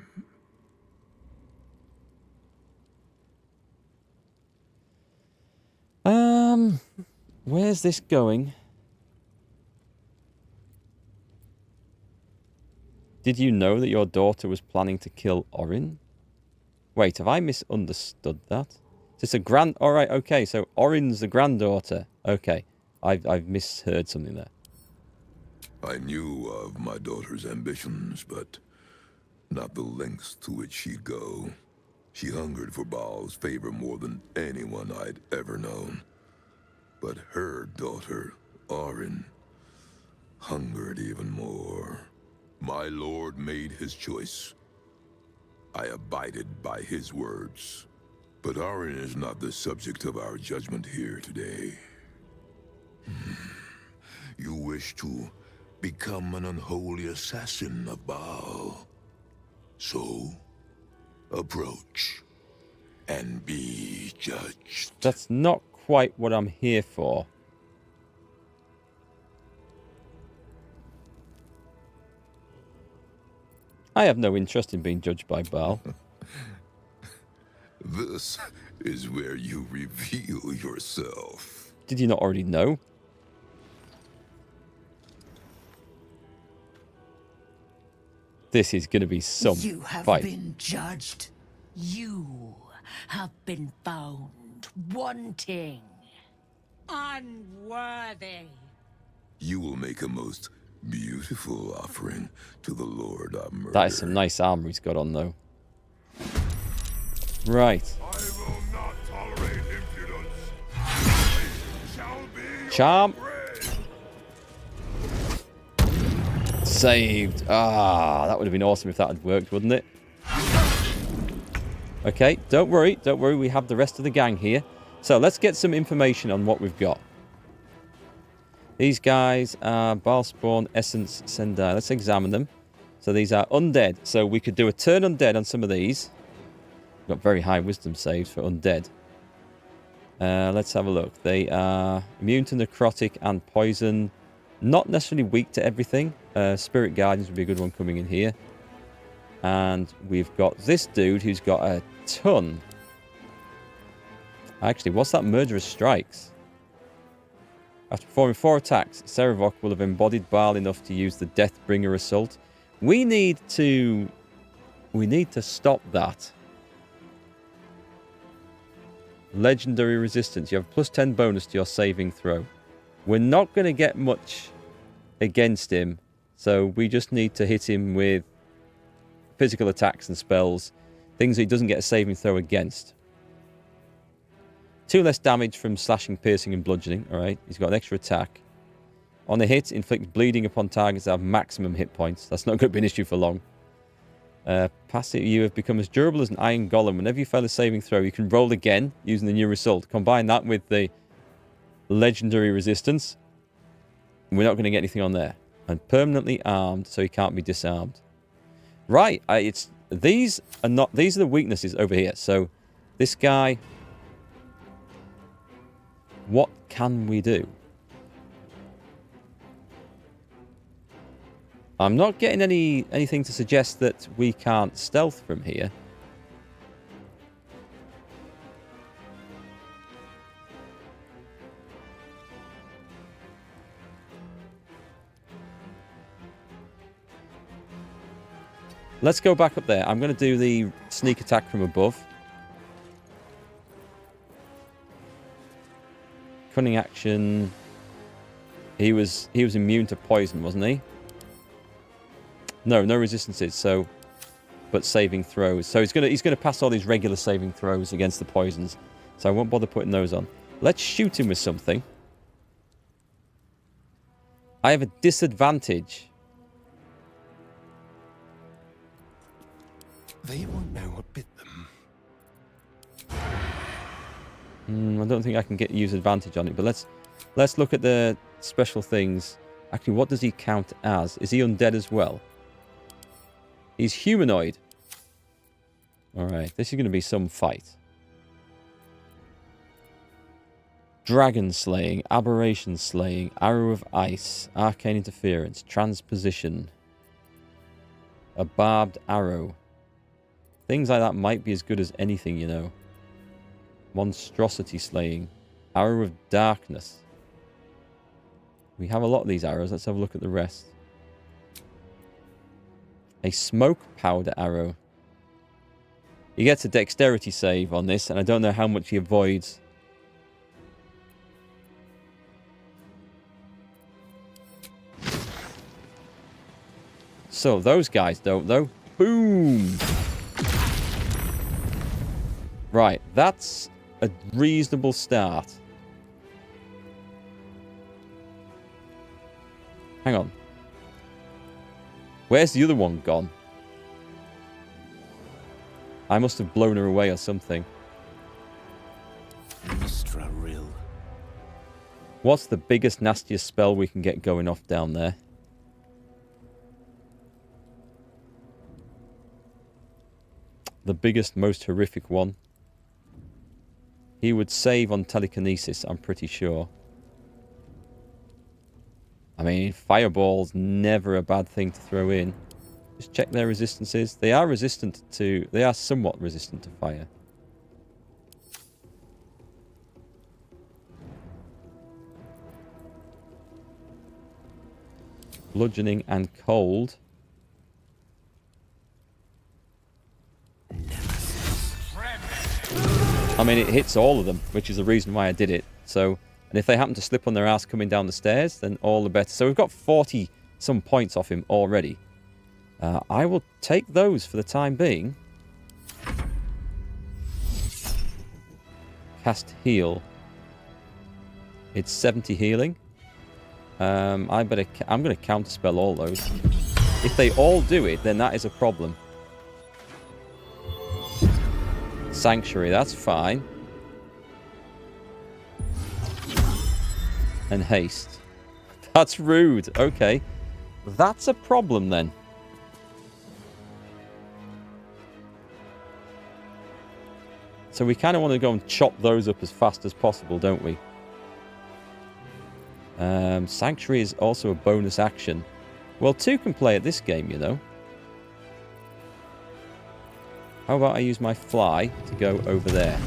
Where's this going? Did you know that your daughter was planning to kill Orin? Wait, have I misunderstood that? Is this a grand... All right, okay, so Orin's the granddaughter. Okay, I've misheard something there. I knew of my daughter's ambitions, but not the lengths to which she'd go. She hungered for Baal's favor more than anyone I'd ever known. But her daughter, Orin, hungered even more. My lord made his choice. I abided by his words. But Orin is not the subject of our judgment here today. You wish to become an unholy assassin of Baal. So, approach and be judged. That's not quite what I'm here for. I have no interest in being judged by Baal. This is where you reveal yourself. Did you not already know? This is going to be some You have fight. been judged. You have been found wanting. Unworthy. You will make a most beautiful offering to the Lord of Murder. That is some nice armor he's got on, though. Right. I will not tolerate impudence. Charm. Saved. Ah, that would have been awesome if that had worked, wouldn't it? Okay, don't worry. Don't worry. We have the rest of the gang here. So let's get some information on what we've got. These guys are Baalspawn, Essence, Sendai. Let's examine them. So these are undead. So we could do a turn undead on some of these. Got very high wisdom saves for undead. Let's have a look. They are immune to necrotic and poison. Not necessarily weak to everything. Spirit Guardians would be a good one coming in here. And we've got this dude who's got a ton. Actually, what's that? Murderous Strikes. After performing 4 attacks, Serevok will have embodied Baal enough to use the Deathbringer Assault. We need to stop that. Legendary Resistance. You have a plus 10 bonus to your saving throw. We're not going to get much against him, so we just need to hit him with physical attacks and spells. Things that he doesn't get a saving throw against. 2 less damage from slashing, piercing, and bludgeoning. Alright, he's got an extra attack. On a hit, inflict bleeding upon targets that have maximum hit points. That's not going to be an issue for long. Passive, you have become as durable as an iron golem. Whenever you fail a saving throw, you can roll again using the new result. Combine that with the legendary resistance. We're not going to get anything on there. And permanently armed, so he can't be disarmed. Right, these are the weaknesses over here. So this guy, what can we do? I'm not getting anything to suggest that we can't stealth from here. Let's go back up there. I'm going to do the sneak attack from above. Cunning action. He was immune to poison, wasn't he? No resistances. So, but saving throws. So he's gonna pass all these regular saving throws against the poisons. So I won't bother putting those on. Let's shoot him with something. I have a disadvantage. They won't know what bit them. I don't think I can use advantage on it, but let's look at the special things. Actually, what does he count as? Is he undead as well? He's humanoid. Alright, this is going to be some fight. Dragon slaying, aberration slaying, arrow of ice, arcane interference, transposition, a barbed arrow. Things like that might be as good as anything, you know. Monstrosity slaying, arrow of darkness. We have a lot of these arrows. Let's have a look at the rest. A smoke powder arrow. He gets a dexterity save on this, and I don't know how much he avoids. So, those guys don't, though. Boom! Right, that's a reasonable start. Hang on. Where's the other one gone? I must have blown her away or something. Mistrarill. What's the biggest, nastiest spell we can get going off down there? The biggest, most horrific one. He would save on telekinesis, I'm pretty sure. I mean, fireball's never a bad thing to throw in. Just check their resistances. They are resistant to... They are somewhat resistant to fire. Bludgeoning and cold. I mean, it hits all of them, which is the reason why I did it. So, and if they happen to slip on their ass coming down the stairs, then all the better. So we've got 40-some points off him already. I will take those for the time being. Cast heal. It's 70 healing. I'm going to counterspell all those. If they all do it, then that is a problem. Sanctuary, that's fine. And haste. That's rude. Okay. That's a problem then. So we kind of want to go and chop those up as fast as possible, don't we? Sanctuary is also a bonus action. Well, 2 can play at this game, you know. How about I use my fly to go over there?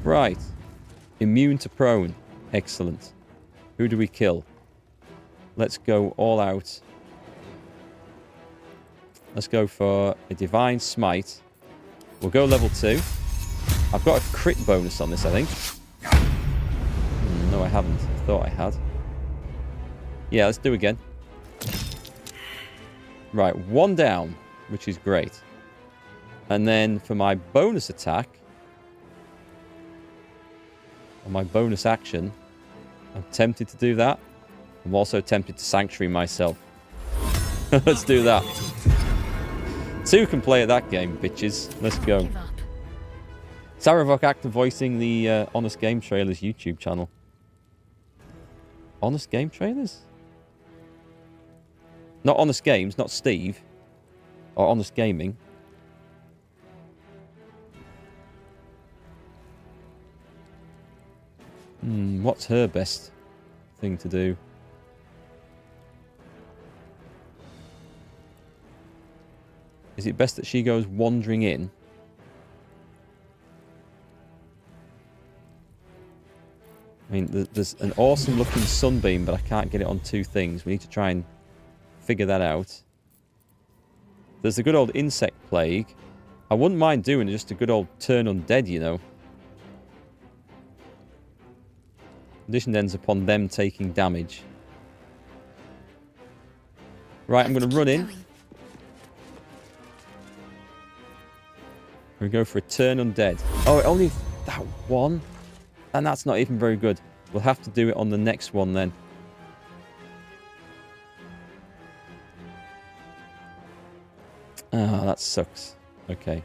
Right. Immune to prone. Excellent. Who do we kill? Let's go all out. Let's go for a Divine Smite. We'll go level 2. I've got a crit bonus on this, I think. No, I haven't. I thought I had. Yeah, let's do again. Right, 1 down, which is great. And then for my bonus attack, or my bonus action, I'm tempted to do that. I'm also tempted to Sanctuary myself. Let's do that. 2 can play at that game, bitches. Let's go. Saravok actor voicing the Honest Game Trailers YouTube channel. Honest Game Trailers? Not Honest Games, not Steve. Or Honest Gaming. What's her best thing to do? Is it best that she goes wandering in? I mean, there's an awesome looking sunbeam, but I can't get it on 2 things. We need to try and figure that out. There's the good old insect plague. I wouldn't mind doing just a good old turn undead, you know. Condition ends upon them taking damage. Right, I'm going to run in. We go for a turn undead. Oh, only that one? And that's not even very good. We'll have to do it on the next one then. Ah, that sucks. Okay.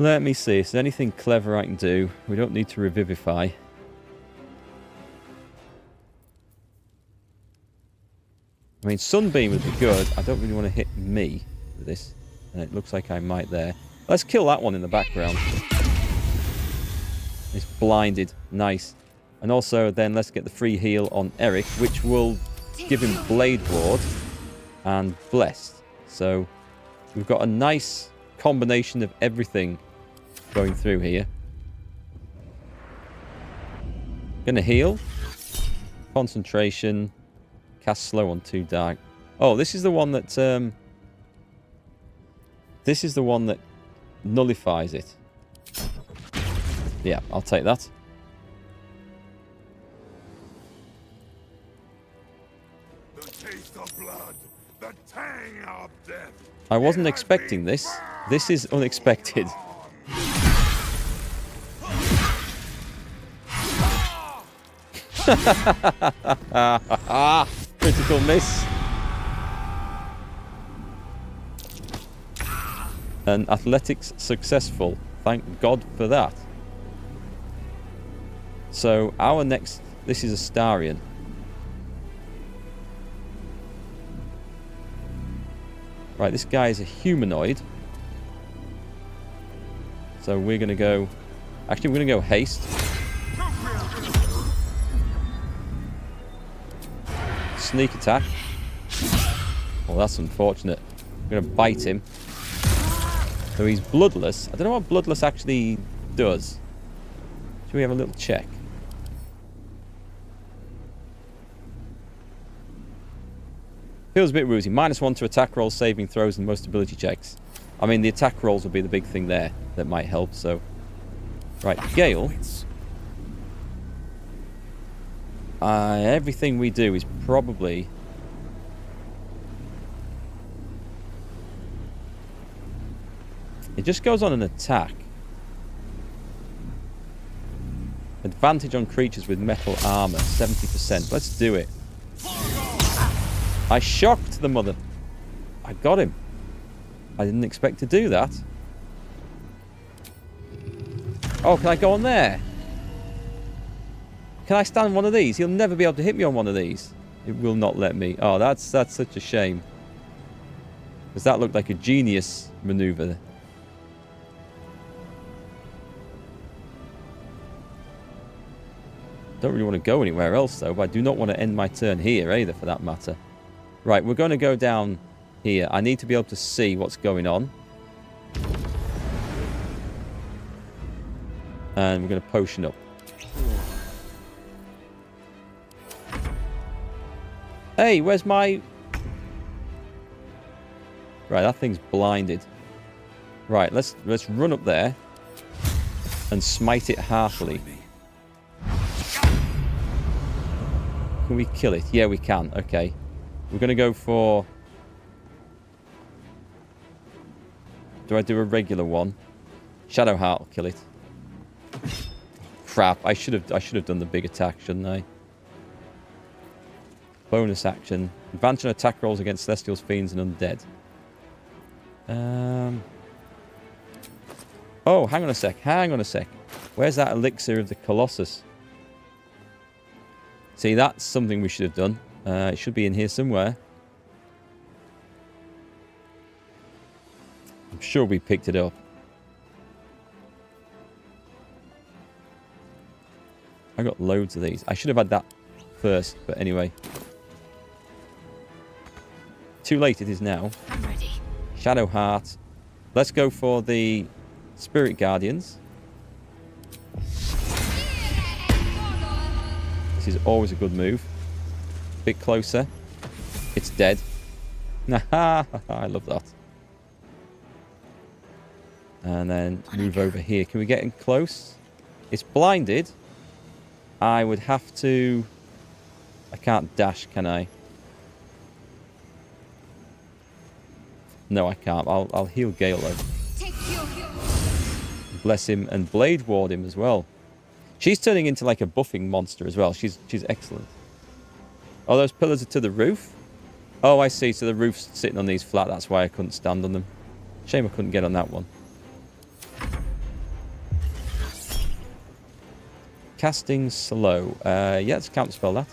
Let me see. Is there anything clever I can do? We don't need to revivify. I mean, Sunbeam would be good. I don't really want to hit me with this. And it looks like I might there. Let's kill that one in the background. It's blinded. Nice. And also then let's get the free heal on Erikk, which will give him Blade Ward and Blessed. So we've got a nice combination of everything going through here. Gonna heal. Concentration. Cast slow on 2 dark. Oh, this is the one that this is the one that nullifies it. Yeah, I'll take that. The taste of blood, the tang of death. I wasn't expecting this. This is unexpected. Critical miss. And athletics successful. Thank God for that. So our next... This is Astarion. Right, this guy is a humanoid. So we're going to go... Actually, we're going to go haste. Sneak attack. Oh, that's unfortunate. I'm going to bite him. So he's bloodless. I don't know what bloodless actually does. Should we have a little check? Feels a bit woozy. -1 to attack rolls, saving throws, and most ability checks. I mean, the attack rolls will be the big thing there that might help, so... Right, Gale. Everything we do is probably... It just goes on an attack. Advantage on creatures with metal armor, 70%. Let's do it. I shocked the mother. I got him. I didn't expect to do that. Oh, can I go on there? Can I stand one of these? He'll never be able to hit me on one of these. It will not let me. Oh, that's such a shame. Because that looked like a genius maneuver. Don't really want to go anywhere else, though. But I do not want to end my turn here, either, for that matter. Right, we're going to go down here. I need to be able to see what's going on. And we're going to potion up. Hey, where's my... Right, that thing's blinded. Right, let's run up there and smite it heartily. Can we kill it? Yeah, we can. Okay. We're going to go for... Do I do a regular one? Shadowheart will kill it. Crap. I should have done the big attack, shouldn't I? Bonus action. Advantage on attack rolls against Celestials, Fiends, and Undead. Oh, hang on a sec. Hang on a sec. Where's that elixir of the Colossus? See, that's something we should have done. It should be in here somewhere. I'm sure we picked it up. I got loads of these. I should have had that first, but anyway. Too late it is now. I'm ready. Shadowheart. Let's go for the Spirit Guardians. This is always a good move. Bit closer. It's dead. I love that. And then move over here. Can we get in close? It's blinded. I would have to... I can't dash, can I? No, I can't. I'll heal Gale though. Bless him and Blade Ward him as well. She's turning into like a buffing monster as well. She's excellent. Oh, those pillars are to the roof? Oh, I see. So the roof's sitting on these flat. That's why I couldn't stand on them. Shame I couldn't get on that one. Casting slow. Yeah, let's counterspell that.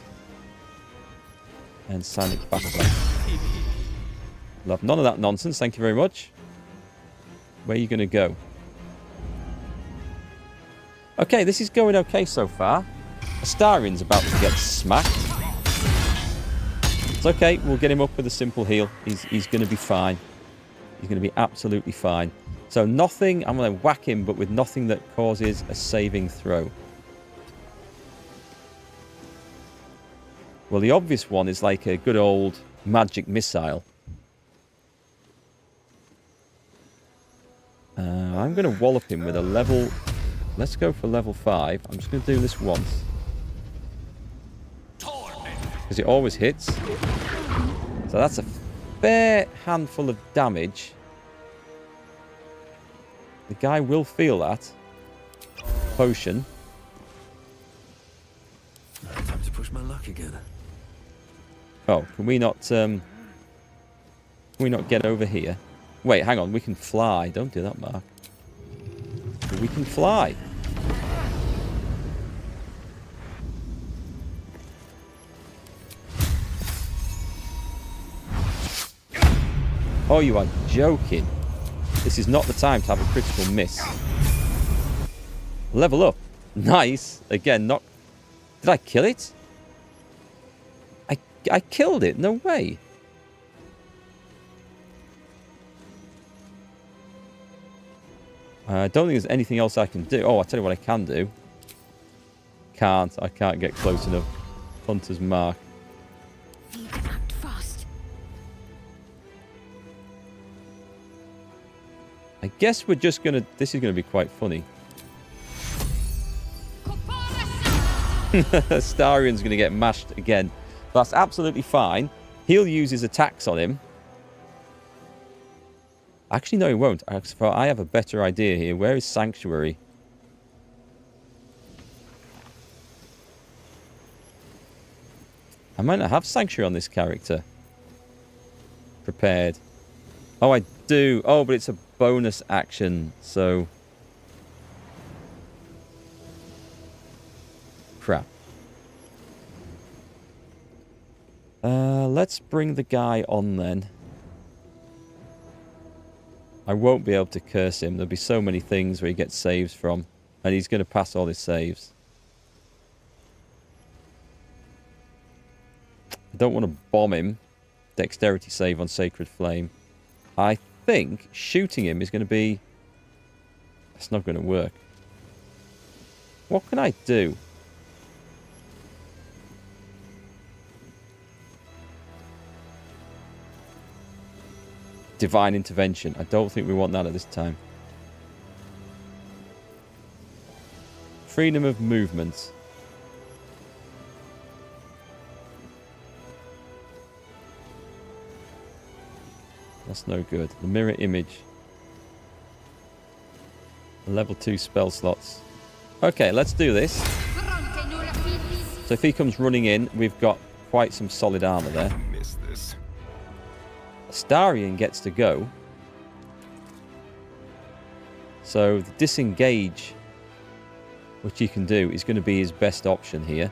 And Sonic Backblast. Love none of that nonsense. Thank you very much. Where are you going to go? Okay, this is going okay so far. Astarion's about to get smacked. It's okay. We'll get him up with a simple heal. He's going to be fine. He's going to be absolutely fine. So nothing... I'm going to whack him, but with nothing that causes a saving throw. Well, the obvious one is like a good old magic missile. I'm going to wallop him with a level... Let's go for level 5. I'm just going to do this once. Because it always hits. So that's a fair handful of damage. The guy will feel that. Potion. Time to push my luck again. Oh, can we not get over here? Wait, hang on, we can fly. Don't do that, Mark. We can fly. Oh, you are joking. This is not the time to have a critical miss. Level up. Nice. Again, not... Did I kill it? I killed it. No way. I don't think there's anything else I can do. Oh, I'll tell you what I can do. I can't get close enough. Hunter's mark. Act fast. I guess we're just gonna... This is gonna be quite funny. Starian's gonna get mashed again. That's absolutely fine. He'll use his attacks on him. Actually, no, he won't. I have a better idea here. Where is Sanctuary? I might not have Sanctuary on this character. Prepared. Oh, I do. Oh, but it's a bonus action, so... Crap. Let's bring the guy on then. I won't be able to curse him. There'll be so many things where he gets saves from. And he's going to pass all his saves. I don't want to bomb him. Dexterity save on Sacred Flame. I think shooting him is going to be... It's not going to work. What can I do? Divine Intervention. I don't think we want that at this time. Freedom of movement. That's no good. The mirror image. Level 2 spell slots. Okay, let's do this. So if he comes running in, we've got quite some solid armor there. Starian gets to go. So the disengage, which he can do, is going to be his best option here.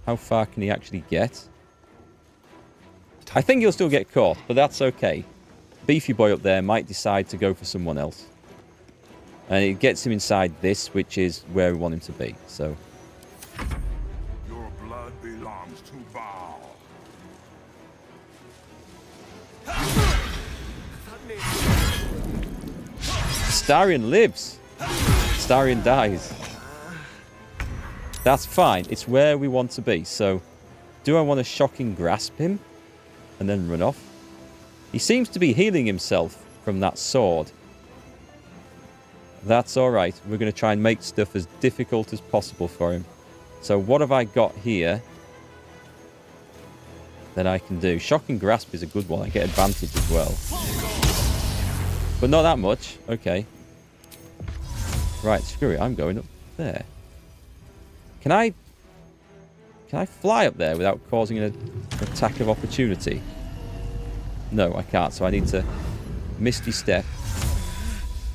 How far can he actually get? I think he'll still get caught, but that's okay. Beefy boy up there might decide to go for someone else. And it gets him inside this, which is where we want him to be. So... Your blood belongs to Baal. Starian lives. Starian dies. That's fine. It's where we want to be. So, do I want to shocking grasp him and then run off? He seems to be healing himself from that sword. That's alright. We're going to try and make stuff as difficult as possible for him. So what have I got here that I can do? Shocking grasp is a good one. I get advantage as well. But not that much. Okay. Right, screw it. I'm going up there. Can I fly up there without causing an attack of opportunity? No, I can't. So I need to Misty Step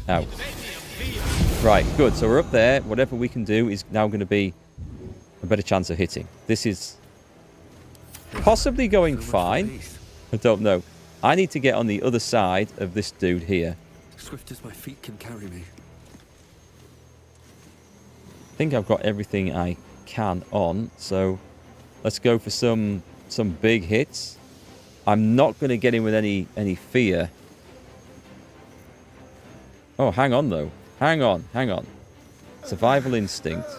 out. Right, good. So we're up there. Whatever we can do is now going to be a better chance of hitting. This is possibly going fine. I don't know. I need to get on the other side of this dude here. Swift as my feet can carry me. think I've got everything I can on, so let's go for some big hits. I'm not going to get in with any fear. Oh, hang on though. Hang on. Survival instinct.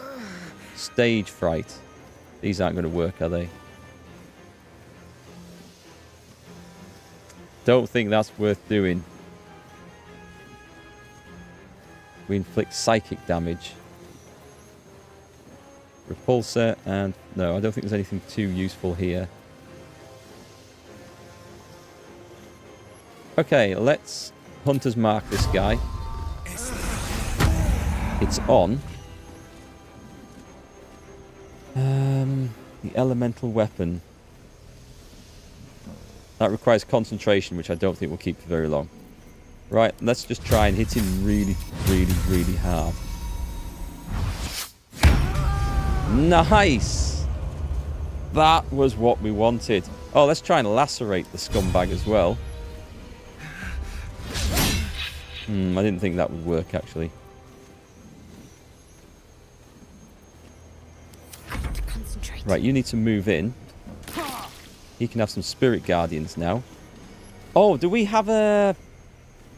Stage fright. These aren't going to work, are they? Don't think that's worth doing. We inflict psychic damage. Repulsor and... No, I don't think there's anything too useful here. Okay, let's Hunter's Mark this guy. It's on. The elemental weapon. That requires concentration, which I don't think will keep for very long. Right, let's just try and hit him really, really, really hard. Nice! That was what we wanted. Oh, let's try and lacerate the scumbag as well. I didn't think that would work, actually. Right, you need to move in. He can have some spirit guardians now. Oh, do we have a...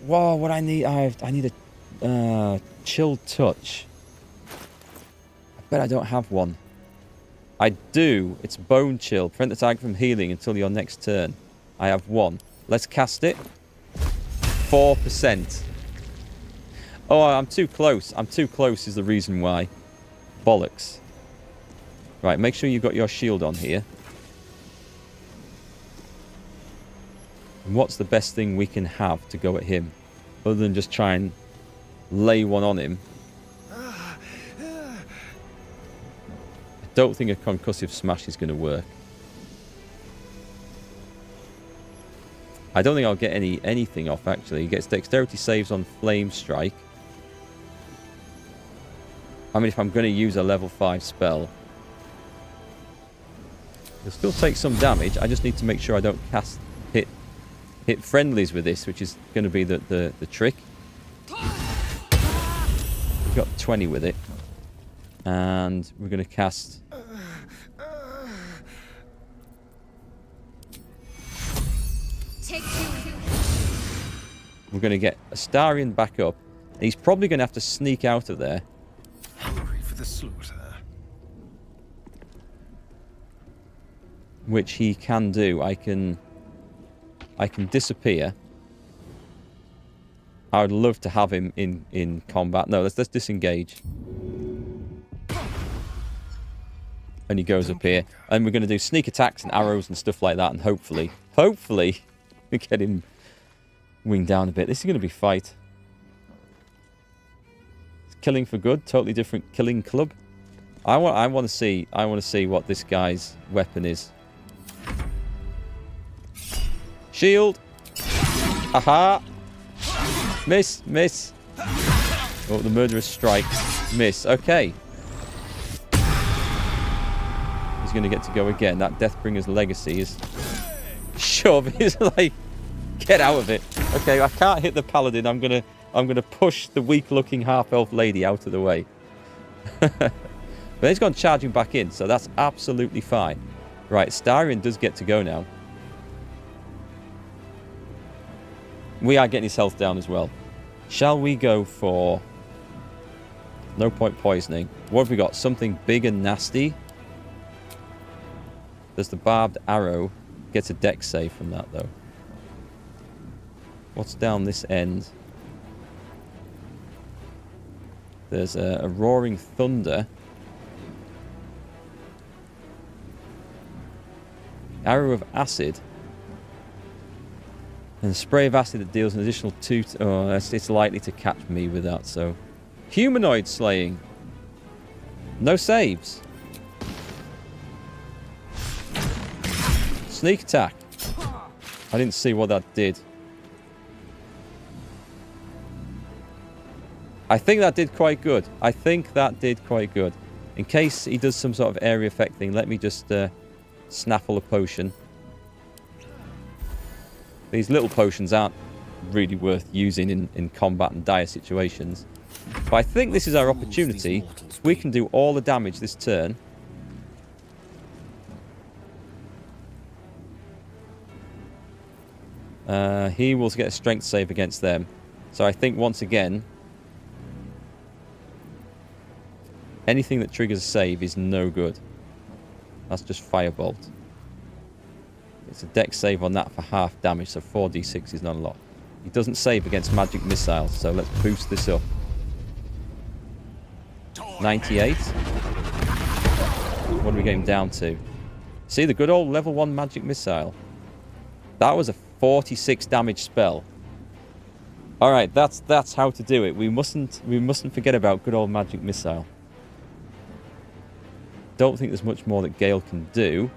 Whoa, what I need... I need a chill touch. I bet I don't have one. I do. It's bone chill. Prevent the target from healing until your next turn. I have one. Let's cast it. 4%. Oh, I'm too close. I'm too close is the reason why. Bollocks. Right, make sure you've got your shield on here. And what's the best thing we can have to go at him? Other than just try and lay one on him. I don't think a concussive smash is going to work. I don't think I'll get anything off, actually. He gets dexterity saves on flame strike. I mean, if I'm going to use a level 5 spell, he'll still take some damage. I just need to make sure I don't hit friendlies with this, which is going to be the trick. We've got 20 with it. And we're going to cast... We're going to get Astarion back up. And he's probably going to have to sneak out of there. Hungry for the slaughter. Which he can do. I can disappear. I would love to have him in combat. No, let's disengage. And he goes up here. And we're going to do sneak attacks and arrows and stuff like that. And hopefully, we get him winged down a bit. This is going to be fight. It's killing for good. Totally different killing club. I want to see what this guy's weapon is. Shield. Aha. Miss. Oh, the murderous strike. Miss. Okay. He's going to get to go again. That Deathbringer's legacy is... Shove. He's like... Get out of it. Okay, I can't hit the paladin. I'm gonna push the weak-looking half-elf lady out of the way. But he's gone charging back in, so that's absolutely fine. Right, Astarion does get to go now. We are getting his health down as well. Shall we go for... No point poisoning. What have we got? Something big and nasty. There's the barbed arrow. Gets a dex save from that, though. What's down this end? There's a roaring thunder. Arrow of acid. And a spray of acid that deals an additional 2... Oh, it's likely to catch me with that, so... Humanoid slaying. No saves. Sneak attack. I didn't see what that did. I think that did quite good. In case he does some sort of area effect thing, let me just snaffle a potion. These little potions aren't really worth using in combat and dire situations. But I think this is our opportunity. We can do all the damage this turn. He will get a strength save against them. So I think once again, anything that triggers a save is no good. That's just Firebolt. It's a dex save on that for half damage, so 4d6 is not a lot. He doesn't save against magic missiles, so let's boost this up. 98. What are we getting down to? See, the good old level 1 magic missile. That was a 46 damage spell. All right, that's how to do it. We mustn't forget about good old magic missile. Don't think there's much more that Gale can do.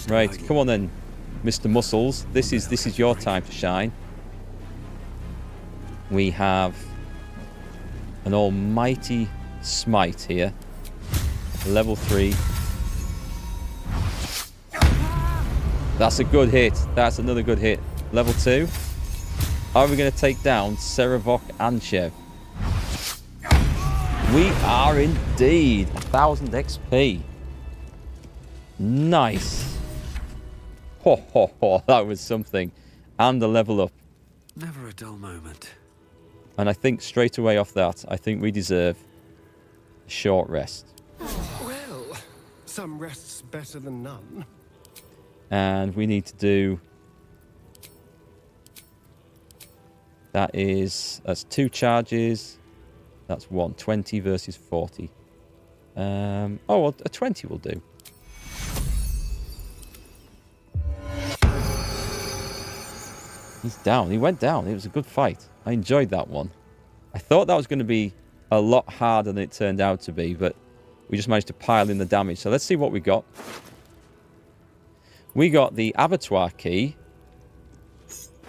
Right, come on then, Mr. Muscles. This is your time to shine. We have an almighty smite here. Level 3. That's a good hit. That's another good hit. Level 2. Are we going to take down Serevok and Chev? We are indeed. 1000 XP. Nice. Ho, ho, ho. That was something. And the level up. Never a dull moment. And I think straight away off that, I think we deserve a short rest. Well, some rest's better than none. And we need to do... That's 2 charges. That's 1. 20 versus 40. Oh, well, a 20 will do. He's down. He went down. It was a good fight. I enjoyed that one. I thought that was going to be a lot harder than it turned out to be, but we just managed to pile in the damage. So let's see what we got. We got the Abattoir Key.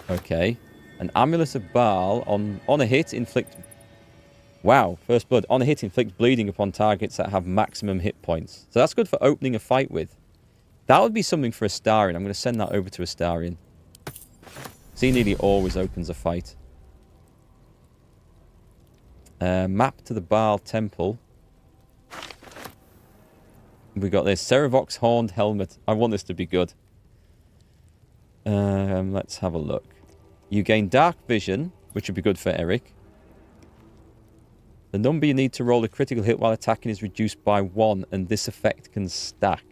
Okay. An Amulet of Baal. On a hit, inflict... Wow. First blood. On a hit, inflict bleeding upon targets that have maximum hit points. So that's good for opening a fight with. That would be something for Astarion. I'm going to send that over to Astarion. He nearly always opens a fight. Map to the Baal Temple. We got this. Serevok's Horned Helmet. I want this to be good. Let's have a look. You gain Dark Vision, which would be good for Erikk. The number you need to roll a critical hit while attacking is reduced by 1, and this effect can stack.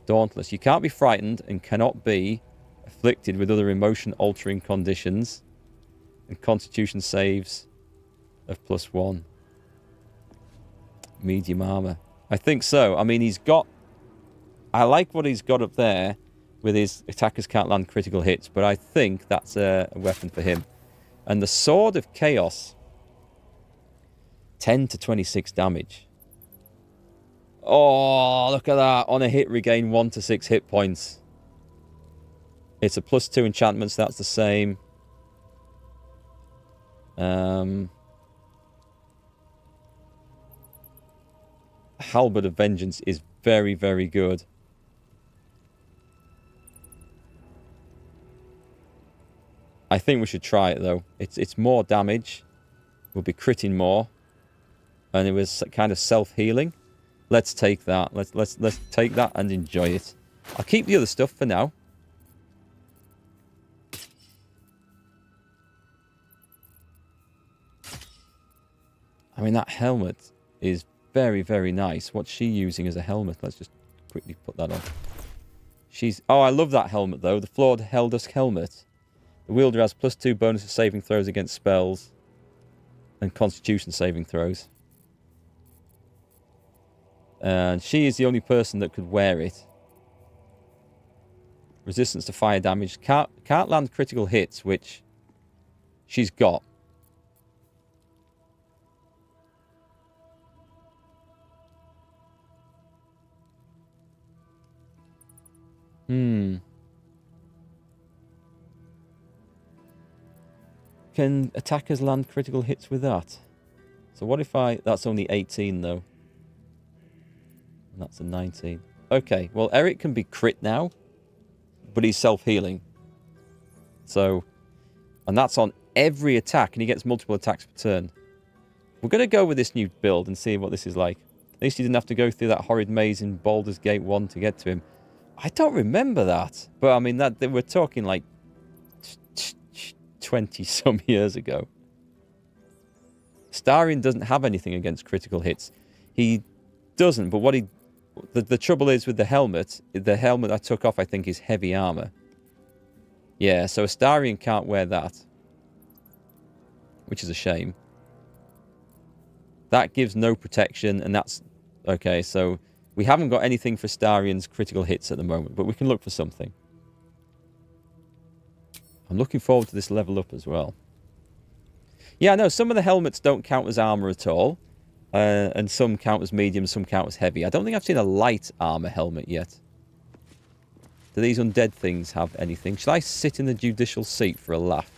Dauntless. You can't be frightened and cannot be afflicted with other emotion-altering conditions. And Constitution saves of +1. Medium armor. I think so. I mean, he's got... I like what he's got up there with his attackers can't land critical hits, but I think that's a weapon for him. And the Sword of Chaos. 10 to 26 damage. Oh, look at that. On a hit, regain 1 to 6 hit points. It's a +2 enchantment, so that's the same. Halberd of Vengeance is very, very good. I think we should try it, though. It's more damage. We'll be critting more. And it was kind of self-healing. Let's take that. Let's take that and enjoy it. I'll keep the other stuff for now. I mean, that helmet is very, very nice. What's she using as a helmet? Let's just quickly put that on. Oh, I love that helmet, though. The Flawed Helldusk helmet. The wielder has +2 bonus to saving throws against spells and Constitution saving throws. And she is the only person that could wear it. Resistance to fire damage. Can't land critical hits, which she's got. Can attackers land critical hits with that? So what if that's only 18 though. And that's a 19. Okay, well Erikk can be crit now, but he's self-healing. So, and that's on every attack, and he gets multiple attacks per turn. We're going to go with this new build and see what this is like. At least you didn't have to go through that horrid maze in Baldur's Gate 1 to get to him. I don't remember that. But, I mean, that we're talking like 20-some years ago. Starion doesn't have anything against critical hits. He doesn't, but what he... The trouble is with the helmet I took off, I think, is heavy armor. Yeah, so Astarion can't wear that. Which is a shame. That gives no protection, and that's... Okay, so we haven't got anything for Starion's critical hits at the moment, but we can look for something. I'm looking forward to this level up as well. Yeah, no, some of the helmets don't count as armor at all. And some count as medium, some count as heavy. I don't think I've seen a light armor helmet yet. Do these undead things have anything? Shall I sit in the judicial seat for a laugh?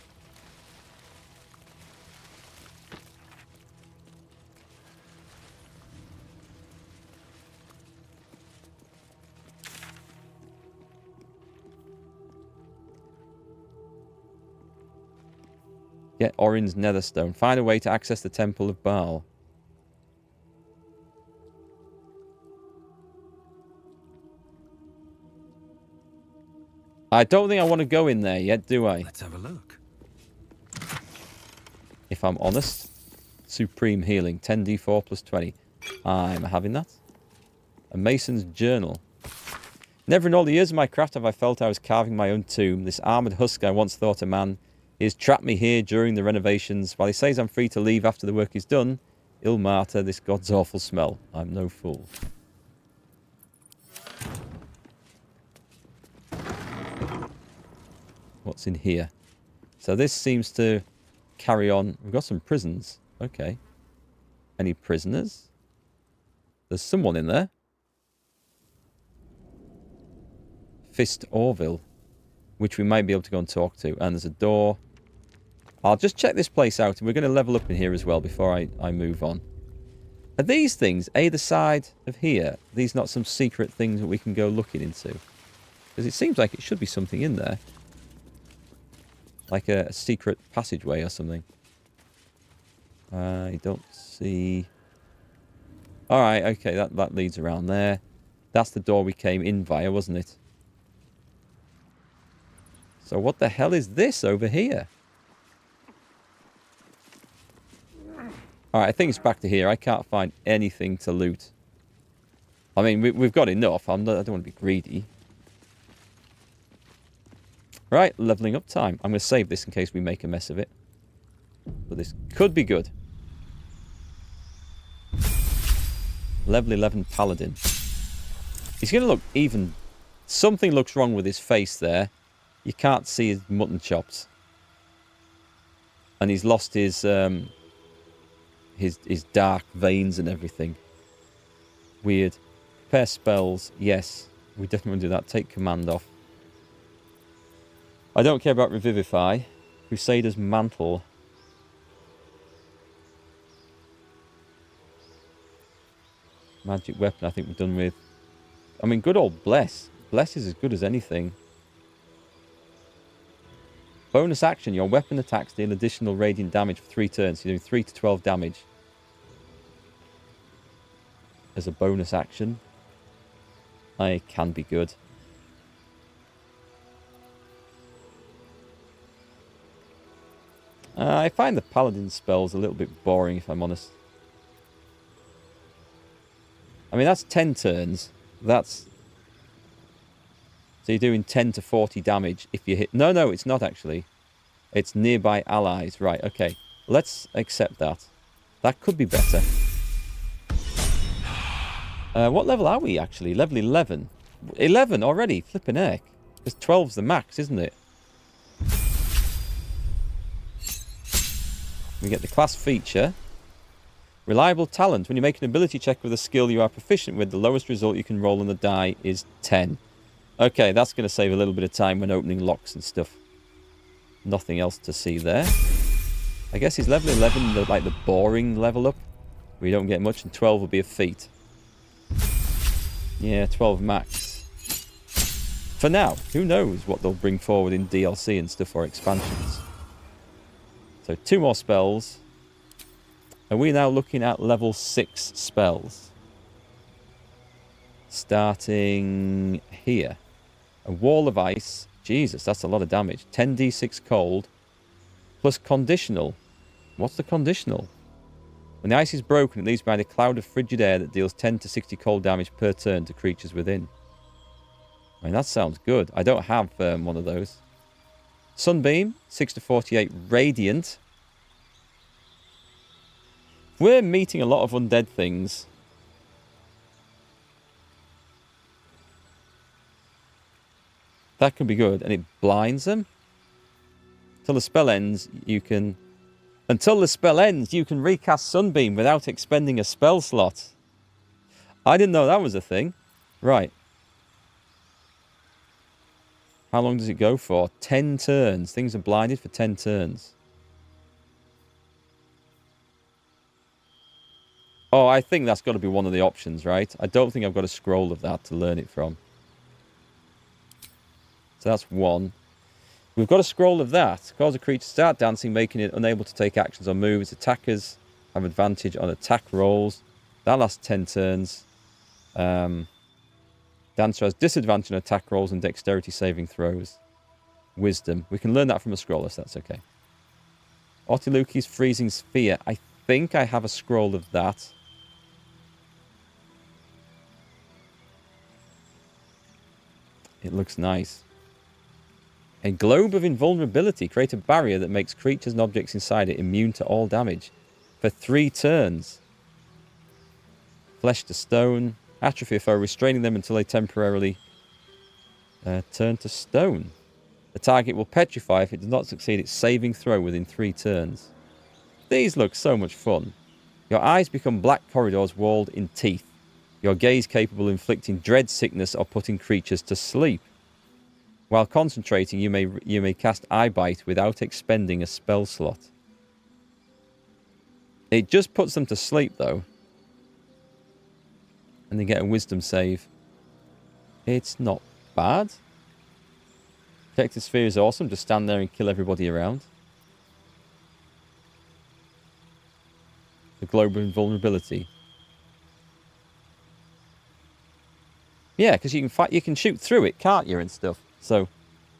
Get Orin's Netherstone. Find a way to access the Temple of Baal. I don't think I want to go in there yet, do I? Let's have a look. If I'm honest. Supreme Healing. 10d4 plus 20. I'm having that. A Mason's Journal. Never in all the years of my craft have I felt I was carving my own tomb. This armoured husk I once thought a man. He has trapped me here during the renovations. While he says I'm free to leave after the work is done, ill martyr, this god's awful smell. I'm no fool. What's in here? So this seems to carry on. We've got some prisons. Okay. Any prisoners? There's someone in there. Fist Orville, which we might be able to go and talk to. And there's a door. I'll just check this place out. And we're going to level up in here as well before I move on. Are these things either side of here? Are these not some secret things that we can go looking into? Because it seems like it should be something in there. Like a secret passageway or something. I don't see... Alright, okay, that leads around there. That's the door we came in via, wasn't it? So what the hell is this over here? Alright, I think it's back to here. I can't find anything to loot. I mean, we've got enough. I don't want to be greedy. Right, leveling up time. I'm going to save this in case we make a mess of it. But this could be good. Level 11 Paladin. He's going to look even... Something looks wrong with his face there. You can't see his mutton chops. And he's lost his dark veins and everything. Weird. Prepare spells. Yes. We definitely want to do that. Take command off. I don't care about Revivify. Crusader's Mantle. Magic Weapon I think we're done with. I mean, good old Bless. Bless is as good as anything. Bonus action. Your weapon attacks deal additional radiant damage for 3 turns. So you're doing 3 to 12 damage. As a bonus action. I can be good. I find the Paladin spells a little bit boring, if I'm honest. I mean, that's 10 turns. That's... So you're doing 10 to 40 damage if you hit... No, it's not actually. It's nearby allies. Right, okay. Let's accept that. That could be better. What level are we, actually? Level 11. 11 already? Flipping heck. Because 12's the max, isn't it? We get the class feature. Reliable talent. When you make an ability check with a skill you are proficient with, the lowest result you can roll on the die is 10. Okay, that's going to save a little bit of time when opening locks and stuff. Nothing else to see there. I guess he's level 11, like the boring level up. We don't get much, and 12 will be a feat. Yeah, 12 max. For now, who knows what they'll bring forward in DLC and stuff or expansions. So 2 more spells. And we're now looking at level 6 spells. Starting here. A wall of ice. Jesus, that's a lot of damage. 10d6 cold. Plus conditional. What's the conditional? When the ice is broken, it leaves behind a cloud of frigid air that deals 10 to 60 cold damage per turn to creatures within. I mean, that sounds good. I don't have one of those. Sunbeam, 6 to 48 radiant. We're meeting a lot of undead things. That could be good. And it blinds them. Until the spell ends, you can... Until the spell ends, you can recast Sunbeam without expending a spell slot. I didn't know that was a thing. Right. How long does it go for? 10 turns. Things are blinded for 10 turns. Oh, I think that's got to be one of the options, right? I don't think I've got a scroll of that to learn it from. So that's one. We've got a scroll of that. Cause a creature to start dancing, making it unable to take actions or moves. Attackers have advantage on attack rolls. That lasts 10 turns. Dancer has disadvantage on attack rolls and dexterity saving throws. Wisdom. We can learn that from a scroll if that's okay. Otiluki's Freezing Sphere. I think I have a scroll of that. It looks nice. A globe of invulnerability. Create a barrier that makes creatures and objects inside it immune to all damage. For 3 turns. Flesh to stone. Atrophy a foe, restraining them until they temporarily turn to stone. The target will petrify if it does not succeed its saving throw within 3 turns. These look so much fun. Your eyes become black corridors walled in teeth. Your gaze capable of inflicting dread sickness or putting creatures to sleep. While concentrating, you may cast Eye Bite without expending a spell slot. It just puts them to sleep, though. And they get a wisdom save. It's not bad. Protective Sphere is awesome. Just stand there and kill everybody around. The Globe of Invulnerability. Yeah, because you can fight, you can shoot through it, can't you, and stuff. So,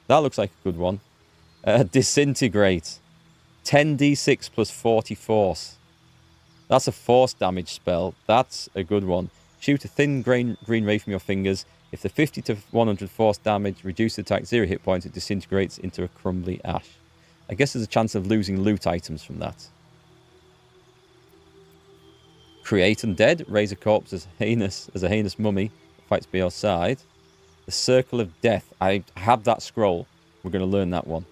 that looks like a good one. Disintegrate. 10d6 plus 40 force. That's a force damage spell. That's a good one. Shoot a thin green ray from your fingers. If the 50 to 100 force damage reduces attack 0 hit points, it disintegrates into a crumbly ash. I guess there's a chance of losing loot items from that. Create Undead. Raise a corpse as a heinous mummy. Fights by your side. The Circle of Death. I have that scroll. We're going to learn that one.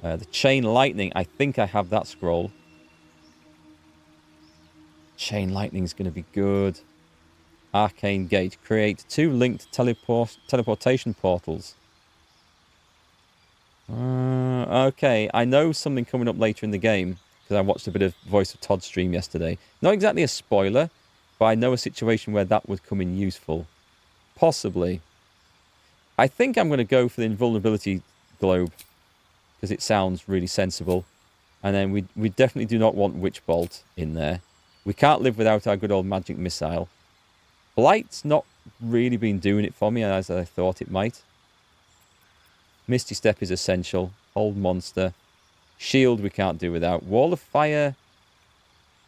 The Chain Lightning. I think I have that scroll. Chain Lightning is going to be good. Arcane Gate. Create 2 linked teleportation portals. Okay, I know something coming up later in the game because I watched a bit of Voice of Todd stream yesterday. Not exactly a spoiler, but I know a situation where that would come in useful. Possibly. I think I'm going to go for the Invulnerability Globe because it sounds really sensible. And then we definitely do not want Witch Bolt in there. We can't live without our good old magic missile. Blight's not really been doing it for me as I thought it might. Misty Step is essential. Hold Monster. Shield we can't do without. Wall of Fire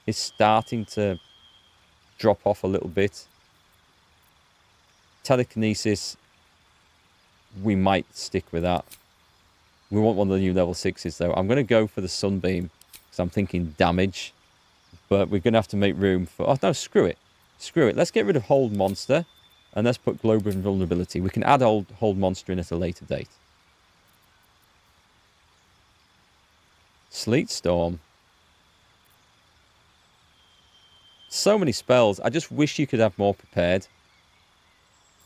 is starting to drop off a little bit. Telekinesis, we might stick with that. We want one of the new level 6s though. I'm going to go for the Sunbeam because I'm thinking damage. But we're going to have to make room for... Oh, no, screw it. Screw it. Let's get rid of Hold Monster. And let's put Globe of Invulnerability. We can add Hold Monster in at a later date. Sleet Storm. So many spells. I just wish you could have more prepared.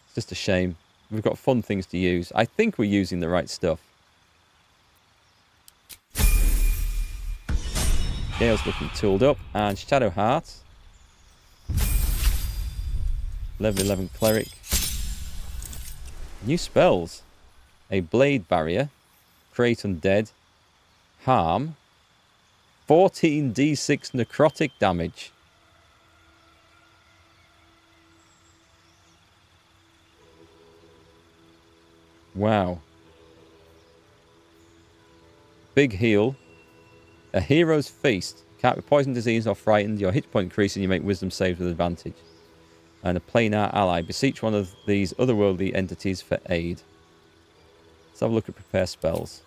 It's just a shame. We've got fun things to use. I think we're using the right stuff. Gale's looking tooled up. And Shadow Heart. Level 11 Cleric. New spells. A Blade Barrier. Create Undead. Harm. 14d6 necrotic damage. Wow. Big heal. A hero's feast. Can't be poisoned, diseased, or frightened. Your hit point increases and you make wisdom saves with advantage. And a planar ally. Beseech one of these otherworldly entities for aid. Let's have a look at prepare spells.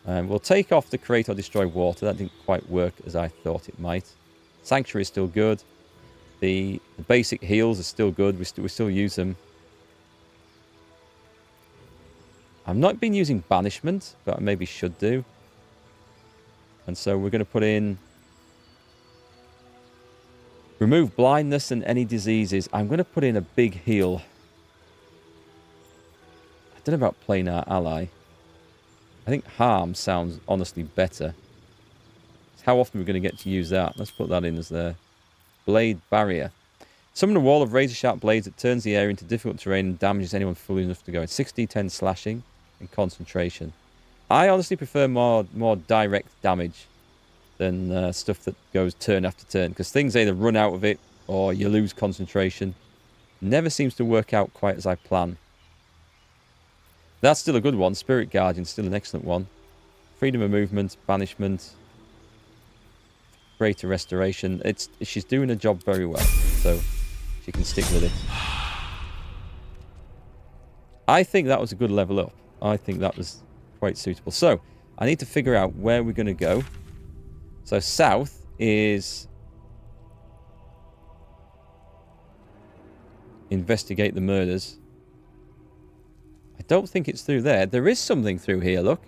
We'll take off the create or destroy water. That didn't quite work as I thought it might. Sanctuary is still good. The basic heals are still good. We still use them. I've not been using banishment, but I maybe should do. And so we're going to put in remove blindness and any diseases. I'm going to put in a big heal. I don't know about planar ally. I think harm sounds honestly better. How often are we going to get to use that? Let's put that in as the blade barrier. Summon a wall of razor-sharp blades that turns the area into difficult terrain and damages anyone foolish enough to go in. 6d10 slashing and concentration. I honestly prefer more direct damage than stuff that goes turn after turn, because things either run out of it or you lose concentration. Never seems to work out quite as I plan. That's still a good one. Spirit Guardian, still an excellent one. Freedom of movement, banishment, greater restoration. She's doing her job very well, so she can stick with it. I think that was a good level up. I think that was quite suitable. So, I need to figure out where we're going to go. So, south is investigate the murders. I don't think it's through there. There is something through here, look.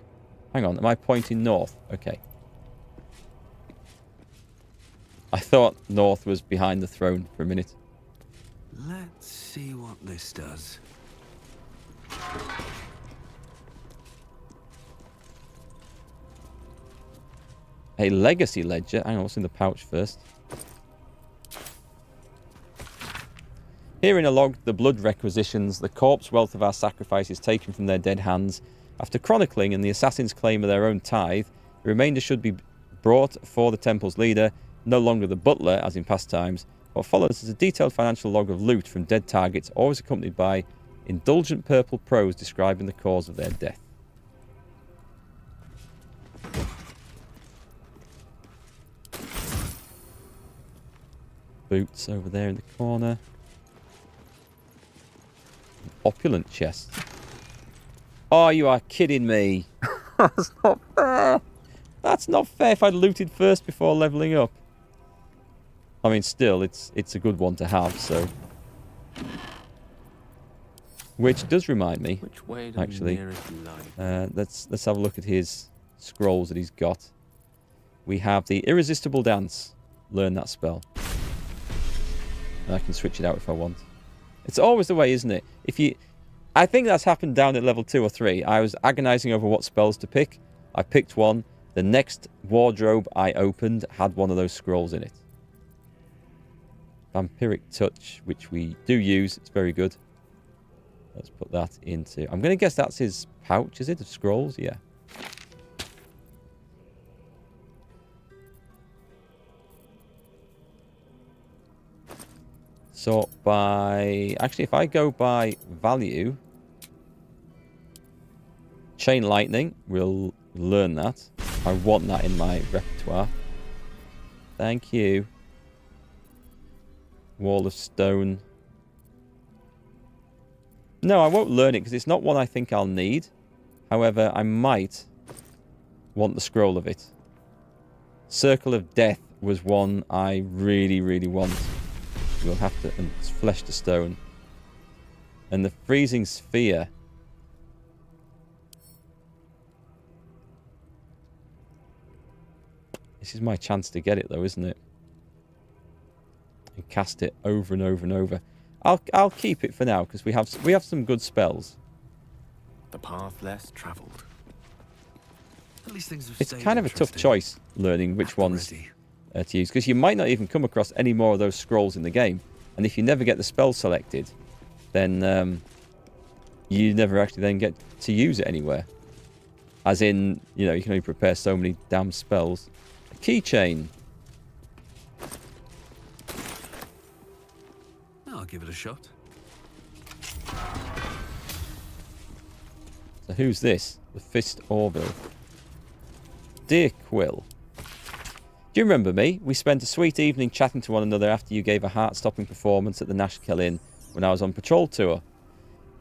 Hang on, am I pointing north? Okay. I thought north was behind the throne for a minute. Let's see what this does. A legacy ledger. Hang on, what's in the pouch first? Here in a log, the blood requisitions, the corpse wealth of our sacrifices taken from their dead hands. After chronicling and the assassin's claim of their own tithe, the remainder should be brought for the temple's leader, no longer the butler, as in past times. What follows is a detailed financial log of loot from dead targets, always accompanied by indulgent purple prose describing the cause of their death. Boots over there in the corner. An opulent chest. Oh, you are kidding me. That's not fair. That's not fair if I'd looted first before leveling up. I mean, still, it's a good one to have, so. Which does remind me, Which way actually. Let's have a look at his scrolls that he's got. We have the Irresistible Dance. Learn that spell. And I can switch it out if I want. It's always the way, isn't it? I think that's happened down at level 2 or 3. I was agonizing over what spells to pick. I picked one. The next wardrobe I opened had one of those scrolls in it. Vampiric Touch, which we do use. It's very good. Let's put that into... I'm going to guess that's his pouch, is it? Of scrolls? Yeah. Sort by... Actually, if I go by value... Chain Lightning, we'll learn that. I want that in my repertoire. Thank you. Wall of Stone. No, I won't learn it because it's not one I think I'll need. However, I might want the scroll of it. Circle of Death was one I really, really want. We'll have to... And it's Flesh to Stone. And the Freezing Sphere... This is my chance to get it, though, isn't it? And cast it over and over and over. I'll keep it for now because we have some good spells. The path less traveled. At least things have It's kind of a tough choice learning which ones to use because you might not even come across any more of those scrolls in the game, and if you never get the spell selected, then you never actually then get to use it anywhere. As in, you know, you can only prepare so many damn spells. keychain. I'll give it a shot. So who's this? The Fist Orville. Dear Quill. Do you remember me? We spent a sweet evening chatting to one another after you gave a heart-stopping performance at the Nashkel Inn when I was on patrol tour.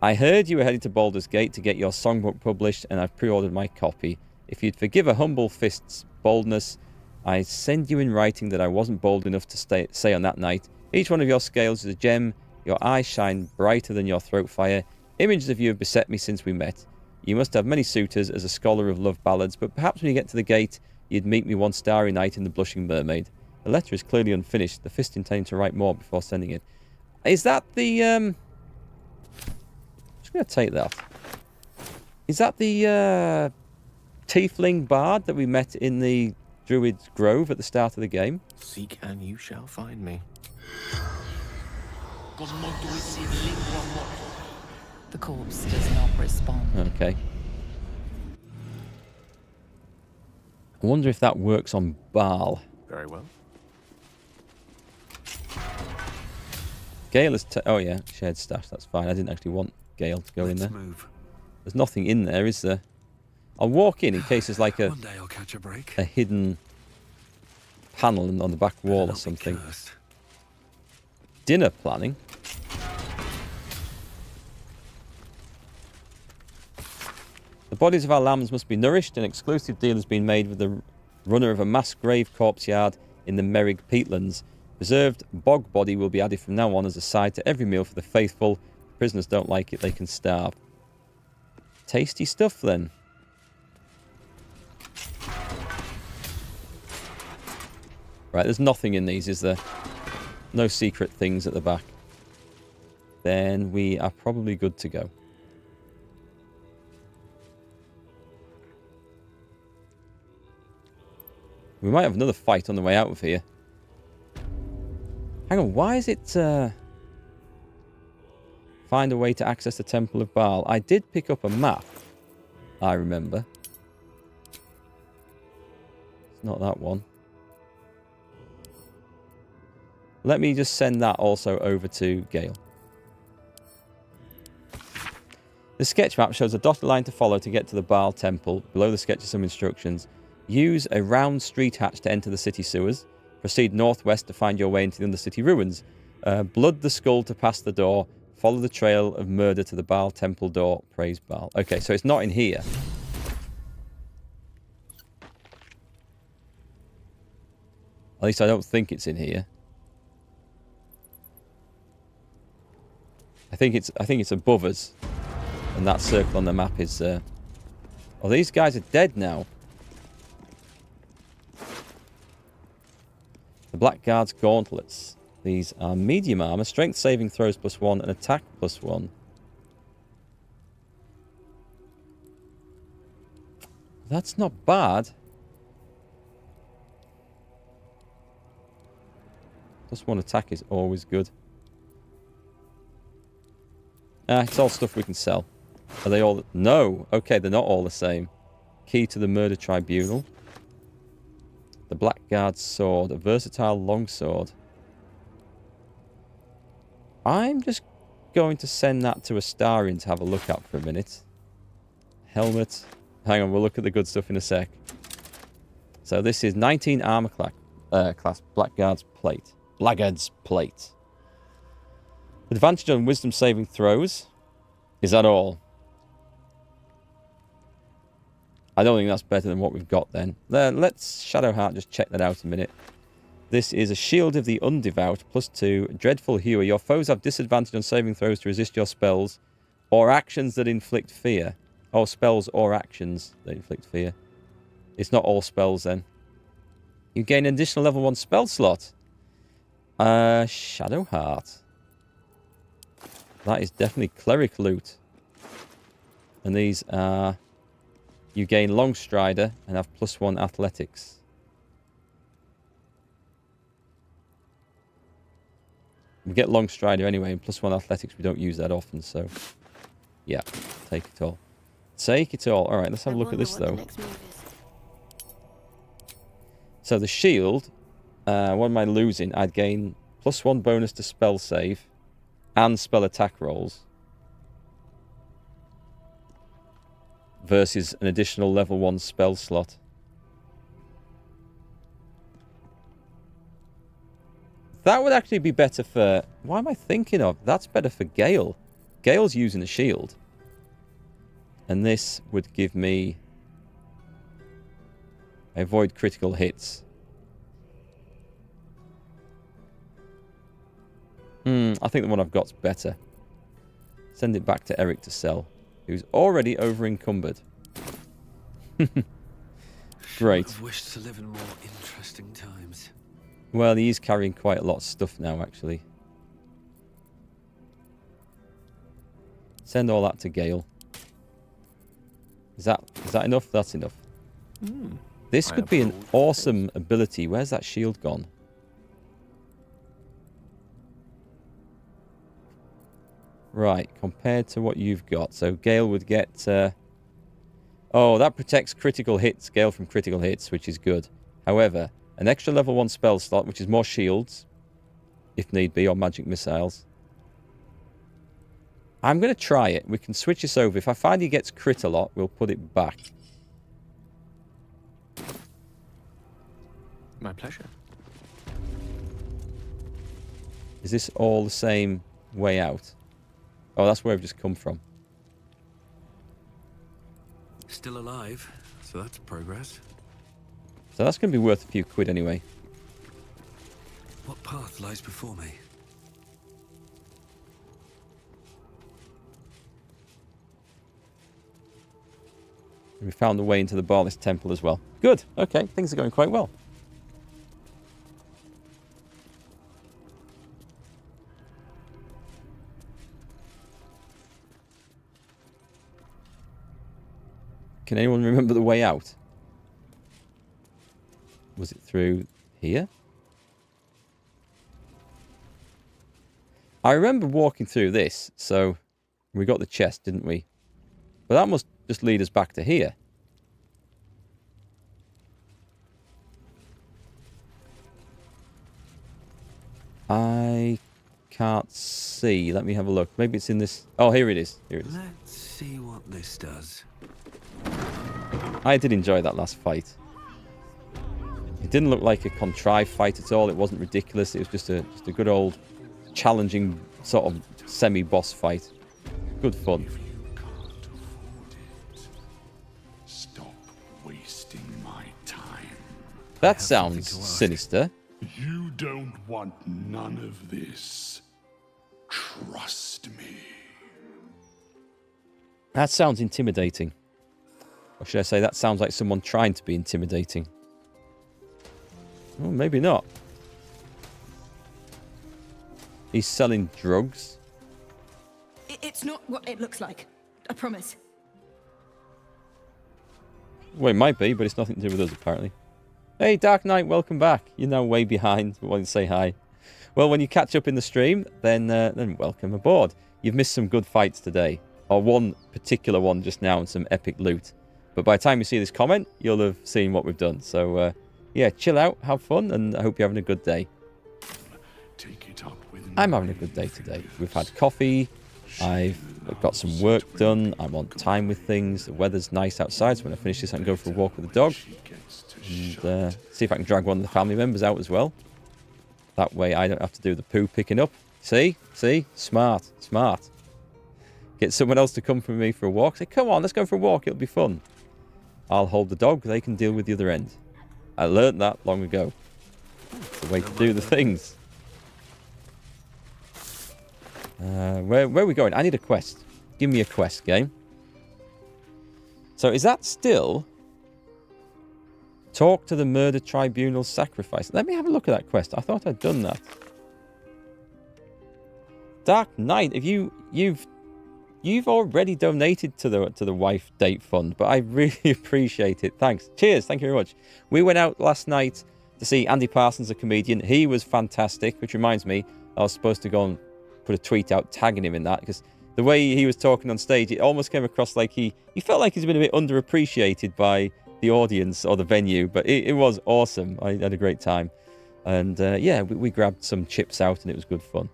I heard you were heading to Baldurs Gate to get your songbook published, and I've pre-ordered my copy. If you'd forgive a humble fist's boldness, I send you in writing that I wasn't bold enough to say on that night. Each one of your scales is a gem. Your eyes shine brighter than your throat fire. Images of you have beset me since we met. You must have many suitors as a scholar of love ballads, but perhaps when you get to the gate, you'd meet me one starry night in the Blushing Mermaid. The letter is clearly unfinished. The Fist intending to write more before sending it. Is that the, I'm just going to take that. Is that the, Tiefling Bard that we met in the Druid's Grove at the start of the game? Seek and you shall find me. The corpse does not respond. Okay. I wonder if that works on Baal. Very well. Gale has... oh, yeah. Shared stash. That's fine. I didn't actually want Gale to go in there. Move. There's nothing in there, is there? I'll walk in case there's like a... One day I'll catch a break. A hidden panel on the back wall or something. Dinner planning? The bodies of our lambs must be nourished. An exclusive deal has been made with the runner of a mass grave corpse yard in the Merrig peatlands. Preserved bog body will be added from now on as a side to every meal for the faithful. If prisoners don't like it, they can starve. Tasty stuff then. Right, there's nothing in these, is there? No secret things at the back. Then we are probably good to go. We might have another fight on the way out of here. Hang on, why is it... find a way to access the Temple of Baal. I did pick up a map, I remember. It's not that one. Let me just send that also over to Gale. The sketch map shows a dotted line to follow to get to the Baal Temple. Below the sketch are some instructions. Use a round street hatch to enter the city sewers. Proceed northwest to find your way into the Undercity ruins. Blood the skull to pass the door. Follow the trail of murder to the Baal Temple door. Praise Baal. Okay, so it's not in here. At least I don't think it's in here. I think it's above us. And that circle on the map is... oh, these guys are dead now. The Blackguard's gauntlets. These are medium armor, strength saving throws +1 and attack +1. That's not bad. +1 attack is always good. It's all stuff we can sell. Are they all... No! Okay, they're not all the same. Key to the Murder Tribunal. The Blackguard's sword. A versatile longsword. I'm just going to send that to Astarion to have a look at for a minute. Helmet. Hang on, we'll look at the good stuff in a sec. So this is 19 armor class Blackguard's plate. Blackguard's plate. Advantage on wisdom saving throws. Is that all? I don't think that's better than what we've got then. Let's Shadowheart just check that out a minute. This is a Shield of the Undevout, +2. Dreadful Hewer. Your foes have disadvantage on saving throws to resist your spells or actions that inflict fear. Or spells or actions that inflict fear. It's not all spells then. You gain an additional level 1 spell slot. Shadowheart. That is definitely cleric loot. And these are... You gain Longstrider and have +1 athletics. We get Longstrider anyway, and +1 athletics. We don't use that often, so... Yeah, take it all. Take it all. Alright, let's have a look at this, though. So the shield, what am I losing? I'd gain +1 bonus to spell save and spell attack rolls versus an additional level 1 spell slot. That would actually be better for... What am I thinking of? That's better for Gale. Gale's using the shield. And this would give me... I avoid critical hits. I think the one I've got's better. Send it back to Erikk to sell, who's already over-encumbered. Great. I've wished to live in more interesting times. Well, he is carrying quite a lot of stuff now, actually. Send all that to Gale. Is that enough? That's enough. This could be an awesome ability. Where's that shield gone? Right, compared to what you've got. So Gale would get... oh, that protects critical hits. Gale from critical hits, which is good. However, an extra level 1 spell slot, which is more shields, if need be, or magic missiles. I'm going to try it. We can switch this over. If I find he gets crit a lot, we'll put it back. My pleasure. Is this all the same way out? Oh, that's where I've just come from. Still alive, so that's progress. So that's going to be worth a few quid anyway. What path lies before me? And we found the way into the Baldurs Temple as well. Good. Okay, things are going quite well. Can anyone remember the way out? Was it through here? I remember walking through this, so we got the chest, didn't we? But that must just lead us back to here. I can't see. Let me have a look. Maybe it's in this... Oh, here it is. Here it is. Let's see what this does. I did enjoy that last fight. It didn't look like a contrived fight at all. It wasn't ridiculous. It was just a good old challenging sort of semi-boss fight. Good fun. Stop wasting my time. That sounds sinister. You don't want none of this. Trust me. That sounds intimidating. Or should I say that sounds like someone trying to be intimidating? Well, maybe not. He's selling drugs. It's not what it looks like. I promise. Well, it might be, but it's nothing to do with us, apparently. Hey, Dark Knight, welcome back. You're now way behind. I wanted to say hi. Well, when you catch up in the stream, then welcome aboard. You've missed some good fights today. Or one particular one just now and some epic loot. But by the time you see this comment, you'll have seen what we've done. So, yeah, chill out, have fun, and I hope you're having a good day. I'm having a good day today. We've had coffee. I've got some work done. I'm on time with things. The weather's nice outside, so when I finish this, I can go for a walk with the dog. And see if I can drag one of the family members out as well. That way I don't have to do the poo picking up. See? Smart. Get someone else to come for me for a walk. Say, come on, let's go for a walk. It'll be fun. I'll hold the dog. They can deal with the other end. I learned that long ago. It's the way to do the things. Where are we going? I need a quest. Give me a quest, game. So is that still... Talk to the murder tribunal sacrifice. Let me have a look at that quest. I thought I'd done that. Dark Knight, if you've already donated to the wife date fund, but I really appreciate it. Thanks. Cheers. Thank you very much. We went out last night to see Andy Parsons, the comedian. He was fantastic, which reminds me, I was supposed to go and put a tweet out tagging him in that, because the way he was talking on stage, it almost came across like he felt like he's been a bit underappreciated by the audience or the venue, but it was awesome. I had a great time. And yeah, we grabbed some chips out and it was good fun.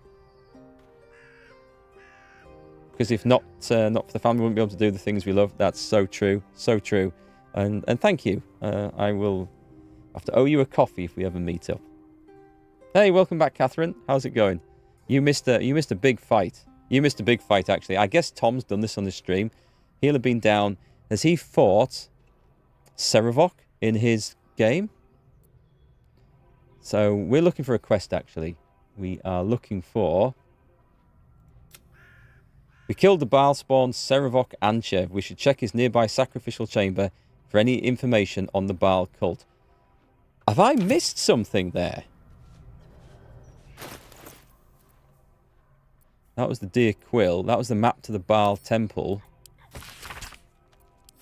Because if not for the family, we wouldn't be able to do the things we love. That's so true, so true. And thank you. I will have to owe you a coffee if we ever meet up. Hey, welcome back, Catherine. How's it going? You missed a big fight. You missed a big fight, actually. I guess Tom's done this on the stream. He'll have been down. Has he fought Serevok in his game? So we're looking for a quest, actually. We are looking for... We killed the Baal spawn, Serevok Anchev. We should check his nearby sacrificial chamber for any information on the Baal cult. Have I missed something there? That was the deer quill. That was the map to the Baal temple.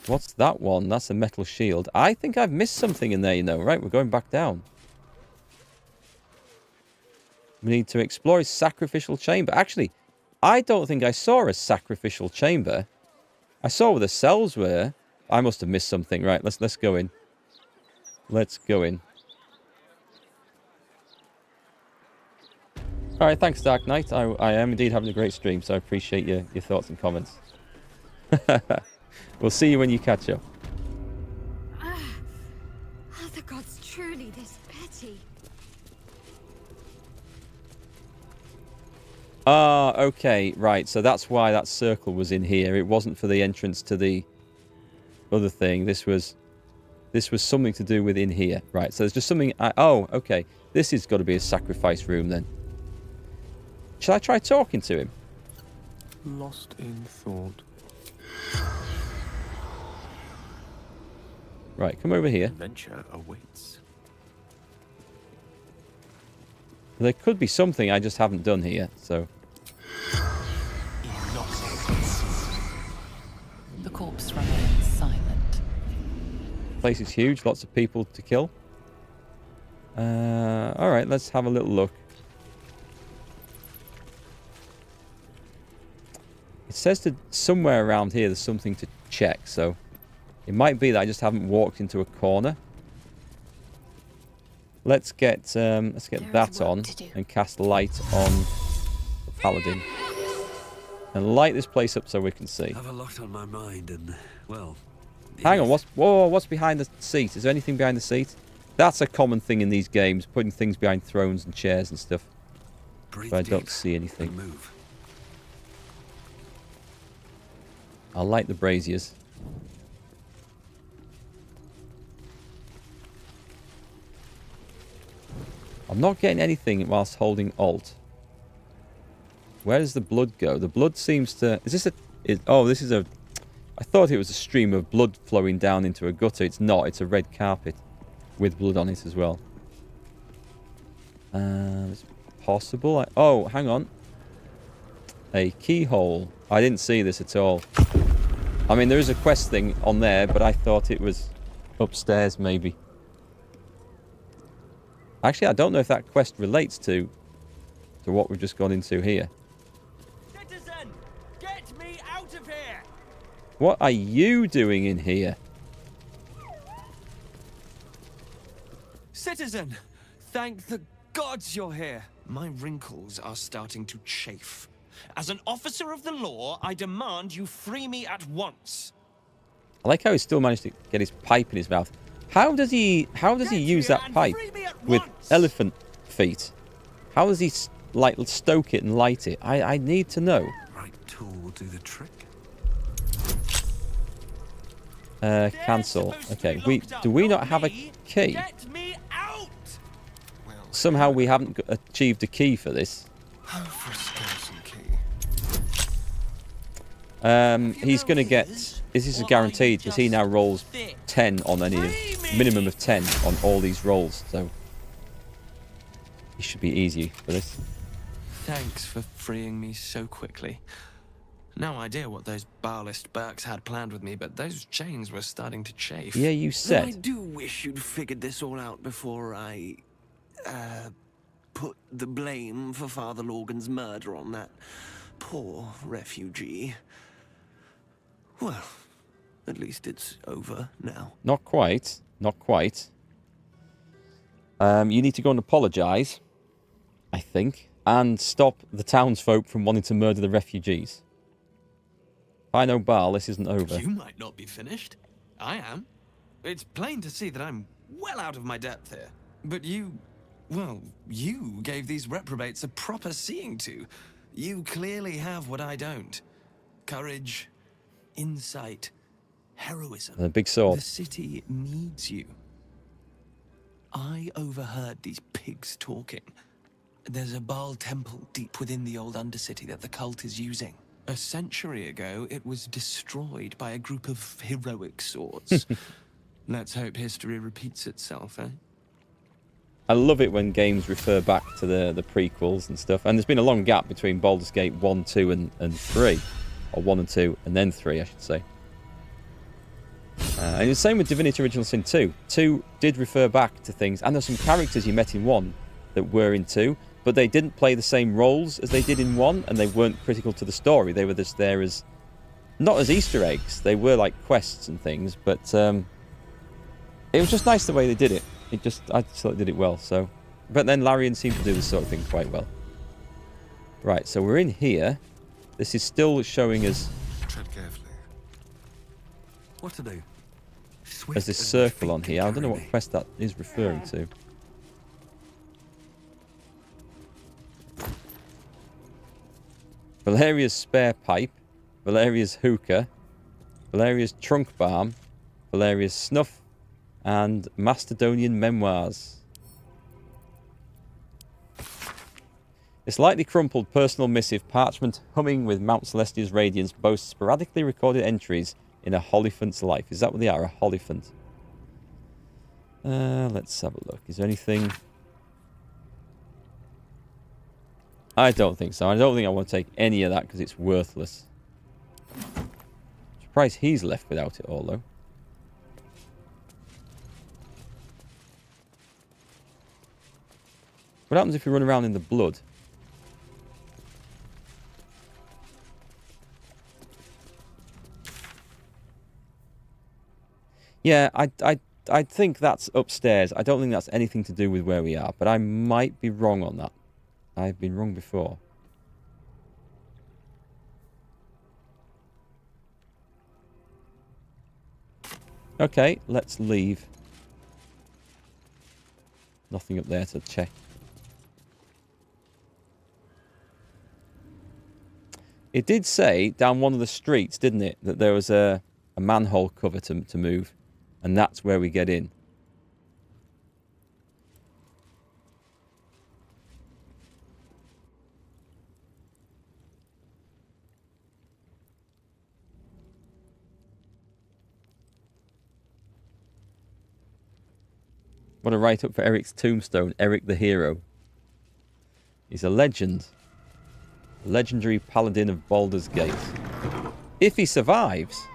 What's that one? That's a metal shield. I think I've missed something in there, you know. Right, we're going back down. We need to explore his sacrificial chamber. Actually, I don't think I saw a sacrificial chamber. I saw where the cells were. I must have missed something. Right, let's go in. Let's go in. All right, thanks, Dark Knight. I am indeed having a great stream, so I appreciate your thoughts and comments. We'll see you when you catch up. Are the gods truly this petty? Ah, okay, right. So that's why that circle was in here. It wasn't for the entrance to the other thing. This was something to do with in here. Right, so there's just something... oh, okay. This has got to be a sacrifice room then. Shall I try talking to him? Lost in thought. Right, come over here. Adventure awaits. There could be something I just haven't done here, so... The corpse remains silent. Place is huge, lots of people to kill. Alright, let's have a little look. It says that somewhere around here there's something to check, so... It might be that I just haven't walked into a corner. Let's get that on and cast light on the paladin. And light this place up so we can see. I have a lot on my mind and, well... Hang on, what's behind the seat? Is there anything behind the seat? That's a common thing in these games, putting things behind thrones and chairs and stuff. But I don't see anything. I'll light the braziers. I'm not getting anything whilst holding Alt. Where does the blood go? The blood seems to... Is this a... oh, this is a... I thought it was a stream of blood flowing down into a gutter. It's not. It's a red carpet with blood on it as well. It's possible. Oh, hang on. A keyhole. I didn't see this at all. I mean, there is a quest thing on there, but I thought it was upstairs, maybe. Actually, I don't know if that quest relates to what we've just gone into here. Citizen, get me out of here! What are you doing in here? Citizen, thank the gods you're here. My wrinkles are starting to chafe. As an officer of the law, I demand you free me at once. I like how he still managed to get his pipe in his mouth. How does he use that pipe with elephant feet? How does he like stoke it and light it? I need to know. Right tool will do the trick. Cancel. Okay, do we not have a key? Get me out! Somehow we haven't achieved a key for this. He's going to get... This is guaranteed because he now rolls 10 on any... Minimum of 10 on all these rolls, so... It should be easy for this. Thanks for freeing me so quickly. No idea what those Baalist Burks had planned with me, but those chains were starting to chafe. Yeah, you said. I do wish you'd figured this all out before I... put the blame for Father Lorgan's murder on that poor refugee. Well, At least it's over now. Not quite. Not quite. You need to go and apologise, I think, and stop the townsfolk from wanting to murder the refugees. If I know Bal, this isn't over. You might not be finished. I am. It's plain to see that I'm well out of my depth here. But you... well, you gave these reprobates a proper seeing to. You clearly have what I don't. Courage, insight, heroism. And a big sword. The city needs you. I overheard these pigs talking. There's a Baal temple deep within the old Undercity that the cult is using. A century ago, it was destroyed by a group of heroic swords. Let's hope history repeats itself, eh? I love it when games refer back to the prequels and stuff. And there's been a long gap between Baldur's Gate 1, 2 and 3. Or 1 and 2, and then 3, I should say. And it's the same with Divinity Original Sin 2. 2 did refer back to things. And there's some characters you met in 1 that were in 2. But they didn't play the same roles as they did in 1. And they weren't critical to the story. They were just there as... not as Easter eggs. They were like quests and things. But it was just nice the way they did it. I just thought they did it well. So, but then Larian seemed to do this sort of thing quite well. Right, so we're in here. This is still showing us... tread carefully. What to do? There's this circle on here. I don't know what quest that is referring to. Valeria's spare pipe, Valeria's hookah, Valeria's trunk balm, Valeria's snuff, and Macedonian memoirs. This lightly crumpled personal missive parchment humming with Mount Celestia's radiance boasts sporadically recorded entries in a Holophant's life. Is that what they are? A Holophant? Let's have a look. Is there anything... I don't think so. I don't think I want to take any of that because it's worthless. Surprised he's left without it all, though. What happens if we run around in the blood? Yeah, I think that's upstairs. I don't think that's anything to do with where we are, but I might be wrong on that. I've been wrong before. Okay, let's leave. Nothing up there to check. It did say down one of the streets, didn't it, that there was a manhole cover to move. And that's where we get in. What a write-up for Erikk's tombstone, Erikk the Hero. He's a legend. A legendary paladin of Baldurs Gate. If he survives...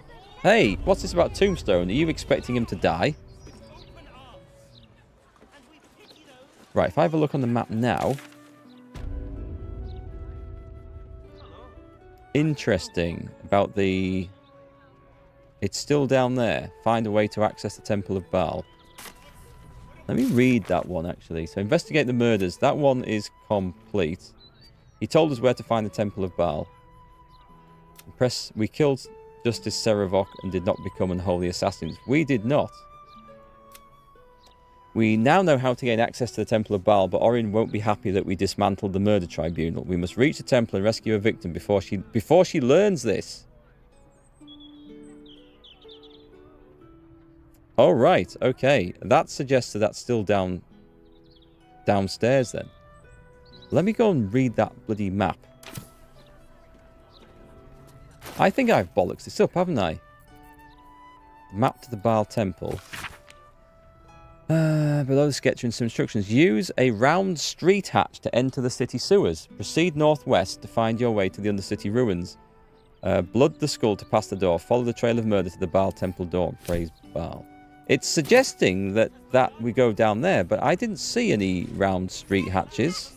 Hey, what's this about tombstone? Are you expecting him to die? Right, if I have a look on the map now... Interesting about the... It's still down there. Find a way to access the Temple of Baal. Let me read that one, actually. So, investigate the murders. That one is complete. He told us where to find the Temple of Baal. We killed Justice Seravok and did not become unholy assassins. We did not. We now know how to gain access to the Temple of Baal, but Orin won't be happy that we dismantled the murder tribunal. We must reach the temple and rescue a victim before she learns this. Oh, right. Okay. That suggests that that's still downstairs then. Let me go and read that bloody map. I think I've bollocks this up, haven't I? Map to the Baal Temple. Below the sketch and some instructions. Use a round street hatch to enter the city sewers. Proceed northwest to find your way to the Undercity ruins. Blood the skull to pass the door. Follow the trail of murder to the Baal Temple door. Praise Baal. It's suggesting that we go down there, but I didn't see any round street hatches.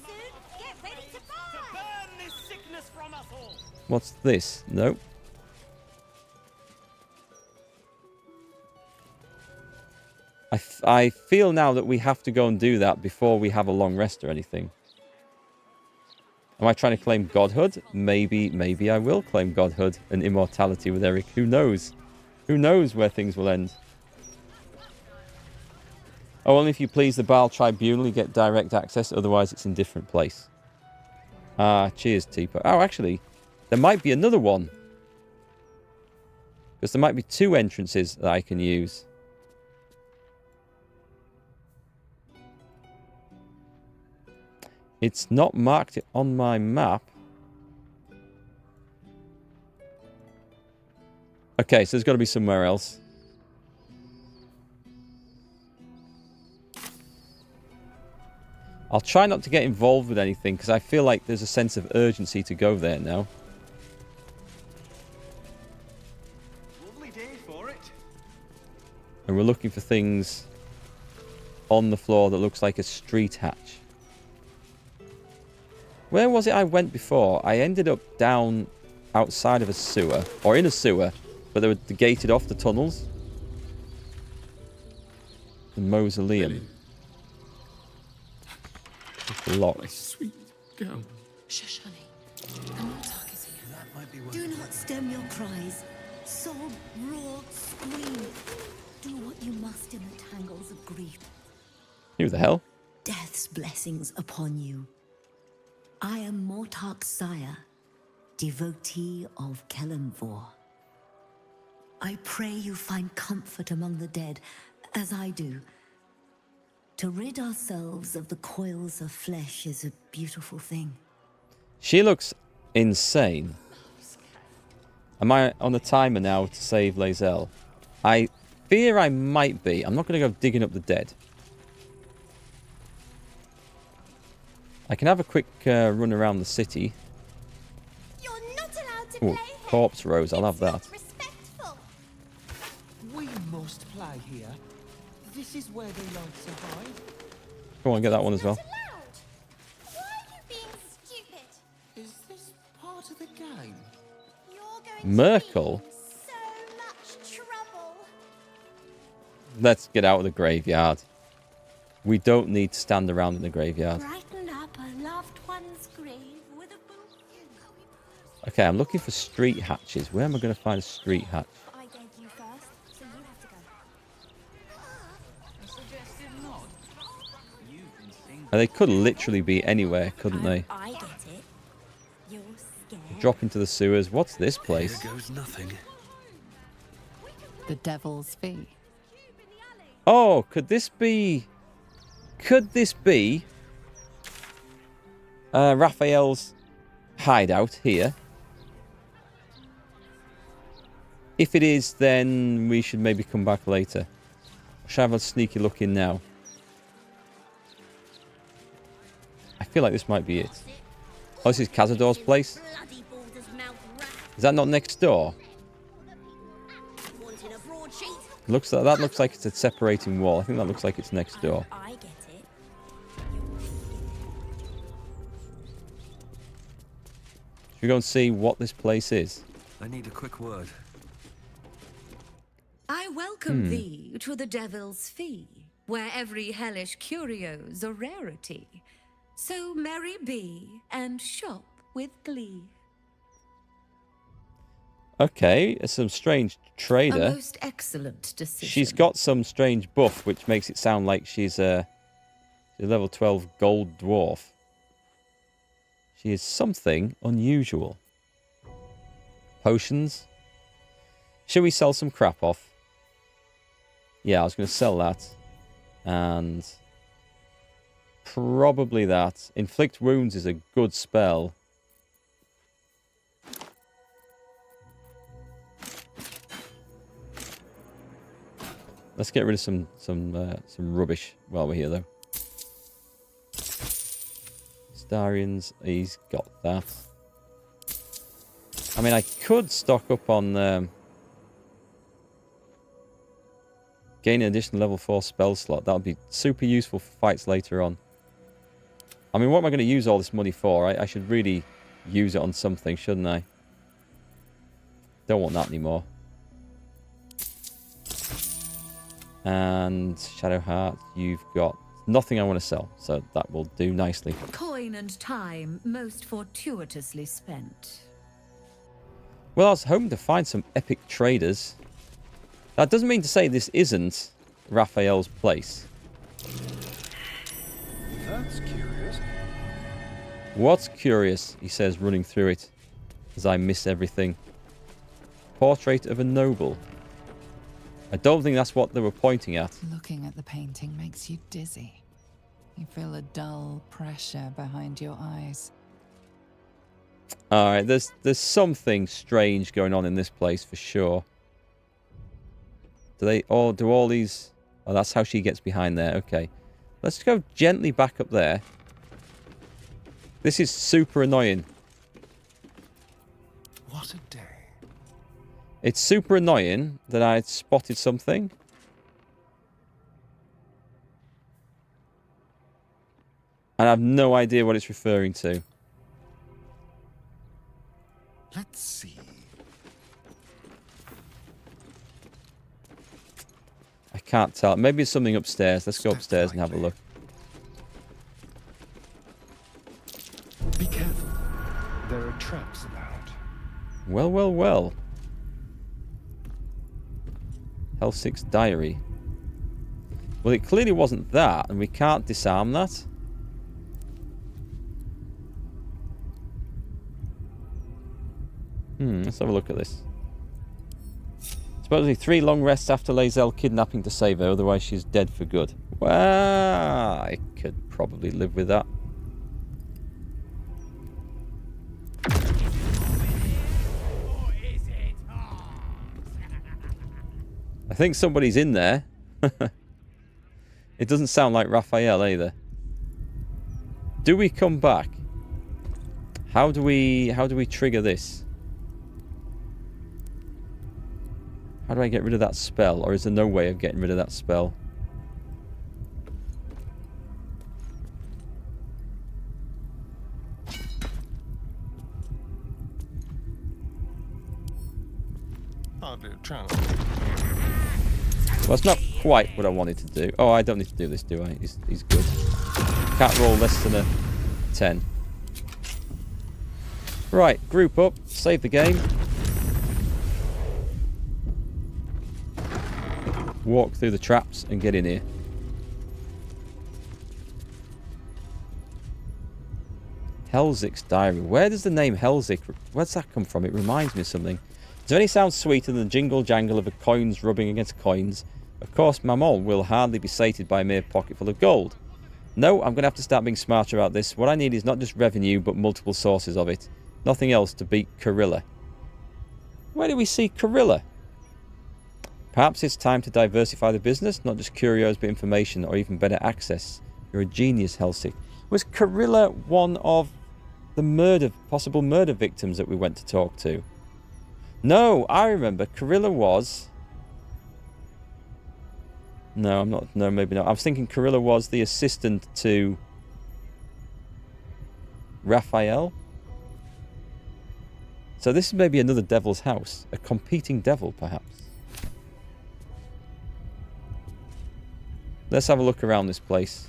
What's this? Nope. I feel now that we have to go and do that before we have a long rest or anything. Am I trying to claim godhood? Maybe I will claim godhood and immortality with Erikk. Who knows? Who knows where things will end? Oh, only if you please the Baal Tribunal, you get direct access. Otherwise, it's in different place. Ah, cheers, Teepo. Oh, actually, there might be another one. Because there might be 2 entrances that I can use. It's not marked on my map. Okay, so there's got to be somewhere else. I'll try not to get involved with anything because I feel like there's a sense of urgency to go there now. Lovely day for it. And we're looking for things on the floor that looks like a street hatch. Where was it I went before? I ended up down outside of a sewer, or in a sewer, but they were gated off the tunnels. The mausoleum. Locked. My sweet girl. Shush, honey. The Mortark is here. That might be worth. Do not stem your cries. Sob, roar, scream. Do what you must in the tangles of grief. Who the hell? Death's blessings upon you. I am Mortark's sire, devotee of Kelemvor. I pray you find comfort among the dead, as I do. To rid ourselves of the coils of flesh is a beautiful thing. She looks insane. Am I on the timer now to save Lae'zel? I fear I might be. I'm not going to go digging up the dead. I can have a quick run around the city. You're not allowed to Ooh, play corpse rose. I'll have that. respectful. We must play here. This is where they like to hide. Go on, get that one as well. Why are you being stupid? Is this part of the game? Merkel? So much trouble. Let's get out of the graveyard. We don't need to stand around in the graveyard. Brighten up a loved one's grave with a book. Okay, I'm looking for street hatches. Where am I going to find a street hatch? I gave you first, so you have to go. A suggested nod. You've been singing. They could literally be anywhere, couldn't they? I get it. You're scared. Drop into the sewers. What's this place? There goes nothing. The Devil's Fee. Oh, could this be... Could this be... Raphael's hideout here? If it is, then we should maybe come back later. Should I have a sneaky look in now? I feel like this might be it. Oh, this is Cazador's place? Is that not next door? Looks like, that looks like it's a separating wall. I think that looks like it's next door. I get it. Should we go and see what this place is? I need a quick word. I welcome thee to the Devil's Fee, where every hellish curio's a rarity. So merry be and shop with glee. Okay, some strange trader. A most excellent decision. She's got some strange buff, which makes it sound like she's a level 12 gold dwarf. She is something unusual. Potions. Should we sell some crap off? Yeah, I was going to sell that. And probably that. Inflict wounds is a good spell. Let's get rid of some rubbish while we're here, though. Starians, he's got that. I mean, I could stock up on gain an additional level 4 spell slot. That would be super useful for fights later on. I mean, what am I going to use all this money for? I should really use it on something, shouldn't I? Don't want that anymore. And Shadowheart, you've got nothing I want to sell, so that will do nicely. Coin and time most fortuitously spent. Well, I was hoping to find some epic traders. That doesn't mean to say this isn't Raphael's place. That's curious. What's curious, he says, running through it, as I miss everything. Portrait of a noble. I don't think that's what they were pointing at. Looking at the painting makes you dizzy. You feel a dull pressure behind your eyes. Alright, there's something strange going on in this place for sure. Do all these... Oh, that's how she gets behind there. Okay. Let's go gently back up there. This is super annoying. What a day. It's super annoying that I had spotted something. And I have no idea what it's referring to. Let's see. I can't tell. Maybe it's something upstairs. Let's go upstairs and have a look. Be careful. There are traps about. Well, well, well. Helsic's diary. Well, it clearly wasn't that, and we can't disarm that. Let's have a look at this. Supposedly 3 long rests after Lae'zel kidnapping to save her, otherwise she's dead for good. Well, I could probably live with that. I think somebody's in there. It doesn't sound like Raphael either. Do we come back? How do we trigger this? How do I get rid of that spell? Or is there no way of getting rid of that spell? Hardly a chance. Well, it's not quite what I wanted to do. Oh, I don't need to do this, do I? He's good. Can't roll less than a 10. Right, group up, save the game. Walk through the traps and get in here. Helsic's diary. Where does the name Helsic... Where's that come from? It reminds me of something. Does there any sound sweeter than the jingle-jangle of coins rubbing against coins? Of course, Mammon will hardly be sated by a mere pocketful of gold. No, I'm going to have to start being smarter about this. What I need is not just revenue, but multiple sources of it. Nothing else to beat Carilla. Where do we see Carilla? Perhaps it's time to diversify the business, not just curios, but information, or even better access. You're a genius, Helsic. Was Carilla one of the possible murder victims that we went to talk to? No, I remember. Carilla was... No, I'm not. No, maybe not. I was thinking Carilla was the assistant to Raphael. So this is maybe another devil's house. A competing devil, perhaps. Let's have a look around this place.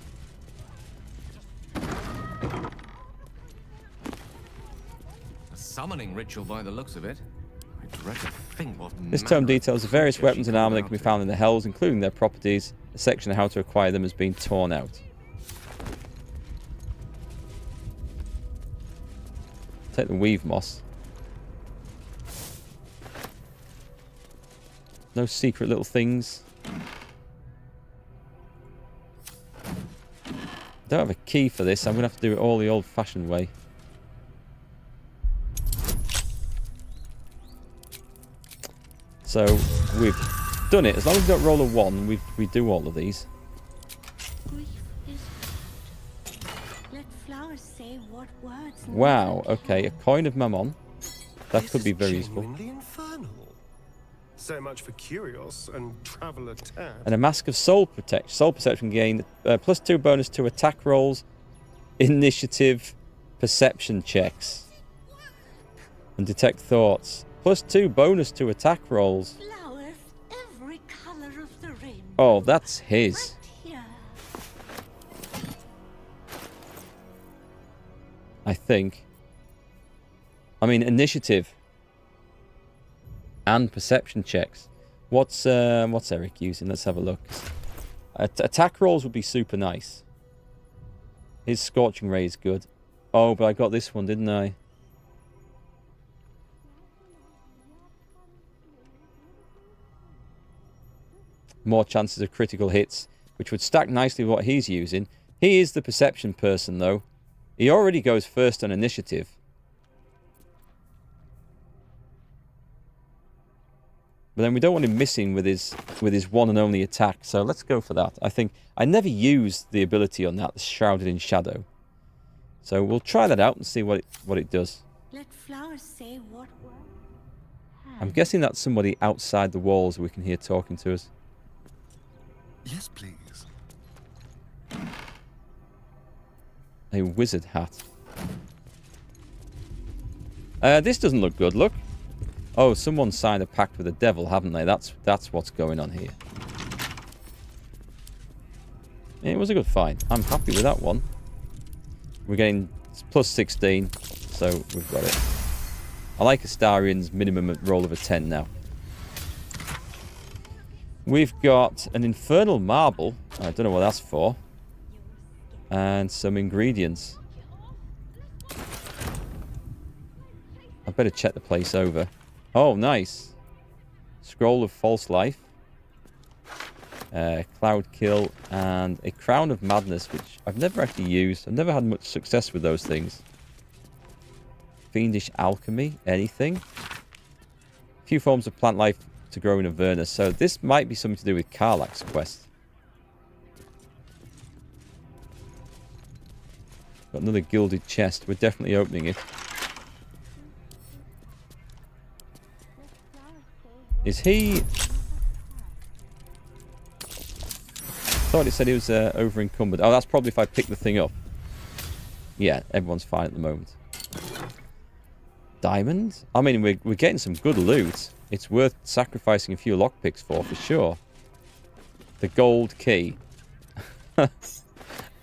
A summoning ritual by the looks of it. I dread to think what This tome details the various weapons and armor that can be found in the Hells, including their properties. A section of how to acquire them has been torn out. Take the weave moss. No secret little things. Don't have a key for this. I'm going to have to do it all the old-fashioned way. So, we've done it. As long as we don't roll a 1, we do all of these. Let flowers say what words. Wow, okay. A coin of Mammon. That could be very useful. Infernal. So much for curios and traveler tab. And a mask of soul protection. Soul perception gain +2 bonus to attack rolls, initiative, perception checks, and detect thoughts. +2 bonus to attack rolls. Flowers, every color of the rainbow. Oh, that's his. I think. I mean, initiative and perception checks. What's Erikk using? Let's have a look. Attack rolls would be super nice. His Scorching Ray is good. Oh, but I got this one, didn't I? More chances of critical hits, which would stack nicely with what he's using. He is the perception person, though. He already goes first on initiative. But then we don't want him missing with his one and only attack, so let's go for that. I think I never used the ability on that, the Shrouded in Shadow. So we'll try that out and see what it does. Let flowers say what word. I'm guessing that's somebody outside the walls we can hear talking to us. Yes, please. A wizard hat. This doesn't look good, look. Oh, someone signed a pact with the devil, haven't they? That's what's going on here. It was a good fight. I'm happy with that one. We're getting plus 16, so we've got it. I like Astarian's minimum roll of a 10 now. We've got an infernal marble. I don't know what that's for. And some ingredients. I better check the place over. Oh, nice. Scroll of False Life. Cloud Kill. And a Crown of Madness, which I've never actually used. I've never had much success with those things. Fiendish Alchemy. Anything. A few forms of plant life to grow in Avernus. So this might be something to do with Karlach's quest. Got another gilded chest. We're definitely opening it. Is he... thought it said he was over encumbered. Oh, that's probably if I pick the thing up. Yeah, everyone's fine at the moment. Diamond? I mean, we're getting some good loot. It's worth sacrificing a few lockpicks for sure. The gold key. I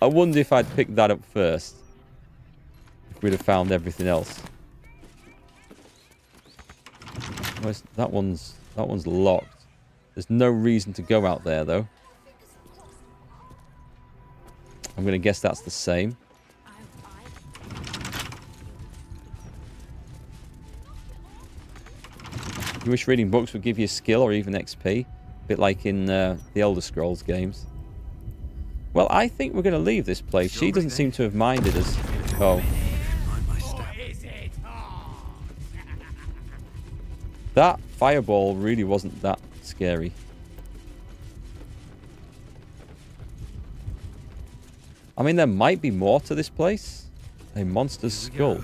wonder if I'd picked that up first. If we'd have found everything else. Where's, that one's locked. There's no reason to go out there, though. I'm going to guess that's the same. You wish reading books would give you skill or even XP? A bit like in the Elder Scrolls games. Well, I think we're going to leave this place. She doesn't seem to have minded us. Oh. That fireball really wasn't that scary. I mean, there might be more to this place. A monster's skull.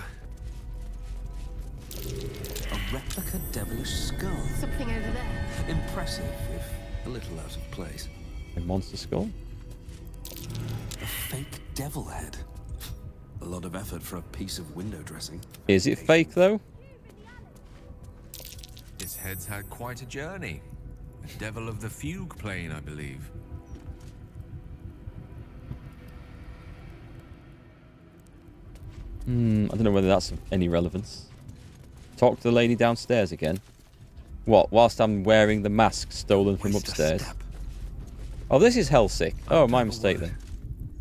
A replica devilish skull. Something over there. Impressive, if a little out of place. A monster skull? A fake devil head. A lot of effort for a piece of window dressing. Is it fake, though? This head's had quite a journey. A devil of the fugue plane, I believe. I don't know whether that's of any relevance. Talk to the lady downstairs again. What, whilst I'm wearing the mask stolen from upstairs? Oh, this is Hellsick. Oh, my mistake then.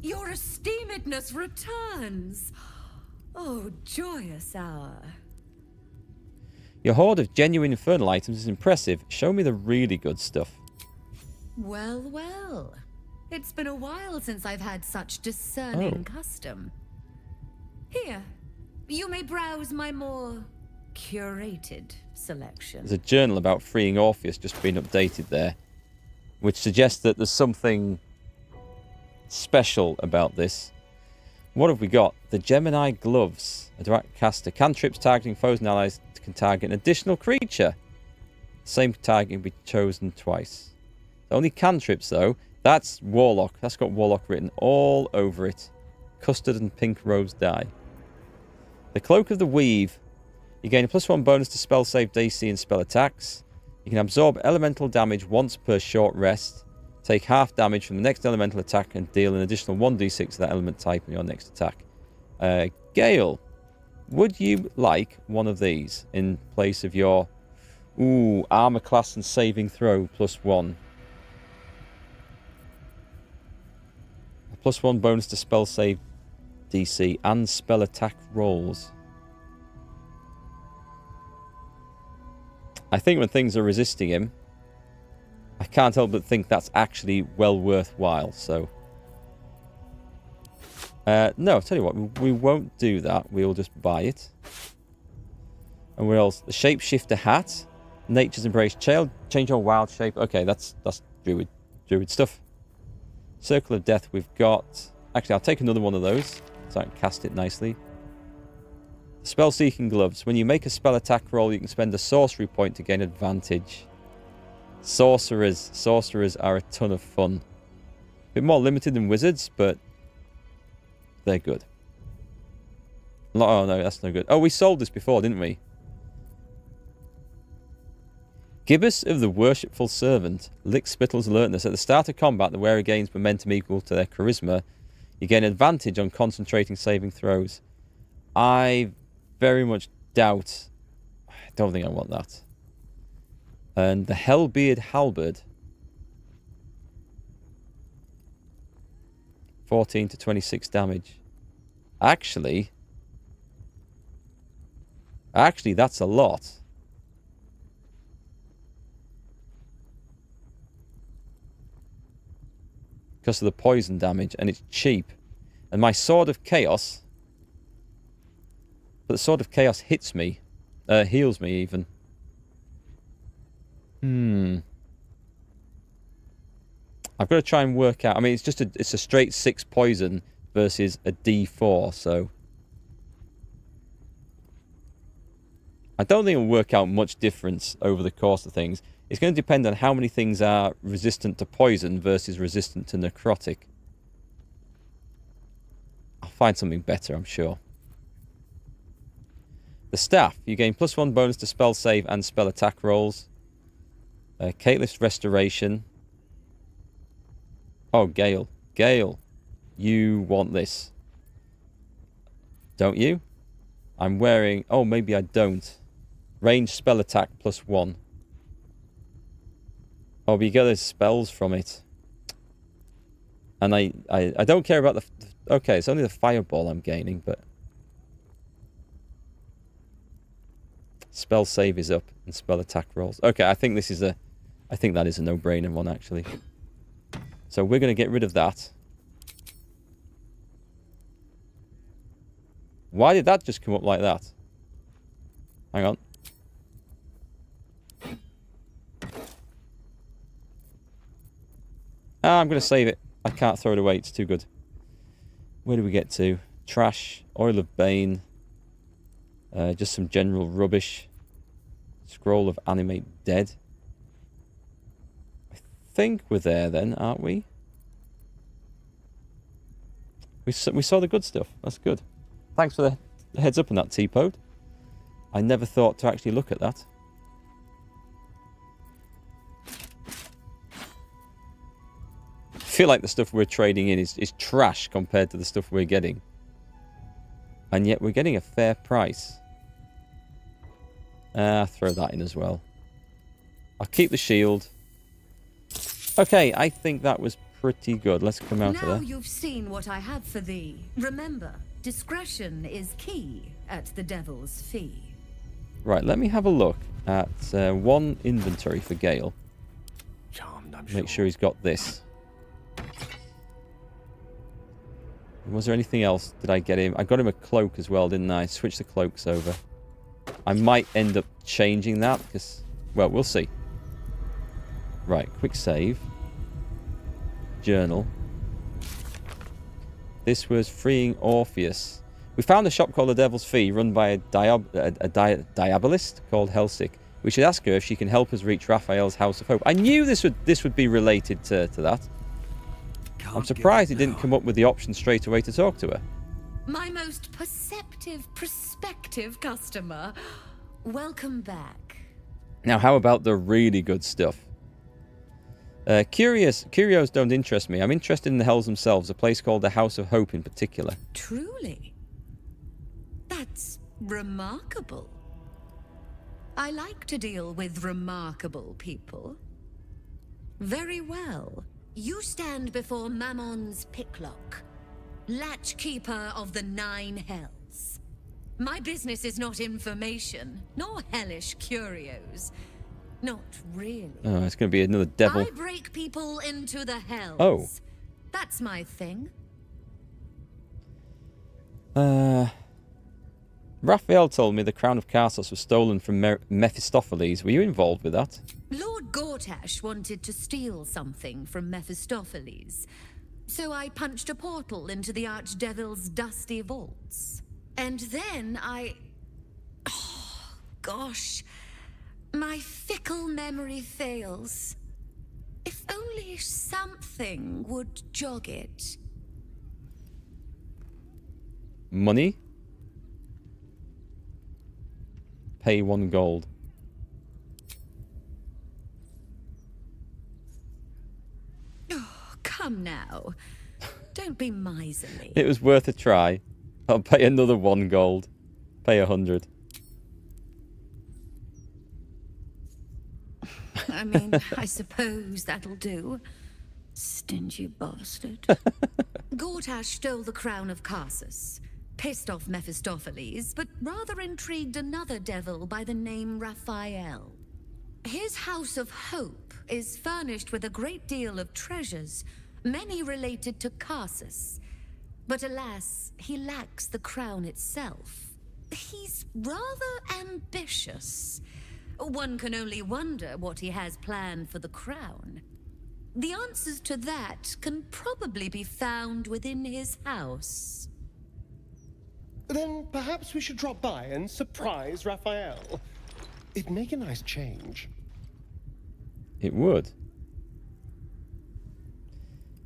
Your esteemedness returns. Oh, joyous hour. Your hoard of genuine infernal items is impressive. Show me the really good stuff. Well, well. It's been a while since I've had such discerning Oh. custom. Here, you may browse my more curated selection. There's a journal about freeing Orpheus just being updated there, which suggests that there's something special about this. What have we got? The Gemini Gloves. A direct caster. Cantrips targeting foes and allies can target an additional creature. Same target can be chosen twice. Only cantrips, though. That's Warlock. That's got Warlock written all over it. Custard and pink rose dye. The Cloak of the Weave. You gain a +1 bonus to spell save DC and spell attacks. You can absorb elemental damage once per short rest. Take half damage from the next elemental attack and deal an additional 1d6 to that element type in your next attack. Gale, would you like one of these in place of your armor class and saving throw +1? A +1 bonus to spell save DC and spell attack rolls. I think when things are resisting him, I can't help but think that's actually well worthwhile, so... no, I'll tell you what, we won't do that. We'll just buy it. And what else? The Shapeshifter Hat. Nature's Embrace. Change your wild shape. Okay, that's Druid stuff. Circle of Death we've got... Actually, I'll take another one of those, so I can cast it nicely. Spell-Seeking Gloves. When you make a spell attack roll, you can spend a sorcery point to gain advantage. Sorcerers are a ton of fun. A bit more limited than wizards, but they're good. Oh no, that's no good. Oh, we sold this before, didn't we? Gibbous of the Worshipful Servant. Lickspittle's Alertness. At the start of combat, the wearer gains momentum equal to their charisma. You gain advantage on concentrating saving throws. I very much doubt... I don't think I want that. And the Hellbeard Halberd. 14 to 26 damage. Actually, that's a lot. Because of the poison damage, and it's cheap. And my Sword of Chaos... But the Sword of Chaos hits me. Heals me, even. I've got to try and work out... I mean, it's a straight 6 poison versus a D4, so... I don't think it'll work out much difference over the course of things. It's going to depend on how many things are resistant to poison versus resistant to necrotic. I'll find something better, I'm sure. The Staff. You gain +1 bonus to spell save and spell attack rolls. Caitlith's Restoration. Oh, Gale. Gale, you want this. Don't you? I'm wearing... Oh, maybe I don't. Range spell attack +1. Oh, but you get those spells from it. And I don't care about the... Okay, it's only the fireball I'm gaining, but... Spell save is up and spell attack rolls. Okay, I think this is a... I think that is a no-brainer one, actually. So we're going to get rid of that. Why did that just come up like that? Hang on. I'm going to save it. I can't throw it away. It's too good. Where do we get to? Trash. Oil of Bane. Just some general rubbish. Scroll of Animate Dead. I think we're there then, aren't we? We saw the good stuff. That's good. Thanks for the heads up on that, T-Pod. I never thought to actually look at that. I feel like the stuff we're trading in is trash compared to the stuff we're getting. And yet we're getting a fair price. Throw that in as well. I'll keep the shield. Okay, I think that was pretty good. Let's come out of there. Now you've seen what I have for thee. Remember, discretion is key at the Devil's Fee. Right, let me have a look at one inventory for Gale. Charmed, I'm Make sure he's got this. Was there anything else? Did I get him? I got him a cloak as well, didn't I? Switch the cloaks over. I might end up changing that because, well, we'll see. Right, quick save. Journal. This was freeing Orpheus. We found a shop called the Devil's Fee run by a diabolist called Helsic. We should ask her if she can help us reach Raphael's House of Hope. I knew this would be related to that. I'm surprised he didn't come up with the option straight away to talk to her. My most perceptive, prospective customer. Welcome back. Now, how about the really good stuff? Curios don't interest me. I'm interested in the hells themselves, a place called the House of Hope in particular. Truly? That's remarkable. I like to deal with remarkable people. Very well. You stand before Mammon's picklock, latchkeeper of the 9 hells. My business is not information, nor hellish curios. Not really. Oh, it's going to be another devil. I break people into the hells. Oh. That's my thing. Raphael told me the crown of Karsos was stolen from Mephistopheles. Were you involved with that? Lord Gortash wanted to steal something from Mephistopheles, so I punched a portal into the Archdevil's dusty vaults. And then oh, gosh. My fickle memory fails. If only something would jog it. Money? Pay 1 gold. Oh, come now. Don't be miserly. It was worth a try. I'll pay another 1 gold. Pay 100. I mean, I suppose that'll do. Stingy bastard. Gortash stole the crown of Karsos, pissed off Mephistopheles, but rather intrigued another devil by the name Raphael. His House of Hope is furnished with a great deal of treasures, many related to Karsos. But alas, he lacks the crown itself. He's rather ambitious. One can only wonder what he has planned for the crown. The answers to that can probably be found within his house. Then perhaps we should drop by and surprise Raphael. It'd make a nice change. It would.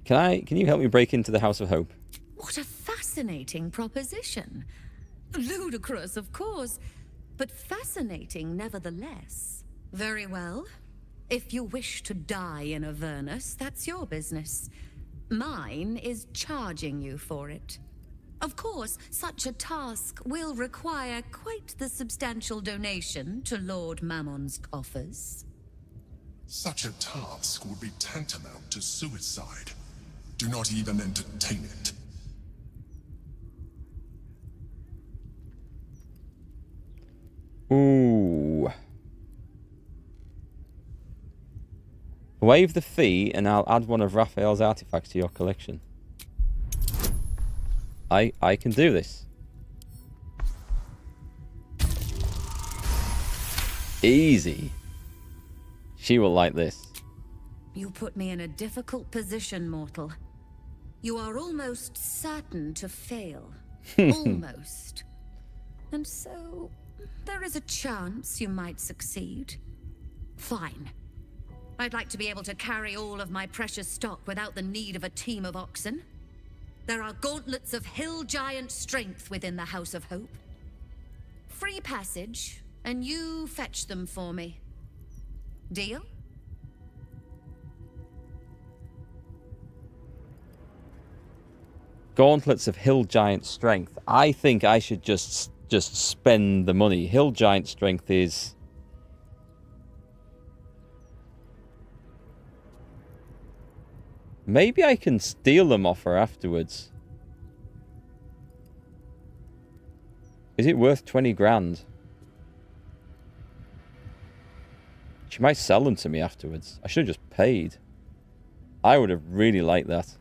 Can you help me break into the House of Hope? What a fascinating proposition. Ludicrous, of course, but fascinating nevertheless. Very well. If you wish to die in Avernus, that's your business. Mine is charging you for it. Of course, such a task will require quite the substantial donation to Lord Mammon's coffers. Such a task would be tantamount to suicide. Do not even entertain it. Ooh. Waive the fee and I'll add one of Raphael's artifacts to your collection. I can do this. Easy. She will like this. You put me in a difficult position, mortal. You are almost certain to fail. Almost. And so, there is a chance you might succeed. Fine. I'd like to be able to carry all of my precious stock without the need of a team of oxen. There are gauntlets of hill giant strength within the House of Hope. Free passage, and you fetch them for me. Deal? Gauntlets of hill giant strength. I think I should just spend the money. Hill giant strength is... Maybe I can steal them off her afterwards. Is it worth 20 grand? She might sell them to me afterwards. I should have just paid. I would have really liked that.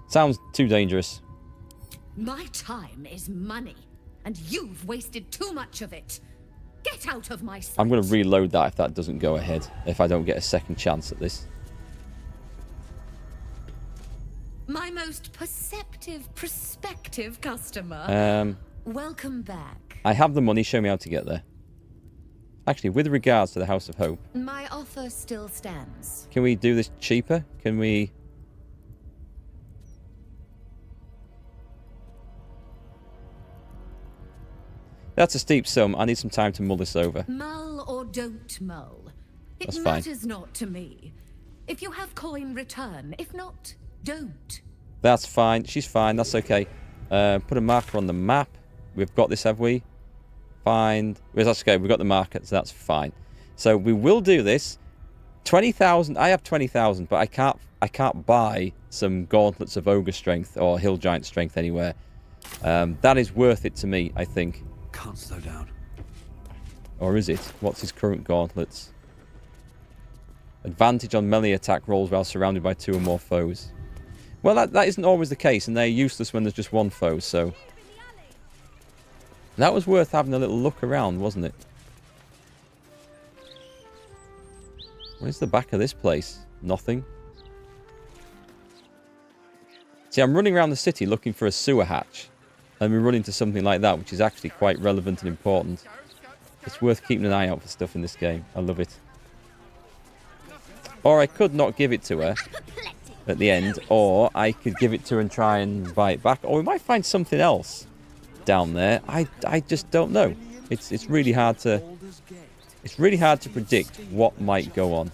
Sounds too dangerous. My time is money, and you've wasted too much of it. Get out of my sight. I'm going to reload that if that doesn't go ahead. If I don't get a second chance at this. My most prospective customer. Welcome back. I have the money. Show me how to get there. Actually, with regards to the House of Hope. My offer still stands. Can we do this cheaper? Can we... That's a steep sum. I need some time to mull this over. Mull or don't mull. It That's fine. matters not to me. If you have coin, return. If not, don't. That's fine. She's fine. That's okay. Put a marker on the map. We've got this, have we? Find. That's okay. We've got the marker, so that's fine. So we will do this. 20,000. I have 20,000, but I can't buy some gauntlets of ogre strength or hill giant strength anywhere. That is worth it to me, I think. Can't slow down. Or is it? What's his current gauntlets? Advantage on melee attack rolls while surrounded by 2 or more foes. Well, that isn't always the case, and they're useless when there's just one foe, so... That was worth having a little look around, wasn't it? Where's the back of this place? Nothing. See, I'm running around the city looking for a sewer hatch. And we run into something like that, which is actually quite relevant and important. It's worth keeping an eye out for stuff in this game. I love it. Or I could not give it to her at the end, or I could give it to her and try and buy it back. Or we might find something else down there. I just don't know. It's really hard to predict what might go on.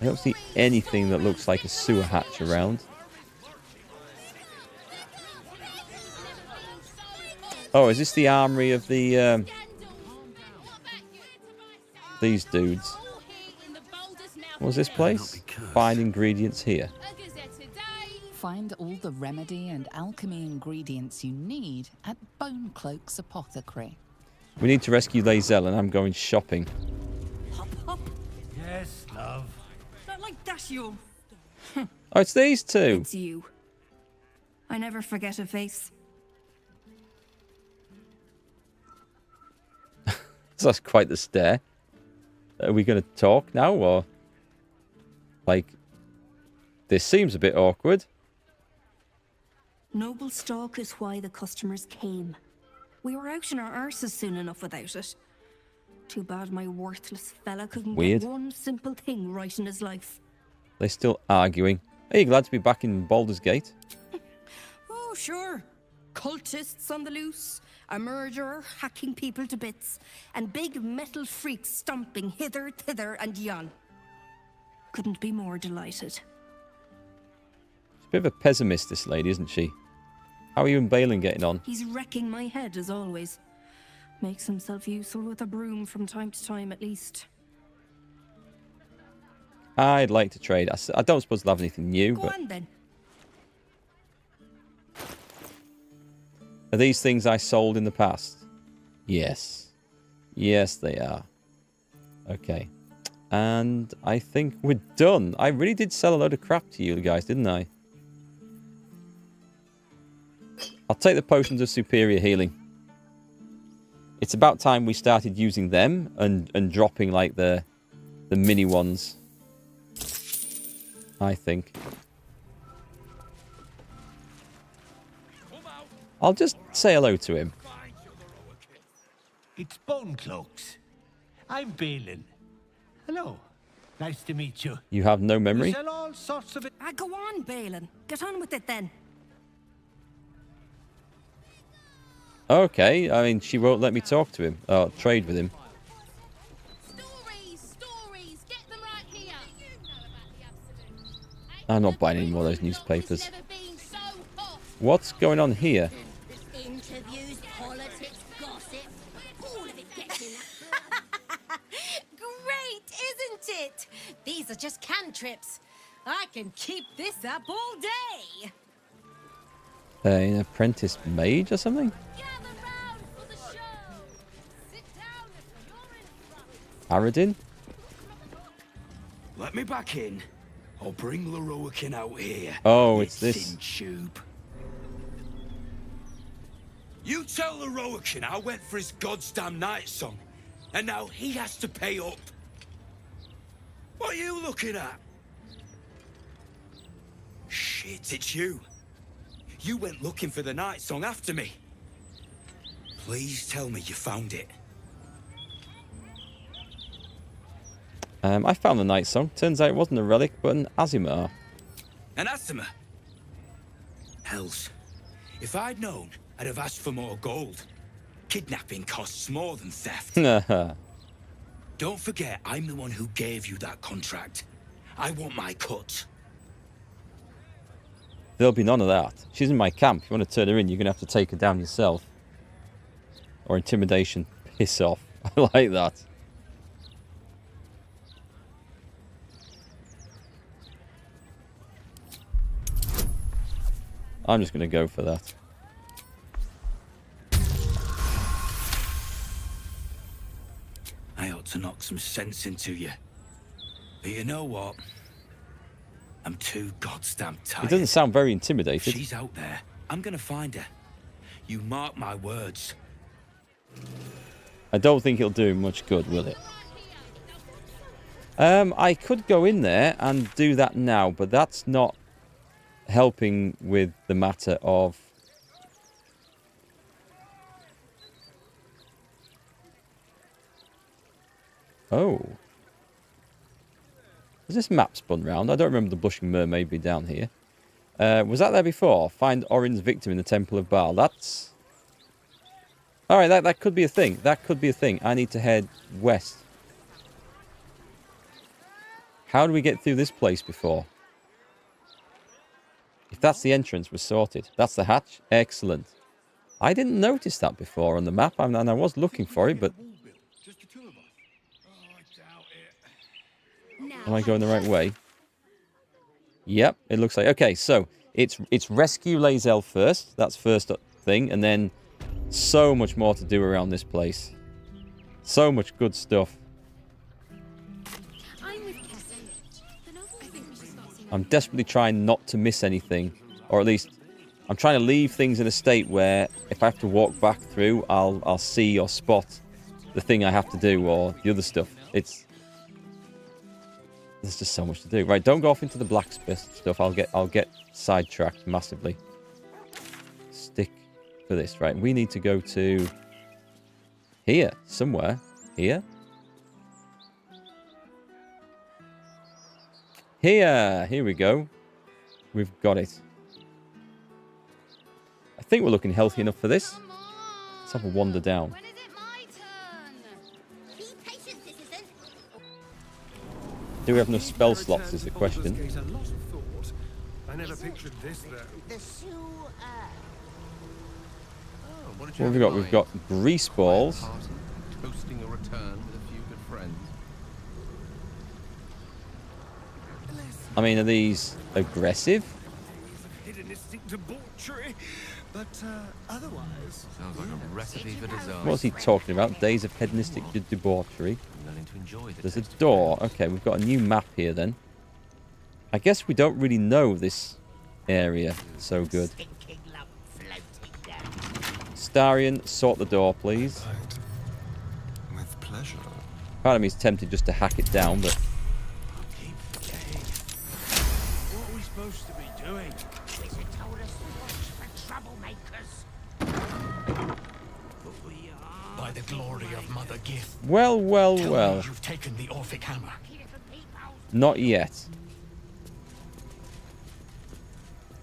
I don't see anything that looks like a sewer hatch around. Oh, is this the armory of the these dudes? What was this place? Find ingredients here. Find all the remedy and alchemy ingredients you need at Bone Cloak's apothecary. We need to rescue Lae'zel, and I'm going shopping. Hop, hop. Yes, love. Not like that's you. Oh, it's these two. It's you. I never forget a face. So that's quite the stare. Are we going to talk now, or... Like... This seems a bit awkward. Noble stock is why the customers came. We were out in our arses soon enough without it. Too bad my worthless fella couldn't Weird. get one simple thing right in his life. They're still arguing. Are you glad to be back in Baldurs Gate? Oh, sure. Cultists on the loose, a murderer hacking people to bits, and big metal freaks stomping hither, thither, and yon. Couldn't be more delighted. She's a bit of a pessimist, this lady, isn't she? How are you and Balin getting on? He's wrecking my head, as always. Makes himself useful with a broom from time to time, at least. I'd like to trade. I don't suppose they'll have anything new, Go but... on, then. Are these things I sold in the past? Yes. Yes, they are. Okay. And I think we're done. I really did sell a load of crap to you guys, didn't I? I'll take the potions of superior healing. It's about time we started using them and dropping like the mini ones. I think. I'll just say hello to him. It's Bone Cloaks. I'm Balin. Hello. Nice to meet you. You have no memory? We sell all sorts of it. Go on, Balin. Get on with it, then. Okay, I mean, she won't let me talk to him. Or trade with him. Stories, get them right here. I'm not buying any more of those newspapers. What's going on here? Interviews, politics, gossip, all of it gets in Great, isn't it? These are just cantrips. I can keep this up all day. An apprentice mage or something? Aradin? Let me back in. I'll bring Leroican out here. Oh, it's this. Tube. You tell Leroican I went for his goddamn night song, and now he has to pay up. What are you looking at? Shit, it's you. You went looking for the night song after me. Please tell me you found it. I found the night song. Turns out it wasn't a relic, but an Azimar. An Asima? Hells. If I'd known, I'd have asked for more gold. Kidnapping costs more than theft. Don't forget, I'm the one who gave you that contract. I want my cut. There'll be none of that. She's in my camp. If you want to turn her in, you're going to have to take her down yourself. Or intimidation. Piss off. I like that. I'm just going to go for that. I ought to knock some sense into you. But you know what? I'm too goddamn tired. It doesn't sound very intimidated. She's out there. I'm going to find her. You mark my words. I don't think it'll do much good, will it? I could go in there and do that now, but that's not helping with the matter of... Oh. Has this map spun round? I don't remember the Blushing Mermaid be down here. Was that there before? Find Orin's victim in the Temple of Baal. That's... Alright, that could be a thing. That could be a thing. I need to head west. How do we get through this place before? If that's the entrance, we're sorted. That's the hatch? Excellent. I didn't notice that before on the map, and I was looking for it, but... Am I going the right way? Yep, it looks like... Okay, so it's rescue Lae'zel first. That's first thing, and then so much more to do around this place. So much good stuff. I'm desperately trying not to miss anything, or at least I'm trying to leave things in a state where if I have to walk back through, I'll see or spot the thing I have to do or the other stuff. There's just so much to do. Right, don't go off into the blacksmith stuff. I'll get sidetracked massively. Stick for this. Right, we need to go to here somewhere. Here. Here we go. We've got it. I think we're looking healthy enough for this. Let's have a wander down. Do we have enough spell slots is the question. I never pictured this though. What have we got? We've got grease balls. Toasting a return with a few good friends. I mean, are these aggressive? Hedonistic debauchery, but otherwise... Sounds like a recipe for disaster. What's he talking about? Days of hedonistic debauchery. I'm learning to enjoy the There's a door. Okay, we've got a new map here then. I guess we don't really know this area so good. Starion, sort the door, please. With pleasure. Part of me is tempted just to hack it down, but... What are we supposed to be doing? Wizard told us to watch for troublemakers. By the glory of Mother Gith. Well. You've taken the Orphic hammer. Not yet.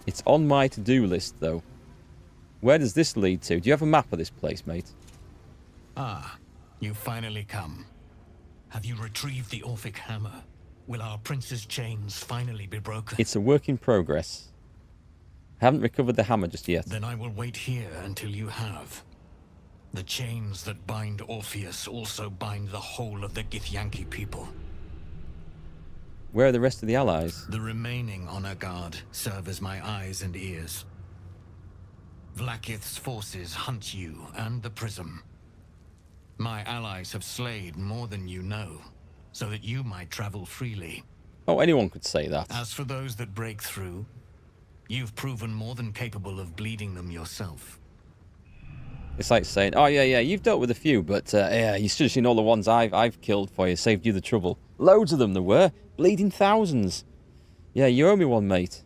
It's on my to-do list, though. Where does this lead to? Do you have a map of this place, mate? Ah, you finally come. Have you retrieved the Orphic hammer? Will our prince's chains finally be broken? It's a work in progress. Haven't recovered the hammer just yet. Then I will wait here until you have. The chains that bind Orpheus also bind the whole of the Githyanki people. Where are the rest of the allies? The remaining honor guard serve as my eyes and ears. Vlaakith's forces hunt you and the prism. My allies have slayed more than you know, so that you might travel freely. Oh, anyone could say that. As for those that break through, you've proven more than capable of bleeding them yourself. It's like saying, oh yeah, you've dealt with a few, but yeah, you should have seen all the ones I've killed for you, saved you the trouble. Loads of them there were, bleeding thousands. Yeah, you owe me one, mate.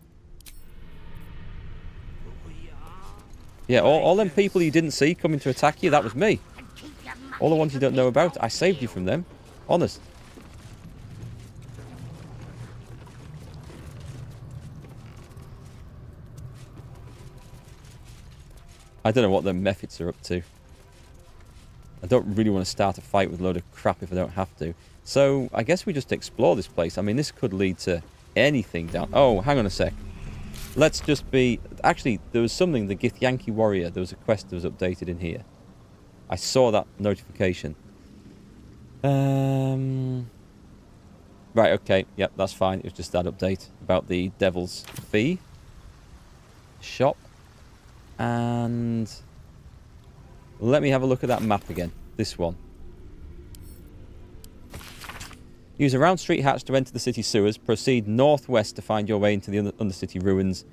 Yeah, all them people you didn't see coming to attack you, that was me. All the ones you don't know about, I saved you from them. Honest. I don't know what the methods are up to. I don't really want to start a fight with a load of crap if I don't have to. So I guess we just explore this place. I mean, this could lead to anything down... Oh, hang on a sec. Let's just be... Actually, there was something, the Githyanki Warrior. There was a quest that was updated in here. I saw that notification. Right, okay. Yep, that's fine. It was just that update about the Devil's Fee shop. And let me have a look at that map again. This one. Use a round street hatch to enter the city sewers. Proceed northwest to find your way into the Undercity ruins.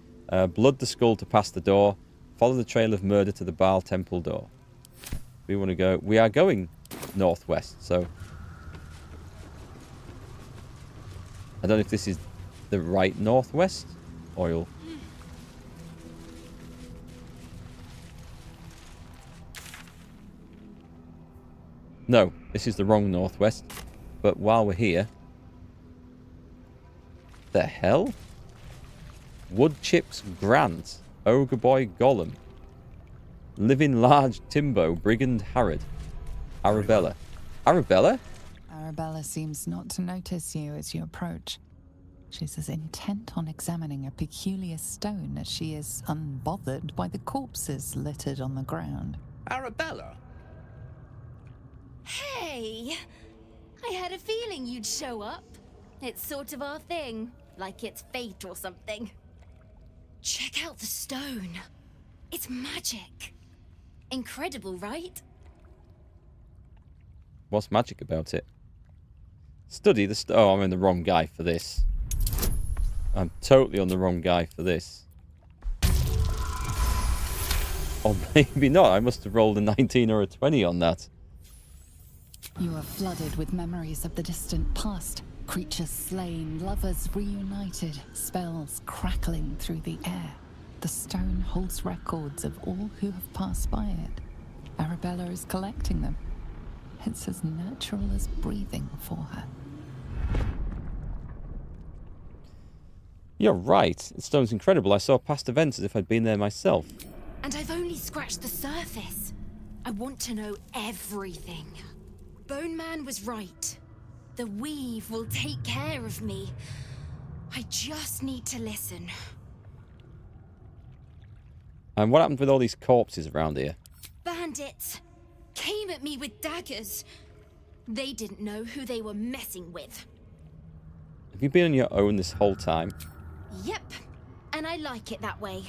Blood the skull to pass the door. Follow the trail of murder to the Baal temple door. We want to go... We are going northwest, so... I don't know if this is the right northwest. Oil. No, this is the wrong northwest. But while we're here... The hell? Woodchips Grant. Ogre Boy Gollum. Living Large Timbo. Brigand Harrod. Arabella. Arabella? Arabella seems not to notice you as you approach. She's as intent on examining a peculiar stone as she is unbothered by the corpses littered on the ground. Arabella? Hey! I had a feeling you'd show up. It's sort of our thing, like it's fate or something. Check out the stone. It's magic. Incredible, right? What's magic about it? Study the Oh, I'm in the wrong guy for this. I'm totally on the wrong guy for this. Or maybe not. I must have rolled a 19 or a 20 on that. You are flooded with memories of the distant past. Creatures slain, lovers reunited, spells crackling through the air. The stone holds records of all who have passed by it. Arabella is collecting them. It's as natural as breathing for her. You're right. The stone's incredible. I saw past events as if I'd been there myself. And I've only scratched the surface. I want to know everything. Bone Man was right. The weave will take care of me. I just need to listen. And what happened with all these corpses around here? Bandits came at me with daggers. They didn't know who they were messing with. Have you been on your own this whole time? Yep, and I like it that way.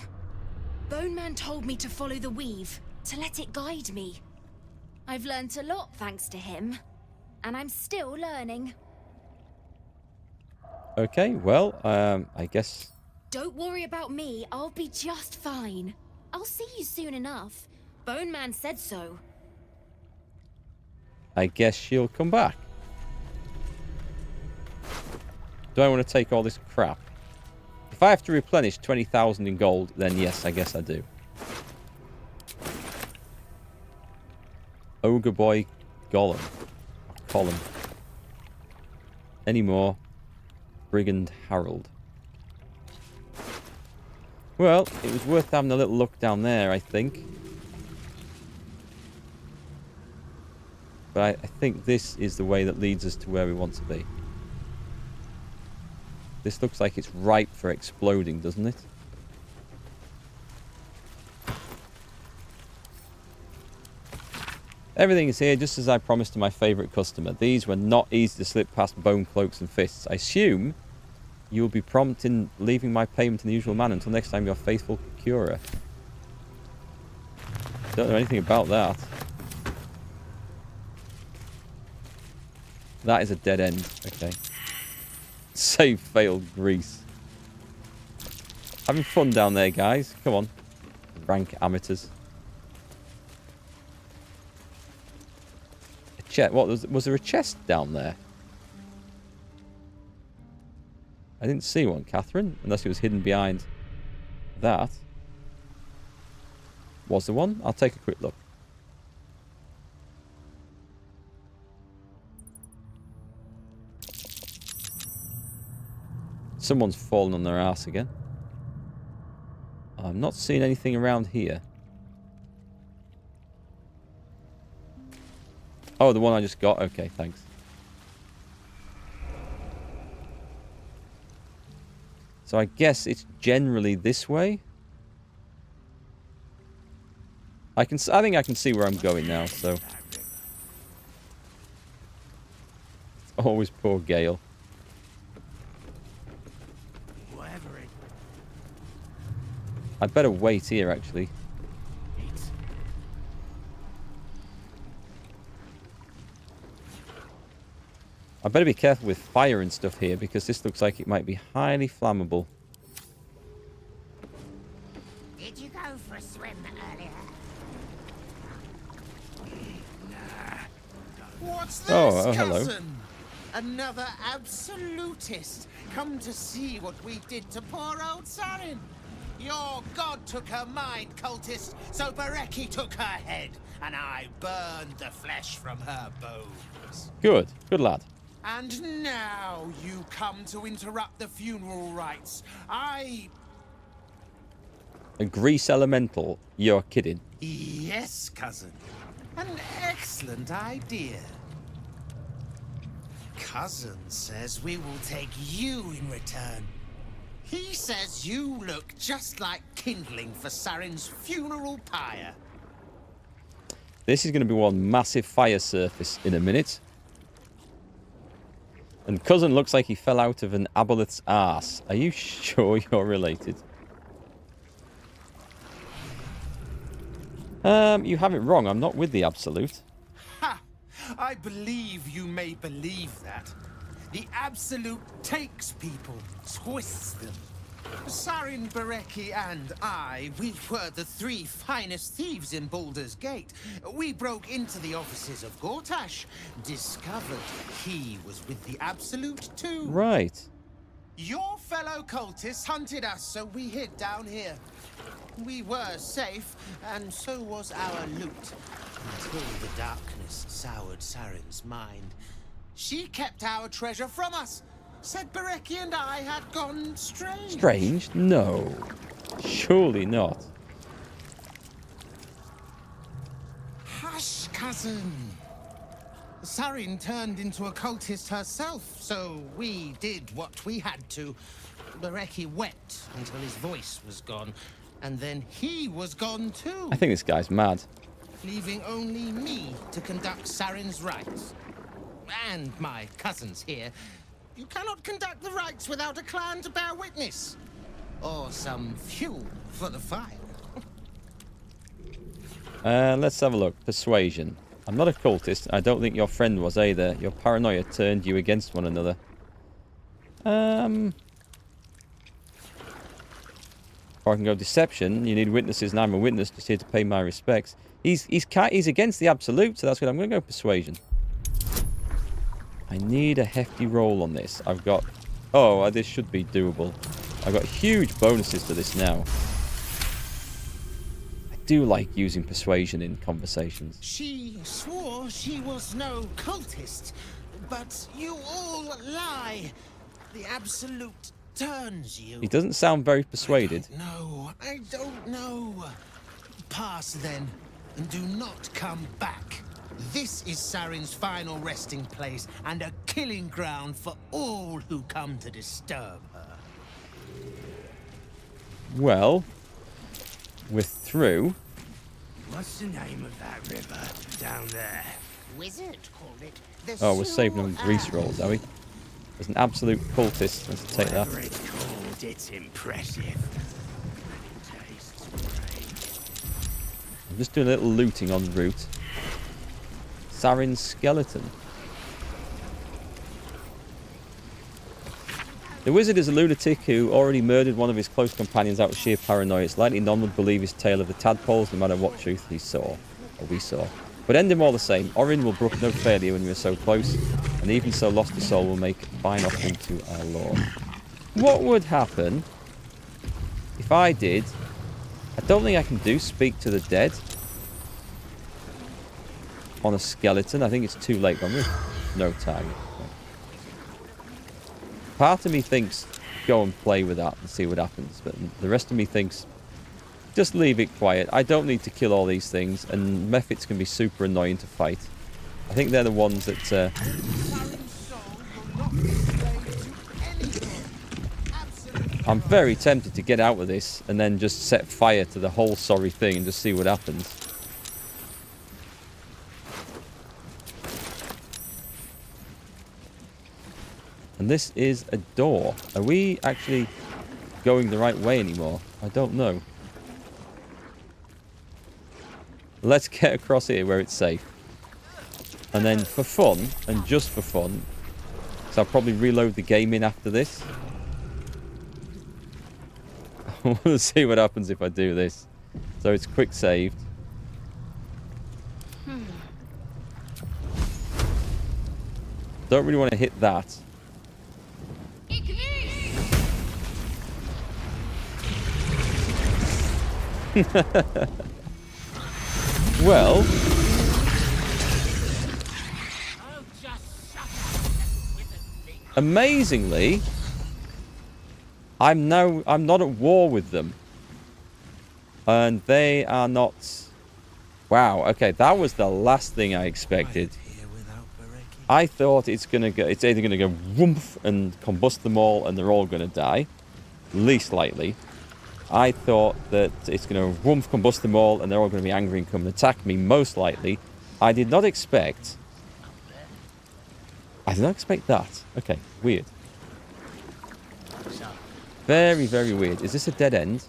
Bone Man told me to follow the weave, to let it guide me. I've learnt a lot thanks to him, and I'm still learning. Okay, well, I guess... Don't worry about me, I'll be just fine. I'll see you soon enough. Bone Man said so. I guess she'll come back. Do I want to take all this crap? If I have to replenish 20,000 in gold, then yes, I guess I do. Ogre Boy Gollum. Column. Any more? Brigand Harold. Well, it was worth having a little look down there, I think. But I think this is the way that leads us to where we want to be. This looks like it's ripe for exploding, doesn't it? Everything is here just as I promised to my favourite customer. These were not easy to slip past bone cloaks and fists. I assume you will be prompt in leaving my payment in the usual manner until next time, your faithful curer. Don't know anything about that. That is a dead end. Okay. Save failed Greece. Having fun down there, guys. Come on. Rank amateurs. A chest. What was there a chest down there? I didn't see one, Catherine, unless it was hidden behind that. Was there one? I'll take a quick look. Someone's fallen on their ass again. I'm not seeing anything around here. Oh, the one I just got? Okay, thanks. So I guess it's generally this way. I think I can see where I'm going now, so. It's always poor Gale. I'd better wait here, actually. I better be careful with fire and stuff here, because this looks like it might be highly flammable. Did you go for a swim earlier? What's this, Oh, hello. cousin? Another absolutist. Come to see what we did to poor old Sarin. Your god took her mind, cultist, so Berecki took her head, and I burned the flesh from her bones. Good. Good lad. And now you come to interrupt the funeral rites. A grease elemental? You're kidding. Yes, cousin. An excellent idea. Cousin says we will take you in return. He says you look just like kindling for Sarin's funeral pyre. This is going to be one massive fire surface in a minute. And cousin looks like he fell out of an aboleth's arse. Are you sure you're related? You have it wrong. I'm not with the Absolute. Ha! I believe you may believe that. The Absolute takes people, twists them. Sarin, Berecki, and I, we were the 3 finest thieves in Baldurs Gate. We broke into the offices of Gortash, discovered he was with the Absolute too. Right. Your fellow cultists hunted us, so we hid down here. We were safe, and so was our loot, until the darkness soured Sarin's mind. She kept our treasure from us. Said Berecki and I had gone strange. Strange? No. Surely not. Hush, cousin. Sarin turned into a cultist herself, so we did what we had to. Berecki wept until his voice was gone, and then he was gone too. I think this guy's mad. Leaving only me to conduct Sarin's rites. And my cousins here. You cannot conduct the rites without a clan to bear witness. Or some fuel for the fire. Let's have a look. Persuasion. I'm not a cultist. I don't think your friend was either. Your paranoia turned you against one another. Or I can go deception. You need witnesses, and I'm a witness just here to pay my respects. He's against the Absolute, so that's good. I'm going to go persuasion. I need a hefty roll on this. I've got... Oh, this should be doable. I've got huge bonuses to this now. I do like using persuasion in conversations. She swore she was no cultist, but you all lie. The Absolute turns you. He doesn't sound very persuaded. No, I don't know. Pass then, and do not come back. This is Sarin's final resting place, and a killing ground for all who come to disturb her. Well, we're through. What's the name of that river down there? Wizard called it the Oh, we're saving them grease rolls, are we? There's an Absolute cultist. Let's take that. Whatever it's called, it's impressive. I'm just doing a little looting en route. Sarin's skeleton. The wizard is a lunatic who already murdered one of his close companions out of sheer paranoia. It's likely none would believe his tale of the tadpoles, no matter what truth he saw, or we saw. But end him all the same. Orin will brook no failure when we are so close, and even so lost a soul will make a fine offering to our Lord. What would happen if I did... I don't think I can do Speak to the Dead on a skeleton. I think it's too late. I'm with no target. Part of me thinks go and play with that and see what happens, but the rest of me thinks just leave it quiet. I don't need to kill all these things, and mephits can be super annoying to fight. I think they're the ones that... I'm very tempted to get out of this and then just set fire to the whole sorry thing and just see what happens. And this is a door. Are we actually going the right way anymore? I don't know. Let's get across here where it's safe. And then for fun, and just for fun, so I'll probably reload the game in after this. I want to see what happens if I do this. So it's quick saved. Don't really want to hit that. Well, amazingly, I'm not at war with them, and they are not. Wow. Okay, that was the last thing I expected. I thought it's either gonna go whoomph and combust them all, and they're all gonna die, least likely. I thought that it's going to whoomph, combust them all, and they're all going to be angry and come and attack me, most likely. I did not expect that. Okay, weird. Very, very weird. Is this a dead end?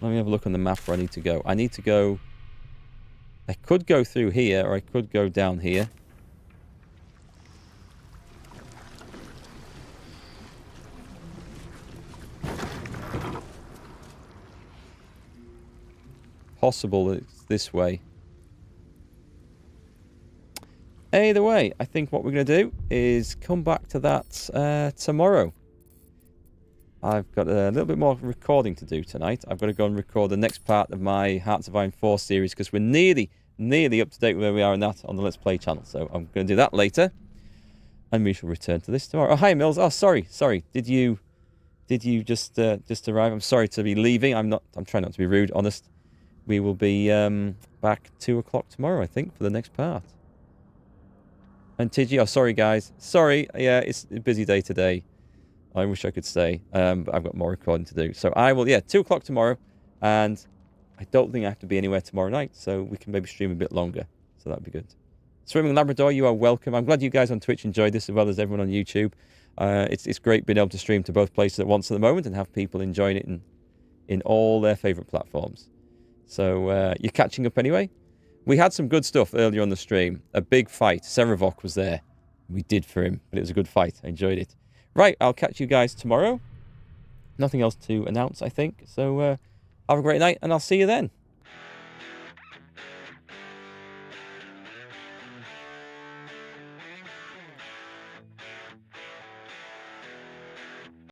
Let me have a look on the map where I need to go. I need to go... I could go through here, or I could go down here. Possible that it's this way. Either way, I think what we're going to do is come back to that tomorrow. I've got a little bit more recording to do tonight. I've got to go and record the next part of my Hearts of Iron 4 series because we're nearly up to date with where we are in that on the Let's Play channel. So I'm going to do that later. And we shall return to this tomorrow. Oh, hi, Mills. Oh, sorry. Did you just arrive? I'm sorry to be leaving. I'm trying not to be rude, honest. We will be back 2 o'clock tomorrow, I think, for the next part. And TG, oh, sorry, guys. Sorry, yeah, it's a busy day today. I wish I could stay, but I've got more recording to do. So I will, 2 o'clock tomorrow, and I don't think I have to be anywhere tomorrow night, so we can maybe stream a bit longer. So that'd be good. Swimming Labrador, you are welcome. I'm glad you guys on Twitch enjoyed this as well as everyone on YouTube. It's great being able to stream to both places at once at the moment and have people enjoying it in all their favourite platforms. So you're catching up anyway. We had some good stuff earlier on the stream. A big fight. Serevok was there. We did for him, but it was a good fight. I enjoyed it. Right, I'll catch you guys tomorrow. Nothing else to announce, I think. So have a great night, and I'll see you then.